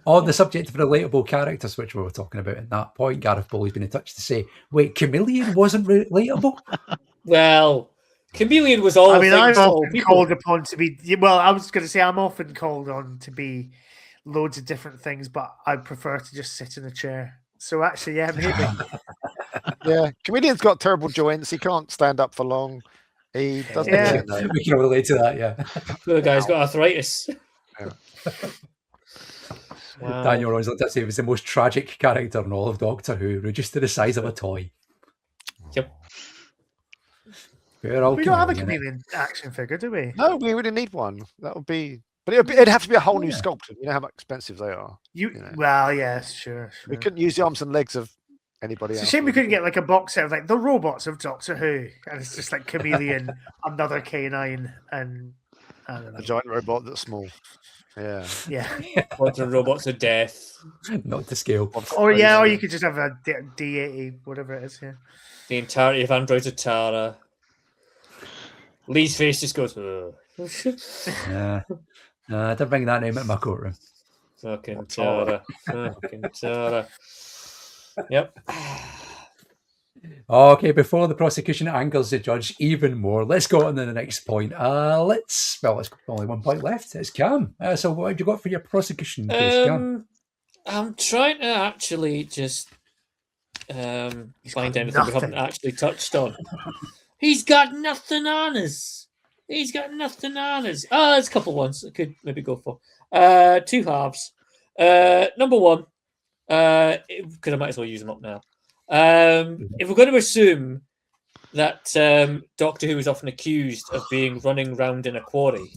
On the subject of relatable characters, which we were talking about at that point, Gareth Bowley's been in touch to say, wait, Chameleon wasn't relatable? Well, Chameleon was all. I mean, I'm often called upon to be. Well, I was going to say I'm often called on to be loads of different things, but I prefer to just sit in a chair. So actually, yeah, maybe. Yeah, Chameleon's got terrible joints. He can't stand up for long. He doesn't. Yeah, we can relate to that. Yeah, the guy's got arthritis. Yeah. Wow. Daniel Rawnsley did say he was the most tragic character in all of Doctor Who, reduced to the size of a toy. Yep. We don't have a Chameleon action figure, do we? No, we really need one. That would be. But it'd have to be a whole new sculpture. You know how expensive they are. Well, yes, sure. We couldn't use the arms and legs of anybody else. It's a shame we couldn't get like a box set of like the robots of Doctor Who, and it's just like Chameleon, another K9, and I don't know. A giant robot that's small. Yeah. Yeah. Quantum robots of death. Not to scale. Or you could just have a D80, whatever it is. Yeah. The entirety of Androids of Tara. Lee's face just goes. Yeah. Don't bring that name at my courtroom. Fucking Tara. Fucking Tara. Yep. Okay, before the prosecution angers the judge even more, let's go on to the next point. Let's only 1 point left. It's Cam. So what have you got for your prosecution case, Cam? I'm trying to actually just find anything we haven't actually touched on. He's got nothing on us. He's got nothing on us. Oh, there's a couple ones I could maybe go for. Two halves. Number one, because I might as well use them up now. If we're going to assume that Doctor Who is often accused of being running round in a quarry,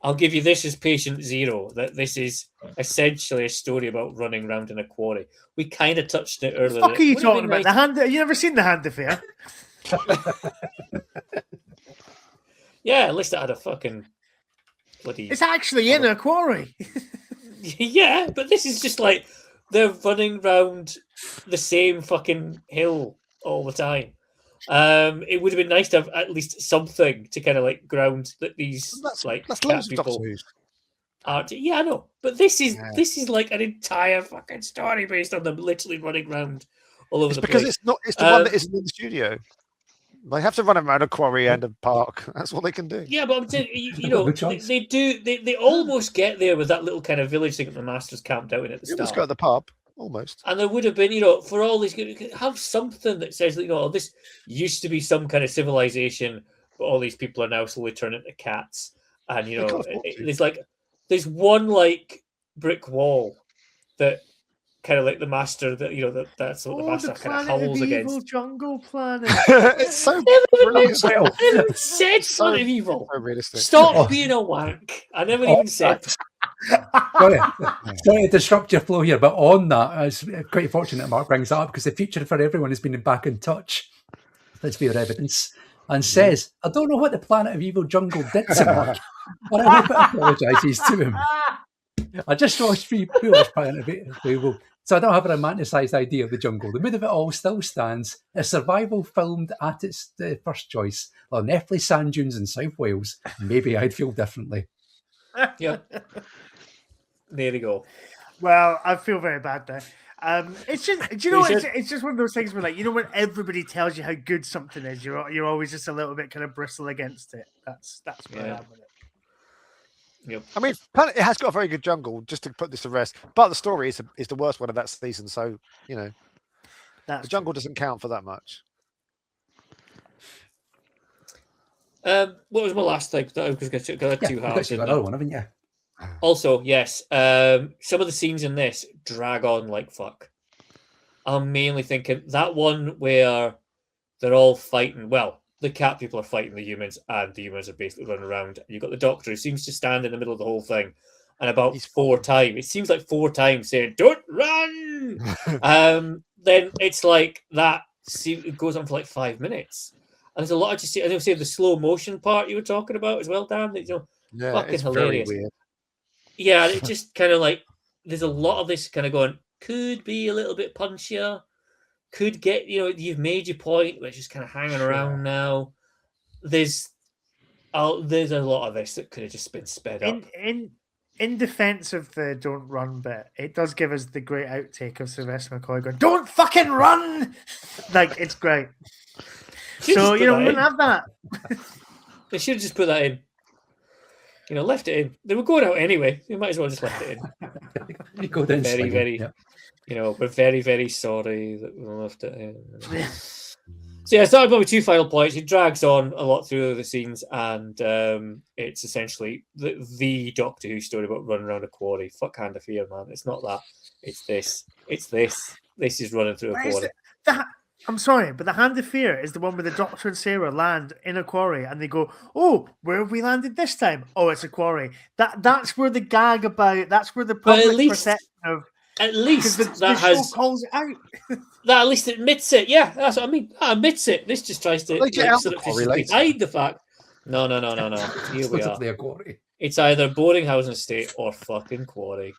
I'll give you this as patient zero, that this is essentially a story about running round in a quarry. We kind of touched it earlier. What are you talking about? The hand? Have you never seen The Hand Affair? Yeah, at least I had a fucking bloody. It's actually in a quarry. Yeah, but this is just like they're running round the same fucking hill all the time. It would have been nice to have at least something to kind of like ground that these That's cat loads of people Doctor Who's. aren't. Yeah, I know, but this is like an entire fucking story based on them literally running around all over It's the because place. it's not. It's the one that isn't in the studio. They have to run around a quarry and a park. That's what they can do. Yeah, but I'm saying, you know, they do. They almost get there with that little kind of village thing that the Masters camped out in at the You start. almost go to the pub, almost. And there would have been, you know, for all these, have something that says that, you know, this used to be some kind of civilization, but all these people are now slowly turning into cats. And, you know, there's one like brick wall that kind of like the Master, that, you know, that's what the Master kind of howls against. Jungle Planet. It's so brilliant. I never said Planet of Evil. So realistic. Stop being a wank. I never even said. Sorry to disrupt your flow here, but on that, it's quite fortunate Mark brings that up because the Future for Everyone has been back in touch. Let's be your evidence. And says, I don't know what the Planet of Evil jungle did to Mark, but I hope it apologises to him. I just watched 3 Poolish Planet of Evil, so I don't have a romanticised idea of the jungle. The mood of it all still stands. A survival filmed at its first choice on Neffley sand dunes in South Wales. Maybe I'd feel differently. Yep. There you go. Well, I feel very bad there. It's just, do you know, it's just one of those things where, like, you know, when everybody tells you how good something is, you're always just a little bit kind of bristle against it. That's where I am with it. Yep. I mean, it has got a very good jungle. Just to put this to rest, but the story is the worst one of that season. So you know, the jungle doesn't count for that much. What was my last thing that I was going to go two halves? You've got another one, haven't you? Also, yes, some of the scenes in this drag on like fuck. I'm mainly thinking that one where they're all fighting. Well, the cat people are fighting the humans, and the humans are basically running around. You've got the Doctor who seems to stand in the middle of the whole thing, and about 4 times, it seems like 4 times saying, "Don't run!" Then it's like that. It goes on for like 5 minutes, and there's a lot of just. I say the slow motion part you were talking about as well, Dan. That, you know, Yeah, fucking it's hilarious. very weird. Yeah, it just kind of like there's a lot of this kind of going. Could be a little bit punchier. Could get, you know, you've made your point, but it's just kind of hanging around now. There's a lot of this that could have just been sped up. In defense of the don't run bit, it does give us the great outtake of Sylvester McCoy going, "Don't fucking run!" Like, it's great. So, you know, we wouldn't have that. They should have just put that in. You know, left it in. They were going out anyway. You might as well just left it in. You go down very, slinging, very, yeah. you know, we're very, very sorry that we left it in. So yeah, starting probably 2 final points. It drags on a lot through the scenes, and it's essentially the Doctor Who story about running around a quarry. Fuck Hand of Fear, man. It's not that. It's this. It's this. This is running through a quarry. I'm sorry, but the Hand of Fear is the one where the Doctor and Sarah land in a quarry and they go, "Oh, where have we landed this time? Oh, it's a quarry." That's where the gag about. That's where the public perception of. At least the show calls it out. That at least admits it. Yeah, that's what I mean. That admits it. This just tries to hide the fact. No. Here we are. It's either boarding house and estate or fucking quarry.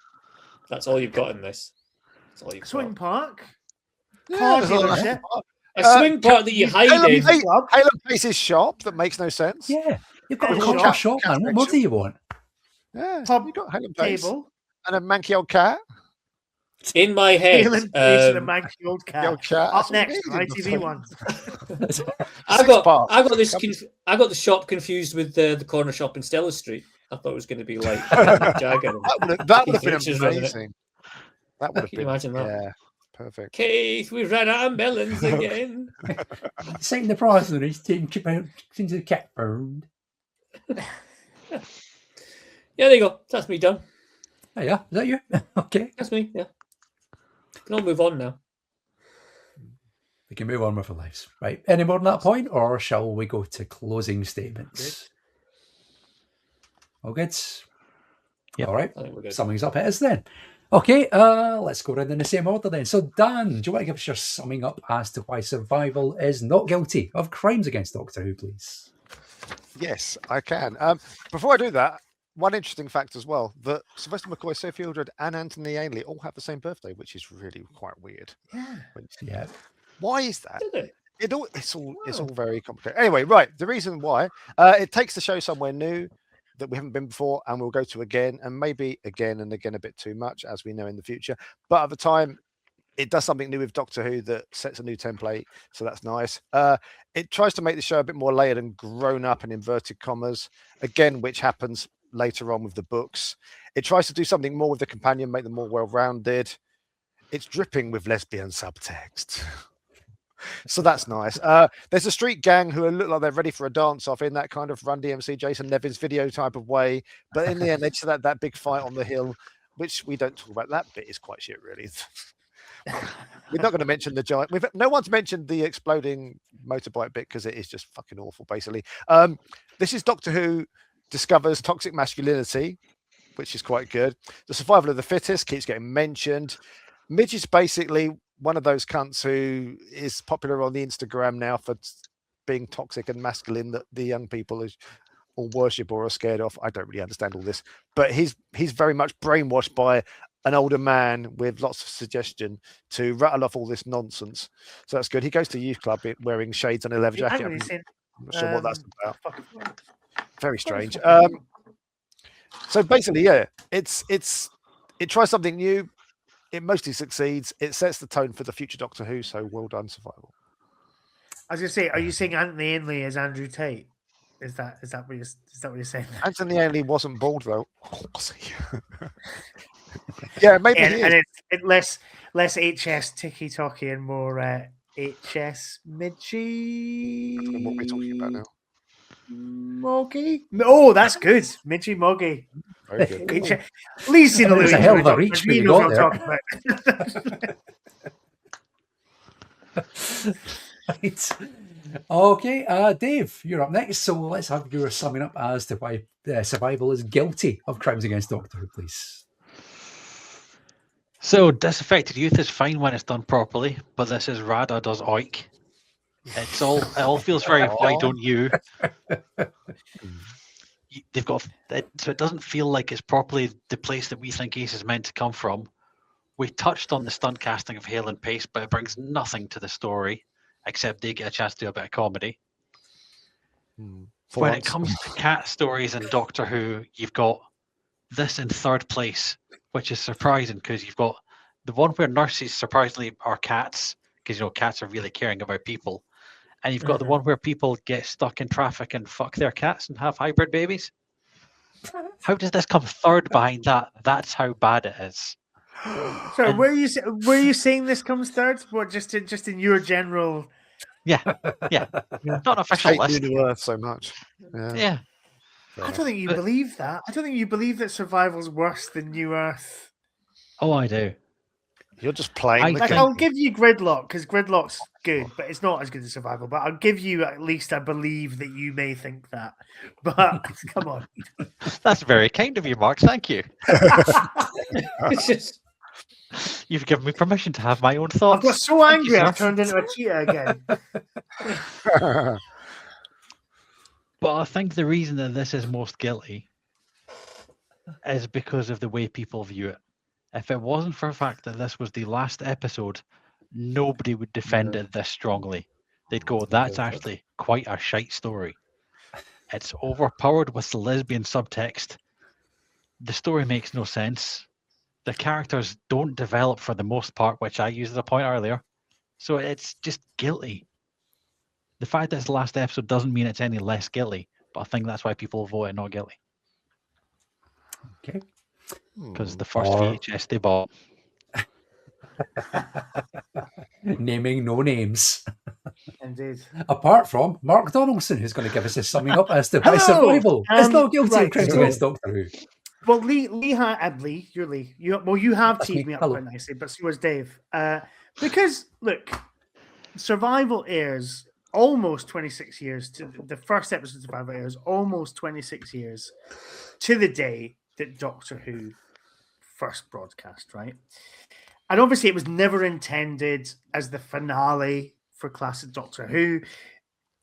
That's all you've got in this. That's all you've Swing got. Park. Yeah, a swing park that you hide in. Halo Pace's shop that makes no sense. Yeah, you've got a corner shop, man. What more do you want? Yeah, you've got Halo Pace table and a manky old cat. In my head, and a manky old cat. Up next, ITV one. I got the shop confused with the corner shop in Stella Street. I thought it was going to be like Jagger. That would have been amazing. That would have been. Imagine that. Yeah, perfect. Keith, we ran out of melons again. Saying the prisoner is thinking about into the cat burned. Yeah, there you go. That's me done. Oh, yeah, is that you? Okay, that's me. Yeah, we can all move on now. We can move on with our lives, right? Any more on that point, or shall we go to closing statements? All good. Yep. All right. Summing up it is then. Okay, let's go around in the same order then. So, Dan, do you want to give us your summing up as to why Survival is not guilty of crimes against Doctor Who, please? Yes, I can. Before I do that, one interesting fact as well, that Sylvester McCoy, Sophie Aldred and Anthony Ainley all have the same birthday, which is really quite weird. Yeah. Why is that? Did they? It's all very complicated. Anyway, right. The reason why it takes the show somewhere new that we haven't been before, and we'll go to again, and maybe again and again a bit too much, as we know in the future. But at the time, it does something new with Doctor Who that sets a new template, so that's nice. It tries to make the show a bit more layered and grown up in inverted commas, again, which happens later on with the books. It tries to do something more with the companion, make them more well-rounded. It's dripping with lesbian subtext. So that's nice. There's a street gang who look like they're ready for a dance-off in that kind of Run DMC, Jason Nevins video type of way. But in the end, they just had that big fight on the hill, which we don't talk about. That bit is quite shit, really. We're not going to mention the giant. No one's mentioned the exploding motorbike bit because it is just fucking awful, basically. This is Doctor Who discovers toxic masculinity, which is quite good. The survival of the fittest keeps getting mentioned. Midge is basically one of those cunts who is popular on the Instagram now for being toxic and masculine that the young people all worship or are scared of. I don't really understand all this, but he's very much brainwashed by an older man with lots of suggestion to rattle off all this nonsense. So that's good. He goes to youth club wearing shades and a leather jacket. I'm not sure what that's about. Very strange. So basically, yeah, it tries something new. It mostly succeeds. It sets the tone for the future Doctor Who. So well done, Survival. I was going to say, are you saying Anthony Ainley is Andrew Tate? Is that what you're saying? Anthony Ainley wasn't bald though. Yeah, maybe. And it's less HS ticky tocky and more HS midgy. I don't know what we're talking about now. Moggy? Oh, that's good. Midgy Moggy. Very good. Lee's seen a There's a hell of a reach when you got there. Right. Okay, Dave, you're up next. So let's have your summing up as to why Survival is guilty of crimes against Doctor Who, please. So, Disaffected Youth is fine when it's done properly, but this is Rada does oik. It all feels very, why don't you? They've got so it doesn't feel like it's properly the place that we think Ace is meant to come from. We touched on the stunt casting of Hale and Pace, but it brings nothing to the story except they get a chance to do a bit of comedy. When it comes to cat stories and Doctor Who, you've got this in third place, which is surprising because you've got the one where nurses surprisingly are cats, because cats are really caring about people. And you've got the one where people get stuck in traffic and fuck their cats and have hybrid babies. How does this come third behind that? That's how bad it is. So, were you saying this comes third? What, just in your general? Yeah. Not an official list. New Earth so much. Yeah. I don't think you believe that. I don't think you believe that Survival's worse than New Earth. Oh, I do. You're just playing. I'll give you Gridlock because Gridlock's good, but it's not as good as Survival. But I'll give you at least I believe that you may think that. But come on. That's very kind of you, Mark. Thank you. You've given me permission to have my own thoughts. I got so angry I turned into a cheetah again. But I think the reason that this is most guilty is because of the way people view it. If it wasn't for the fact that this was the last episode, nobody would defend it this strongly. They'd go, that's actually quite a shite story. It's overpowered with the lesbian subtext. The story makes no sense. The characters don't develop for the most part, which I used as a point earlier. So it's just guilty. The fact that it's the last episode doesn't mean it's any less guilty, but I think that's why people vote it not guilty. Okay. Because the first VHS they bought. Naming no names. Indeed. Apart from Mark Donaldson, who's going to give us a summing up as to why Survival is not guilty of crimes against Doctor Who. Well, Lee, you're Lee. You have teed me up quite nicely, but so was Dave. Because look, Survival airs almost 26 years to the first episode of Survival airs almost 26 years to the day that Doctor Who first broadcast, right? And obviously, it was never intended as the finale for classic Doctor Who.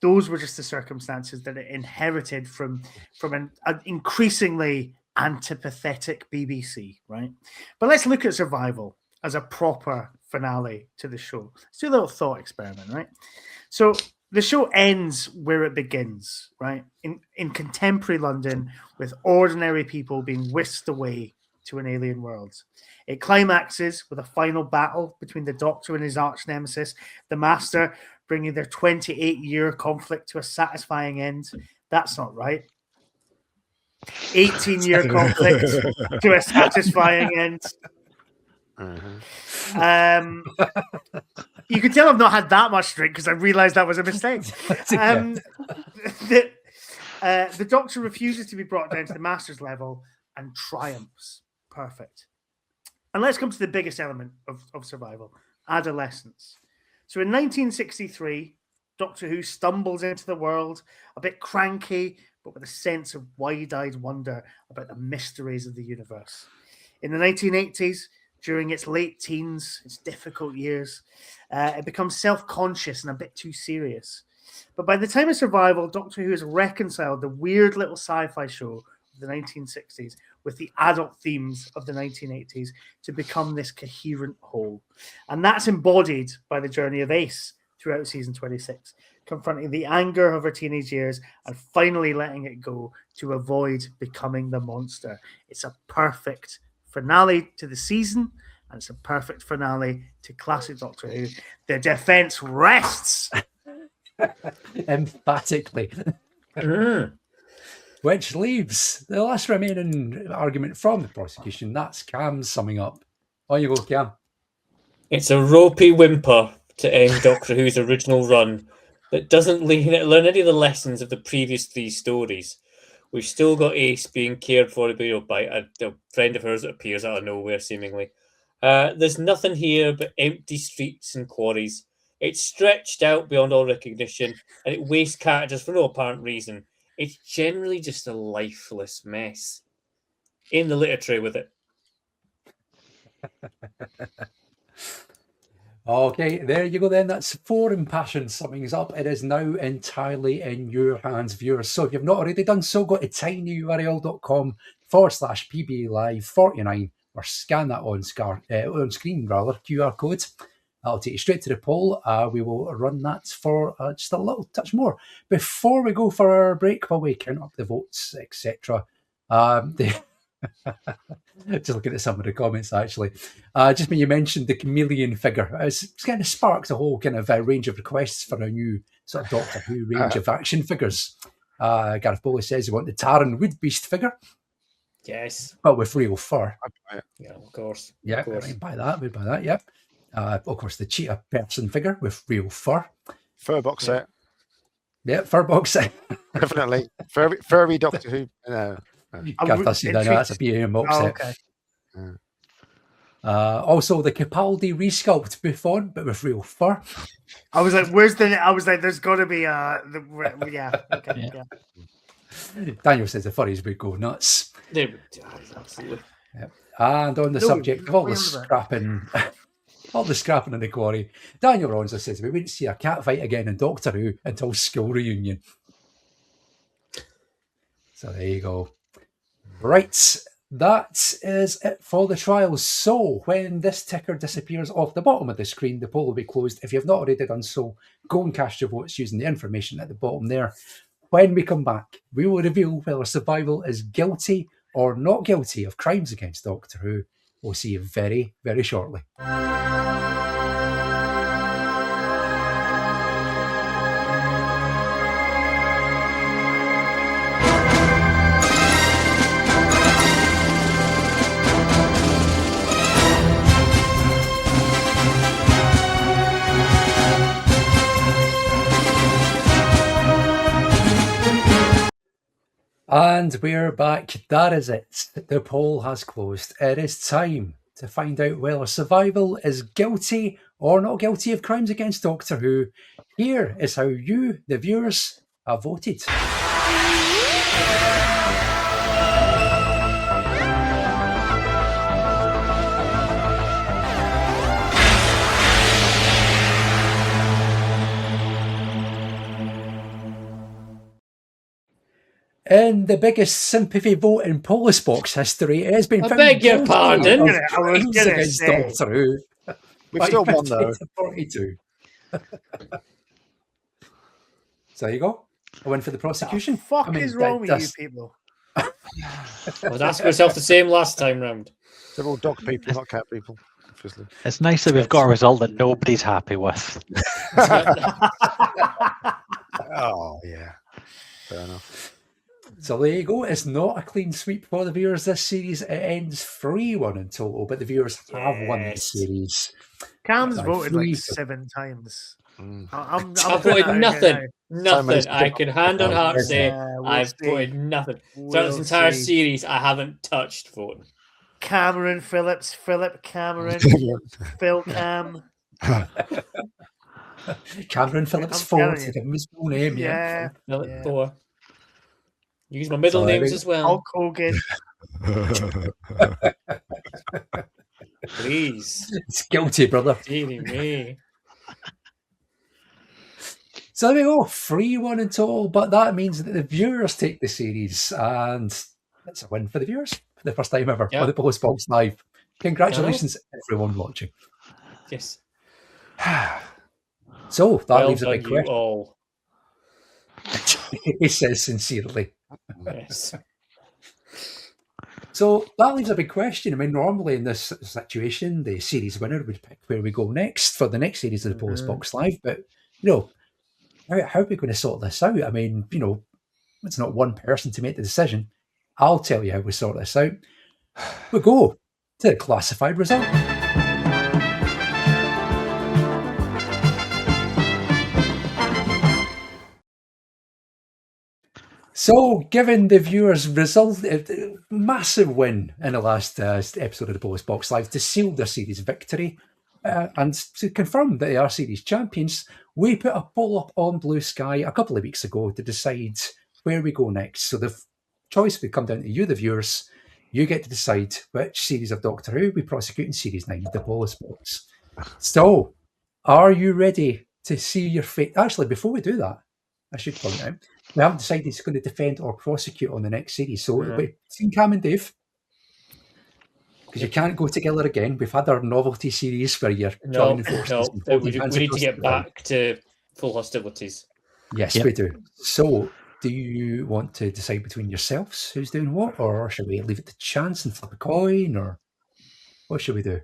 Those were just the circumstances that it inherited from an increasingly antipathetic BBC, right? But let's look at Survival as a proper finale to the show. Let's do a little thought experiment, right? So the show ends where it begins, right? In contemporary London, with ordinary people being whisked away to an alien world. It climaxes with a final battle between the Doctor and his arch nemesis, the Master, bringing their 28-year conflict to a satisfying end. That's not right. 18-year conflict to a satisfying end. You can tell I've not had that much drink because I realised that was a mistake. The Doctor refuses to be brought down to the Master's level and triumphs. Perfect. And let's come to the biggest element of Survival, adolescence. So in 1963, Doctor Who stumbles into the world, a bit cranky, but with a sense of wide-eyed wonder about the mysteries of the universe. In the 1980s, during its late teens, its difficult years, it becomes self-conscious and a bit too serious. But by the time of Survival, Doctor Who has reconciled the weird little sci-fi show of the 1960s with the adult themes of the 1980s to become this coherent whole. And that's embodied by the journey of Ace throughout season 26, confronting the anger of her teenage years and finally letting it go to avoid becoming the monster. It's a perfect finale to the season, and it's a perfect finale to classic Doctor Who. The defense rests. Emphatically. Which leaves the last remaining argument from the prosecution. That's Cam's summing up. On you go, Cam. It's a ropey whimper to end Doctor Who's original run that doesn't learn any of the lessons of the previous three stories. We've still got Ace being cared for by a friend of hers that appears out of nowhere, seemingly. There's nothing here but empty streets and quarries. It's stretched out beyond all recognition, and it wastes characters for no apparent reason. It's generally just a lifeless mess. In the literature with it. Okay, there you go then. That's 4 impassioned summings up. It is now entirely in your hands, viewers. So if you've not already done so, go to tinyurl.com/PBA Live 49 or scan that on screen QR code. That'll take you straight to the poll. We will run that for just a little touch more. Before we go for our break, while we count up the votes, etc. Just looking at some of the comments, actually. Just when you mentioned the chameleon figure, it's kind of sparked a whole kind of range of requests for a new sort of Doctor Who range of action figures. Gareth Bowley says he want the Taran Woodbeast figure. Yes. But with real fur. Yeah, of course. Yeah, of course. We'd buy that, yep. Of course, the cheetah person figure with real fur. Fur box set. Yeah, fur box set. Definitely. Furry Doctor Who. No. That's a BAM box set. Okay. Also, the Capaldi resculpt Buffon, but with real fur. I was like, there's got to be yeah. Okay, yeah. Daniel says the furries would go nuts. They would, absolutely. Yep. And on the subject of all the scrapping in the quarry, Daniel Rawnsley says we wouldn't see a cat fight again in Doctor Who until school reunion. So there you go. Right, that is it for the trials. So when this ticker disappears off the bottom of the screen, the poll will be closed. If you've not already done so, go and cast your votes using the information at the bottom there. When we come back, we will reveal whether Survival is guilty or not guilty of crimes against Doctor Who. We'll see you very, very shortly. And we're back. That is it. The poll has closed. It is time to find out whether Survival is guilty or not guilty of crimes against Doctor Who. Here is how you, the viewers, have voted. And the biggest sympathy vote in Polis Box history has been. I beg your pardon. I was gonna against say. Doctor Who. We've still won, 50 though. to 42. So there you go. A win for the prosecution. What the fuck is wrong with you people? I was asking myself the same last time round. They're all dog people, not cat people. Obviously. It's nice that we've got a result that nobody's happy with. Oh, yeah. Fair enough. So there you go. It's not a clean sweep for the viewers this series. It ends 3-1 in total, but the viewers have won the series. Cam's By voted 3 like to- 7 times. Mm. I'm I've putting voted that out here nothing. Nothing. I can hand on heart say we'll I've see. voted nothing. We'll Throughout this entire see. series, I haven't touched voting. Cameron Phillips, Philip Cameron, Phil Cam. Cameron Phillips I'm 4 telling to you. give him his full name. Yeah. Philip Yeah. 4. Use my middle So there names we- as well. Hulk Hogan. Please. It's guilty, brother. Dearie me. So there we go, 3-1 in total, but that means that the viewers take the series, and it's a win for the viewers for the first time ever Yeah. on the Polis Box Live. Congratulations, everyone watching. Yes. So that Well leaves a done, big you question. all. He says sincerely. Yes. So that leaves a big question. I mean, normally in this situation, the series winner would pick where we go next for the next series of the Polis Box Live, but how are we going to sort this out? I mean, it's not one person to make the decision. I'll tell you how we sort this out. We go to the classified result. So, given the viewers' result, a massive win in the last episode of the Polis Box Live to seal their series victory and to confirm that they are series champions, we put a poll up on Blue Sky a couple of weeks ago to decide where we go next. So the choice would come down to you, the viewers. You get to decide which series of Doctor Who we prosecute in Series 9 of the Polis Box. So, are you ready to see your fate? Actually, before we do that, I should point out, we haven't decided who's going to defend or prosecute on the next series. So, between Cam and Dave, because you can't go together again. We've had our novelty series where you're joining forces. and We holding hands need to across get the line. back to full hostilities. Yes, Yep. we do. So, do you want to decide between yourselves who's doing what, or should we leave it to chance and flip a coin, or what should we do?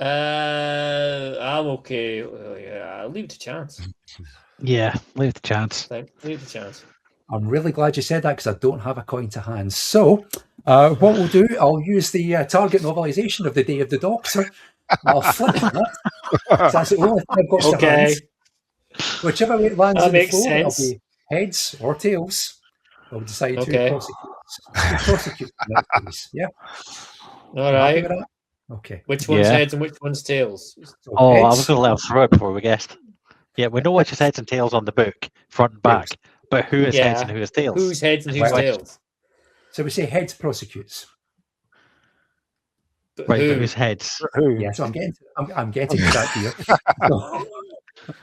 I'm okay. I'll leave it to chance. Yeah, leave the chance. Leave it to chance. I'm really glad you said that because I don't have a coin to hand. So, what we'll do, I'll use the target novelisation of the Day of the Doctor. I'll flip that. So that's the only thing I've got to Okay. hand. Whichever way it lands That on the makes floor, sense. it'll be heads or tails. We'll decide Okay. who prosecutes the next piece. Yeah. All Happy right. with that? Okay. Which one's Yeah. heads and which one's tails? So Oh, I heads, was going to let him throw it before we guessed. Yeah, we know which is heads and tails on the book, front and back, but who is heads Yeah. and who is tails? Who's heads and who's Well, tails? so we say heads prosecutes. But Right, who? but who's heads? Who? Yeah, so I'm getting to that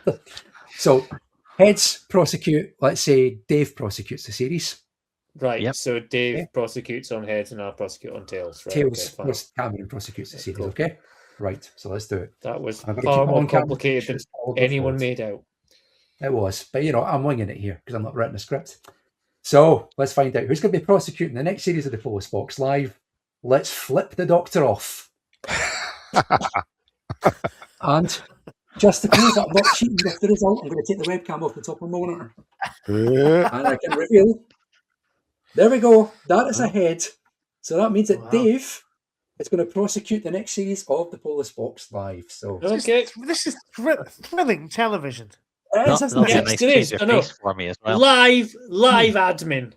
here. So heads prosecute. Let's say Dave prosecutes the series. Right. Yep. So Dave Okay. prosecutes on heads and I'll prosecute on tails. Right. Tails, Okay, fine. Cameron prosecutes the series. Cool. Okay, right. So let's do it. That was I'm gonna far keep it more on camera. complicated than It's all good anyone forward. made out. It was, but I'm winging it here because I'm not writing a script. So let's find out who's going to be prosecuting the next series of the Polis Box Live. Let's flip the Doctor off. And just to prove that I'm not cheating with the result, I'm going to take the webcam off the top of my monitor. And I can reveal. There we go. That is a head. So that means that Wow. Dave is going to prosecute the next series of the Polis Box Live. So Okay. This is thrilling television. it is, isn't That's it? a Yes, nice it change is. of I know. face for me as well. Live admin.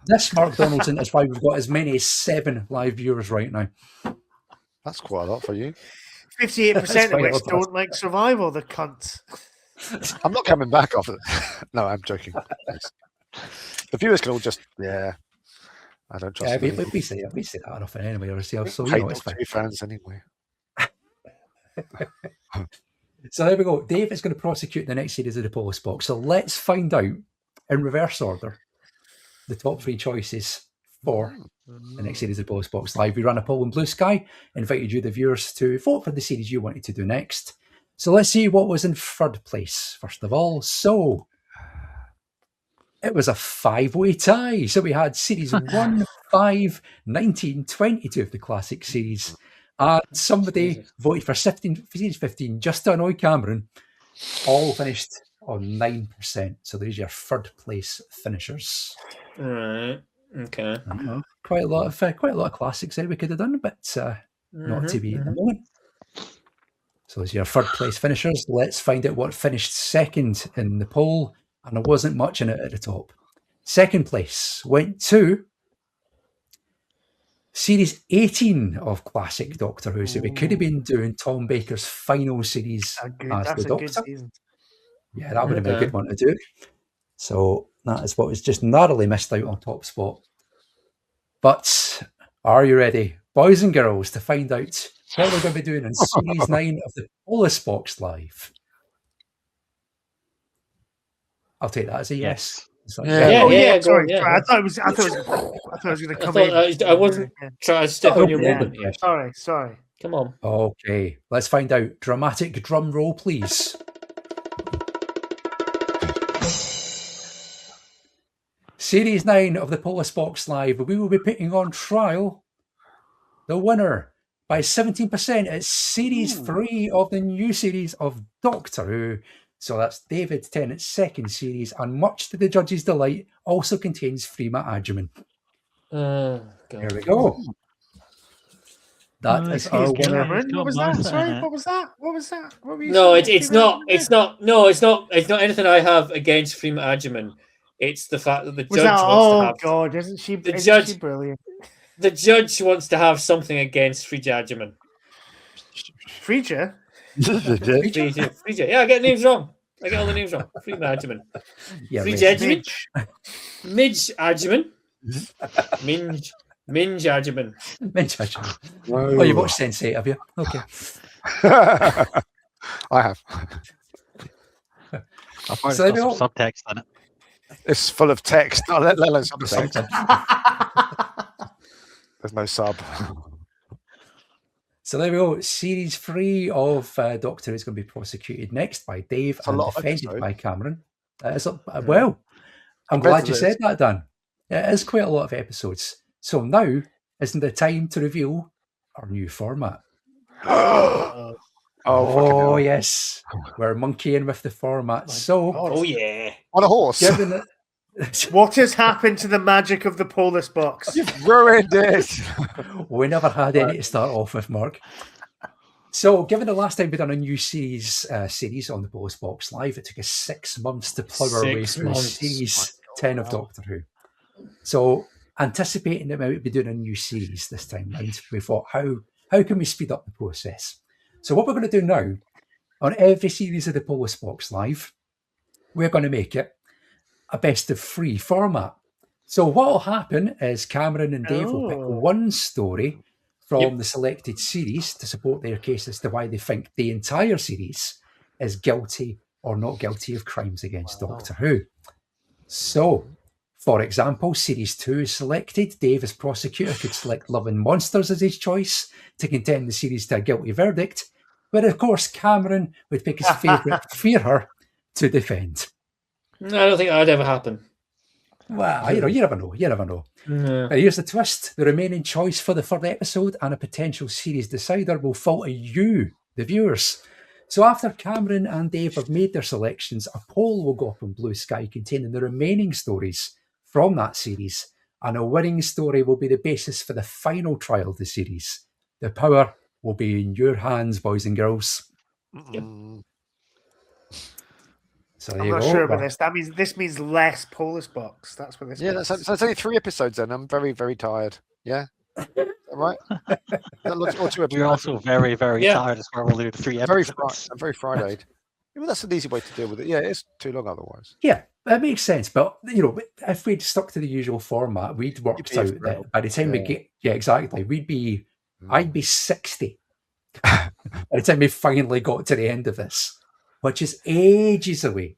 This, Mark Donaldson, is why we've got as many as 7 live viewers right now. That's quite a lot for you. 58% That's of quite which a lot. don't like survival, the cunts. I'm not coming back off it. No, I'm joking. The viewers can all just, I don't trust Yeah, them. we say that enough anyway ourselves, so Hate it's fine. Doctor Who fans anyway. So there we go. Dave is going to prosecute the next series of the Polis Box. So let's find out in reverse order, the top 3 choices for the next series of Polis Box Live. We ran a poll in Blue Sky, invited you, the viewers, to vote for the series you wanted to do next. So let's see what was in third place, first of all. So it was a 5-way tie. So we had series 1, 5, 19, 22 of the classic series. And somebody voted for series 15 just to annoy Cameron. All finished on 9%. So there's your third place finishers. All right. Okay. Quite a lot of classics there we could have done, but not to be at the moment. So as your third place finishers, let's find out what finished second in the poll, and there wasn't much in it at the top. Second place went to series 18 of classic Doctor Who. So we could have been doing Tom Baker's final series as the Doctor. Yeah, that would have been a good one to do. So that is what was just narrowly missed out on top spot. But are you ready, boys and girls, to find out what we're going to be doing in Series 9 of the Polis Box Live? I'll take that as a yes. Sorry. I thought it was going to come in. I wasn't trying to step on your moment here. Sorry. Come on. Okay, let's find out. Dramatic drum roll, please. Series 9 of the Polis Box Live, we will be putting on trial the winner by 17%. It's Series 3 of the new series of Doctor Who. So that's David Tennant's second series, and much to the judges' delight, also contains Freema Agyeman. There we go. That is our winner. What was that? Sorry, what was that? What was that? What were you No, saying? it's not. It's not anything I have against Freema Agyeman. It's the fact that the judge wants to have. Oh God, isn't she brilliant? The judge wants to have something against Freema Agyeman. Freema? Freema. Yeah, I get names wrong. I get all the names wrong. Freema Agyeman. Yeah, Freema Agyeman. Midge Agyeman. Minge Agyeman. Minge Agyeman. Oh, you watched Sense8, have you? Okay. I have. I find some subtext in it. It's full of text. Oh, let alone subtext. There's no sub. So there we go. Series 3 of Doctor is going to be prosecuted next by Dave and defended by Cameron. Well, I'm glad you said that, Dan. It is quite a lot of episodes. So now isn't the time to reveal our new format. Oh yes, we're monkeying with the format. Oh yeah, on a horse. What has happened to the magic of the Polis Box? You've ruined it. We never had any to start off with, Mark. So, given the last time we done a new series on the Polis Box Live, it took us 6 months to plough our way through series 10 of Doctor Who. So, anticipating that we would be doing a new series this time round, we thought, how can we speed up the process? So what we're going to do now, on every series of the Polis Box Live, we're going to make it a best of 3 format. So what will happen is Cameron and Dave will pick one story from the selected series to support their case as to why they think the entire series is guilty or not guilty of crimes against Doctor Who. So, for example, Series 2 is selected. Dave, as prosecutor, could select Love and Monsters as his choice to contend the series to a guilty verdict, but of course Cameron would pick his favourite, Fear Her, to defend. I don't think that would ever happen. Well, you never know. But here's the twist. The remaining choice for the third episode and a potential series decider will fall to you, the viewers. So after Cameron and Dave have made their selections, a poll will go up on Blue Sky containing the remaining stories from that series, and a winning story will be the basis for the final trial of the series. The power will be in your hands, boys and girls. Yep. So I'm not sure about this. This means less Polis Box. That's what this means. So it's only 3 episodes then. I'm very, very tired. Yeah? Is that right? You're also very, very tired as well. We'll do 3 episodes. I'm very Friday. Well, that's an easy way to deal with it. Yeah, it's too long otherwise. Yeah, that makes sense. But, if we'd stuck to the usual format, we'd worked out that by the time we get... Yeah, exactly. I'd be 60 by the time we finally got to the end of this, which is ages away.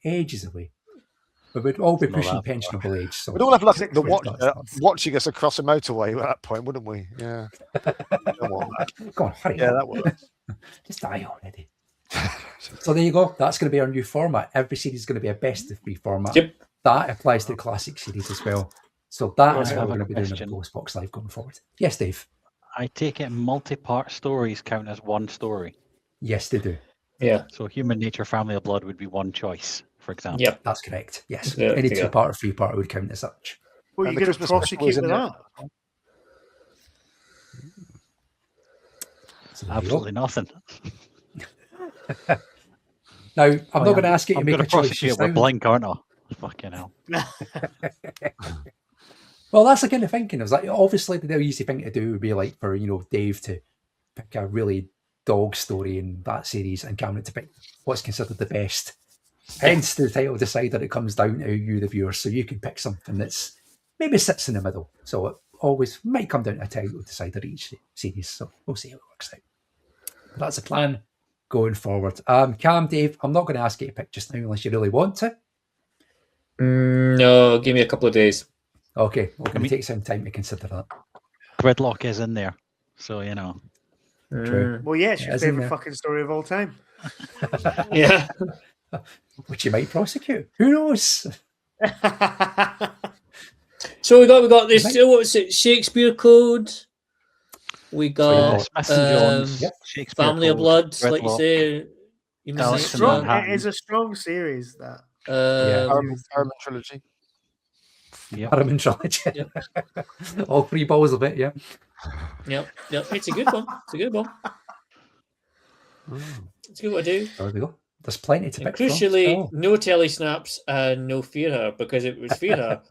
We would all be Not pushing that far. pensionable age. So We'd all have like Six the foot, watching us across a motorway at that point, wouldn't we? Yeah. Come on. Go on, hurry Yeah, up. that works. Just die already. So there you go. That's going to be our new format. Every series is going to be a best of 3 format. Yep. That applies to the classic series as well. So that is I what have we're a going to be doing with the question. Polis Box Live going forward. Yes, Dave. I take it multi-part stories count as one story. Yes, they do. Yeah. So Human Nature, Family of Blood would be one choice, for example. Yep. That's correct. Yes. Yeah, Any yeah. 2-part or 3-part would count as such. What are And you the going to Christmas special was prosecute in with there. So there you go. Absolutely nothing. Now, I'm not going to ask you to I'm make going a to choice prosecute just with now. Blink, aren't I? Fucking hell. Well, that's the kind of thinking. It was like, obviously, the easy thing to do would be like for, Dave to pick a really dog story in that series and Cameron to pick what's considered the best. Hence the title decider, it comes down to you, the viewer. So you can pick something that's maybe sits in the middle. So it always might come down to a title decider each series. So we'll see how it works out. But that's the plan going forward. Cam, Dave, I'm not going to ask you to pick just now unless you really want to. No, give me a couple of days. Okay, we're going to take some time to consider that. Gridlock is in there. So, you know. True. Well, yeah, it's your It is in favorite there. fucking story of all time. Yeah. Which you might prosecute. Who knows? So we got this. What's it? Shakespeare Code. We got Smith and Jones, yep. Shakespeare Family of Code, Blood, like you Gridlock. say. You must Alex say and Strong, Manhattan. it is a strong series, that. Harriman trilogy. Yep. Harriman trilogy. All 3 balls of it, yeah. Yep. It's a good one. It's a good one. It's a good one to do. There we go. There's plenty to And pick crucially, from. no telly snaps and no Fear Her, because if it was Fear Her,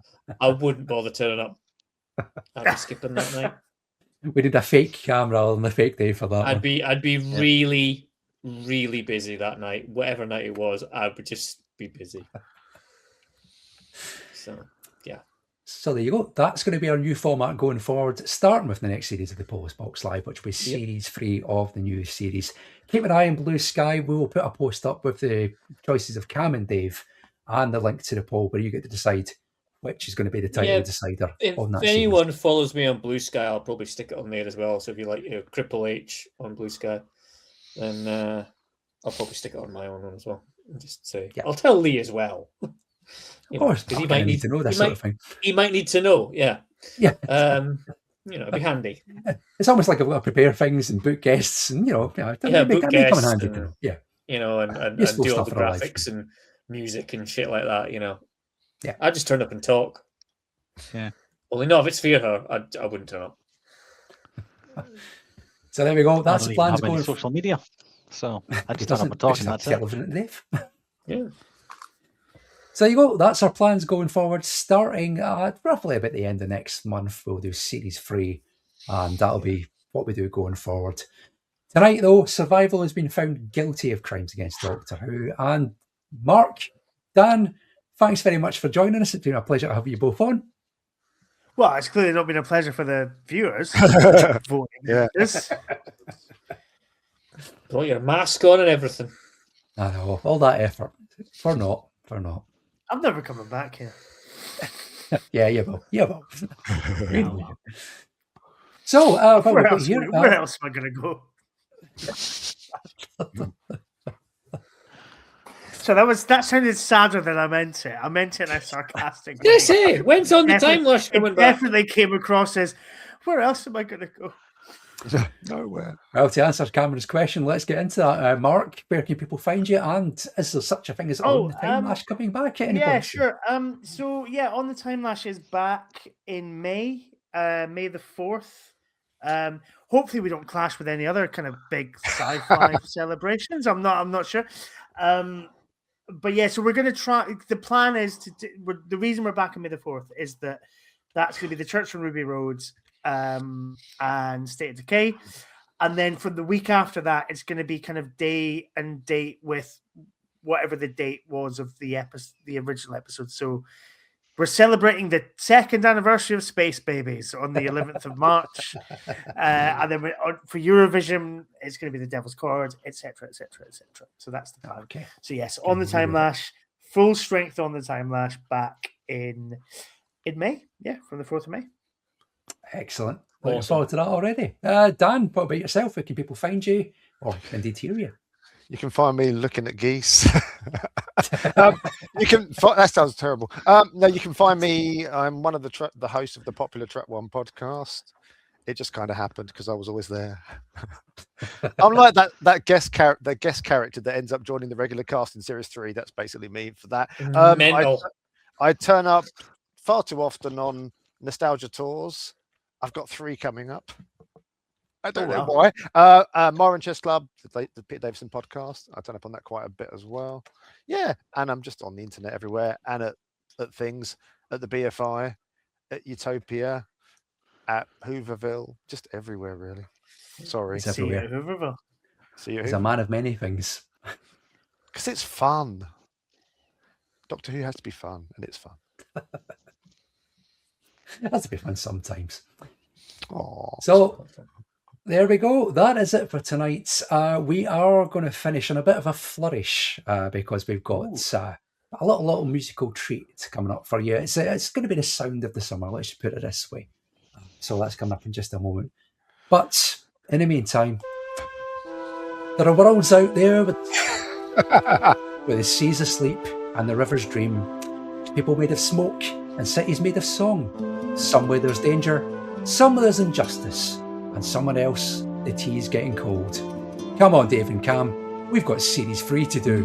I wouldn't bother turning up. I'd be skipping that night. We did a fake Cam rather than a fake day for that. I'd be really, really busy that night. Whatever night it was, I would just be busy. So, yeah. So there you go. That's going to be our new format going forward, starting with the next series of the Polis Box Live, which will be series 3 of the new series. Keep an eye on Blue Sky. We will put a post up with the choices of Cam and Dave and the link to the poll where you get to decide which is going to be the title decider on that If anyone series. follows me on Blue Sky, I'll probably stick it on there as well. So if you like Triple H on Blue Sky, then I'll probably stick it on my own one as well. And just say, I'll tell Lee as well. Of course, because he I might need to know this sort of thing. He might need to know, yeah. Yeah. It'd be handy. It's almost like I've got to prepare things and book guests and, book that may come in guests handy. and, Yeah. And Useful do all stuff the for our life. graphics and music and shit like that, Yeah. I just turn up and talk. Yeah. Only no, if it's Fear Her, I wouldn't turn up. So there we go. That's the I don't even plans have any going social media. So I He just turn up doesn't, and talk, which is and a that's it. television, Dave. Yeah. So there you go. That's our plans going forward. Starting at roughly about the end of next month, we'll do series 3, and that'll be what we do going forward. Tonight, though, Survival has been found guilty of crimes against Doctor Who. And Mark, Dan, thanks very much for joining us. It's been a pleasure to have you both on. Well, it's clearly not been a pleasure for the viewers. Voting. Yeah. Got your mask on and everything. I know, all that effort. For not. I'm never coming back here. Yeah, you will. So, what we've got here... Where else am I going to go? So that sounded sadder than I meant it. I meant it in a sarcastic way. Yes, hey, when's on the time lash coming It back? definitely came across as, where else am I going to go? Nowhere. Well, to answer Cameron's question, let's get into that. Mark, where can people find you? And is there such a thing as On the Time Lash coming back at any point? Sure. So On the Time Lash is back in May, May the 4th. Hopefully we don't clash with any other kind of big sci-fi celebrations. I'm not sure. But yeah, so we're going to try. The plan is the reason we're back on May the 4th is that's going to be the Church from Ruby Road and State of Decay. And then from the week after that, it's going to be kind of day and date with whatever the date was of the original episode. So we're celebrating the 2nd anniversary of Space Babies on the 11th of March. And then for Eurovision, it's going to be the Devil's Chord, etc., etc., etc. So that's the plan. Okay. So yes, On the Time Lash, full strength on the time lash back in May. Yeah, from the 4th of May. Excellent. Looking forward to that already. Dan, what about yourself? Where can people find you, or indeed hear you? You can find me looking at geese. You can. That sounds terrible. No, you can find me. I'm one of the hosts of the popular Track One podcast. It just kind of happened because I was always there. I'm like that guest character that ends up joining the regular cast in Series 3. That's basically me for that. I turn up far too often on nostalgia tours. I've got 3 coming up. I don't know why. Moran Chess Club, the Peter Davison podcast. I turn up on that quite a bit as well. Yeah, and I'm just on the internet everywhere and at things, at the BFI, at Utopia, at Hooverville, just everywhere really. Sorry. See you at Hooverville. He's a man of many things. Because it's fun. Doctor Who has to be fun, and it's fun. It has to be fun sometimes. Oh, so there we go. That is it for tonight. We are going to finish on a bit of a flourish because we've got a little musical treat coming up for you. It's going to be the sound of the summer. Let's just put it this way. So that's coming up in just a moment. But in the meantime, there are worlds out there with the seas asleep and the rivers dream. People made of smoke and cities made of song. Some where there's danger, some where there's injustice, and someone else, the tea's getting cold. Come on, Dave and Cam, we've got Series 3 to do.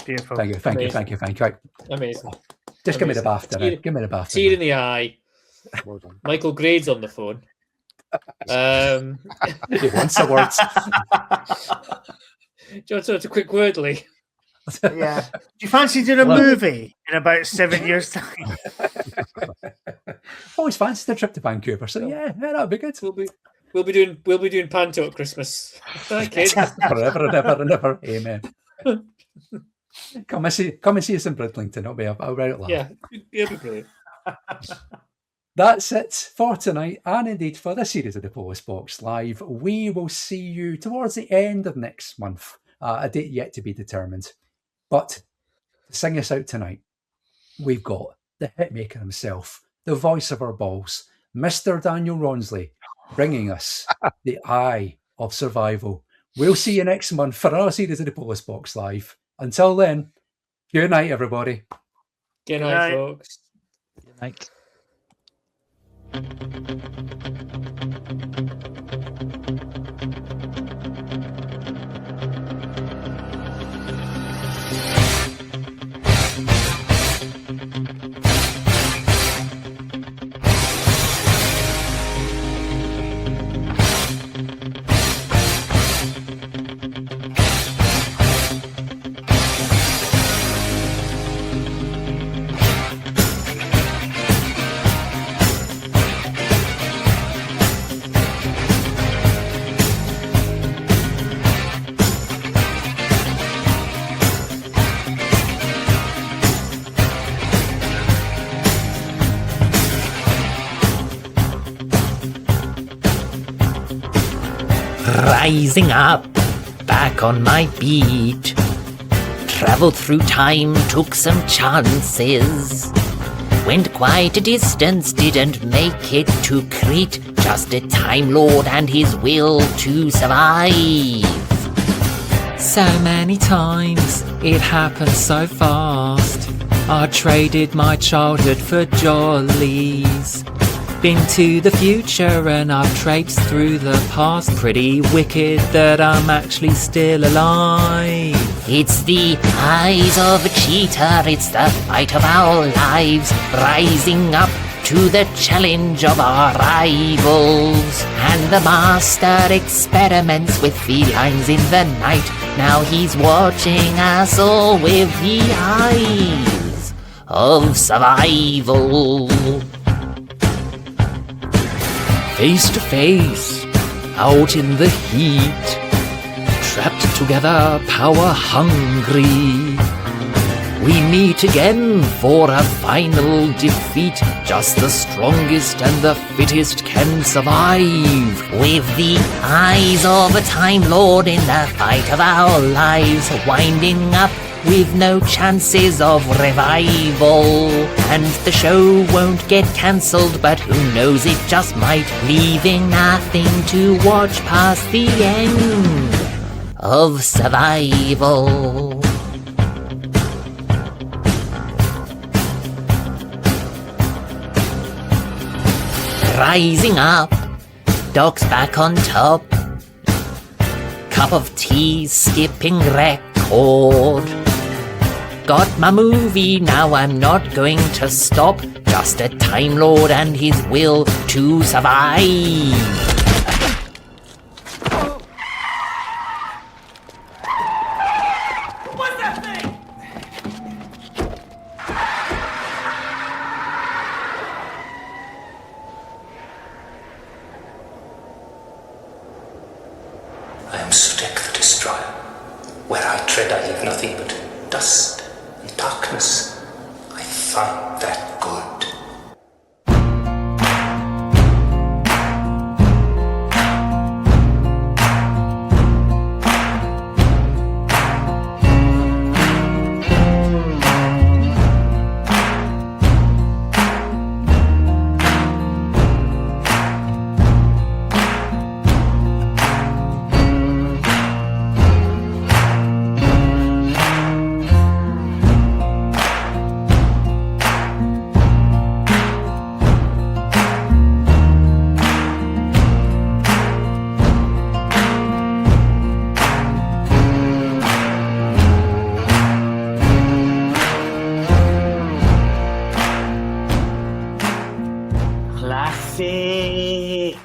Beautiful. Thank you. Right. Amazing. Just give me the BAFTA. Give me the BAFTA. Tear in the eye. Well done. Michael Grade's on the phone. He wants the words. Do you want a quick word, Lee? Yeah. Do you fancy doing a movie in about 7 years' time? Always fancied a trip to Vancouver, so yeah, that'd be good. We'll be doing Panto at Christmas. Forever and ever. Amen. Come and see us in Bridlington. I'll be right laugh. Yeah, it'll be brilliant. That's it for tonight, and indeed for this series of the Polis Box Live. We will see you towards the end of next month. A date yet to be determined. But to sing us out tonight, we've got the hitmaker himself, the voice of our balls, Mr. Daniel Rawnsley, bringing us the eye of survival. We'll see you next month for our series of the Polis Box Live. Until then, good night, everybody. Good night, folks. Good night. Rising up, back on my beat. Travelled through time, took some chances. Went quite a distance, didn't make it to Crete. Just a Time Lord and his will to survive. So many times, it happened so fast. I traded my childhood for jollies. Been to the future and I've traipsed through the past. Pretty wicked that I'm actually still alive. It's the eyes of a cheater, it's the fight of our lives. Rising up to the challenge of our rivals. And the master experiments with felines in the night. Now he's watching us all with the eyes of survival. Face to face, out in the heat, trapped together, power hungry. We meet again for a final defeat. Just the strongest and the fittest can survive. With the eyes of a Time Lord in the fight of our lives, winding up with no chances of revival. And the show won't get cancelled, but who knows, it just might, leaving nothing to watch past the end of survival. Rising up, Doc's back on top. Cup of tea, skipping record. Got my movie, now I'm not going to stop. Just a Time Lord and his will to survive. I am Sutek the Destroyer. Where I tread, I leave nothing but dust and darkness. I find that good. Classic.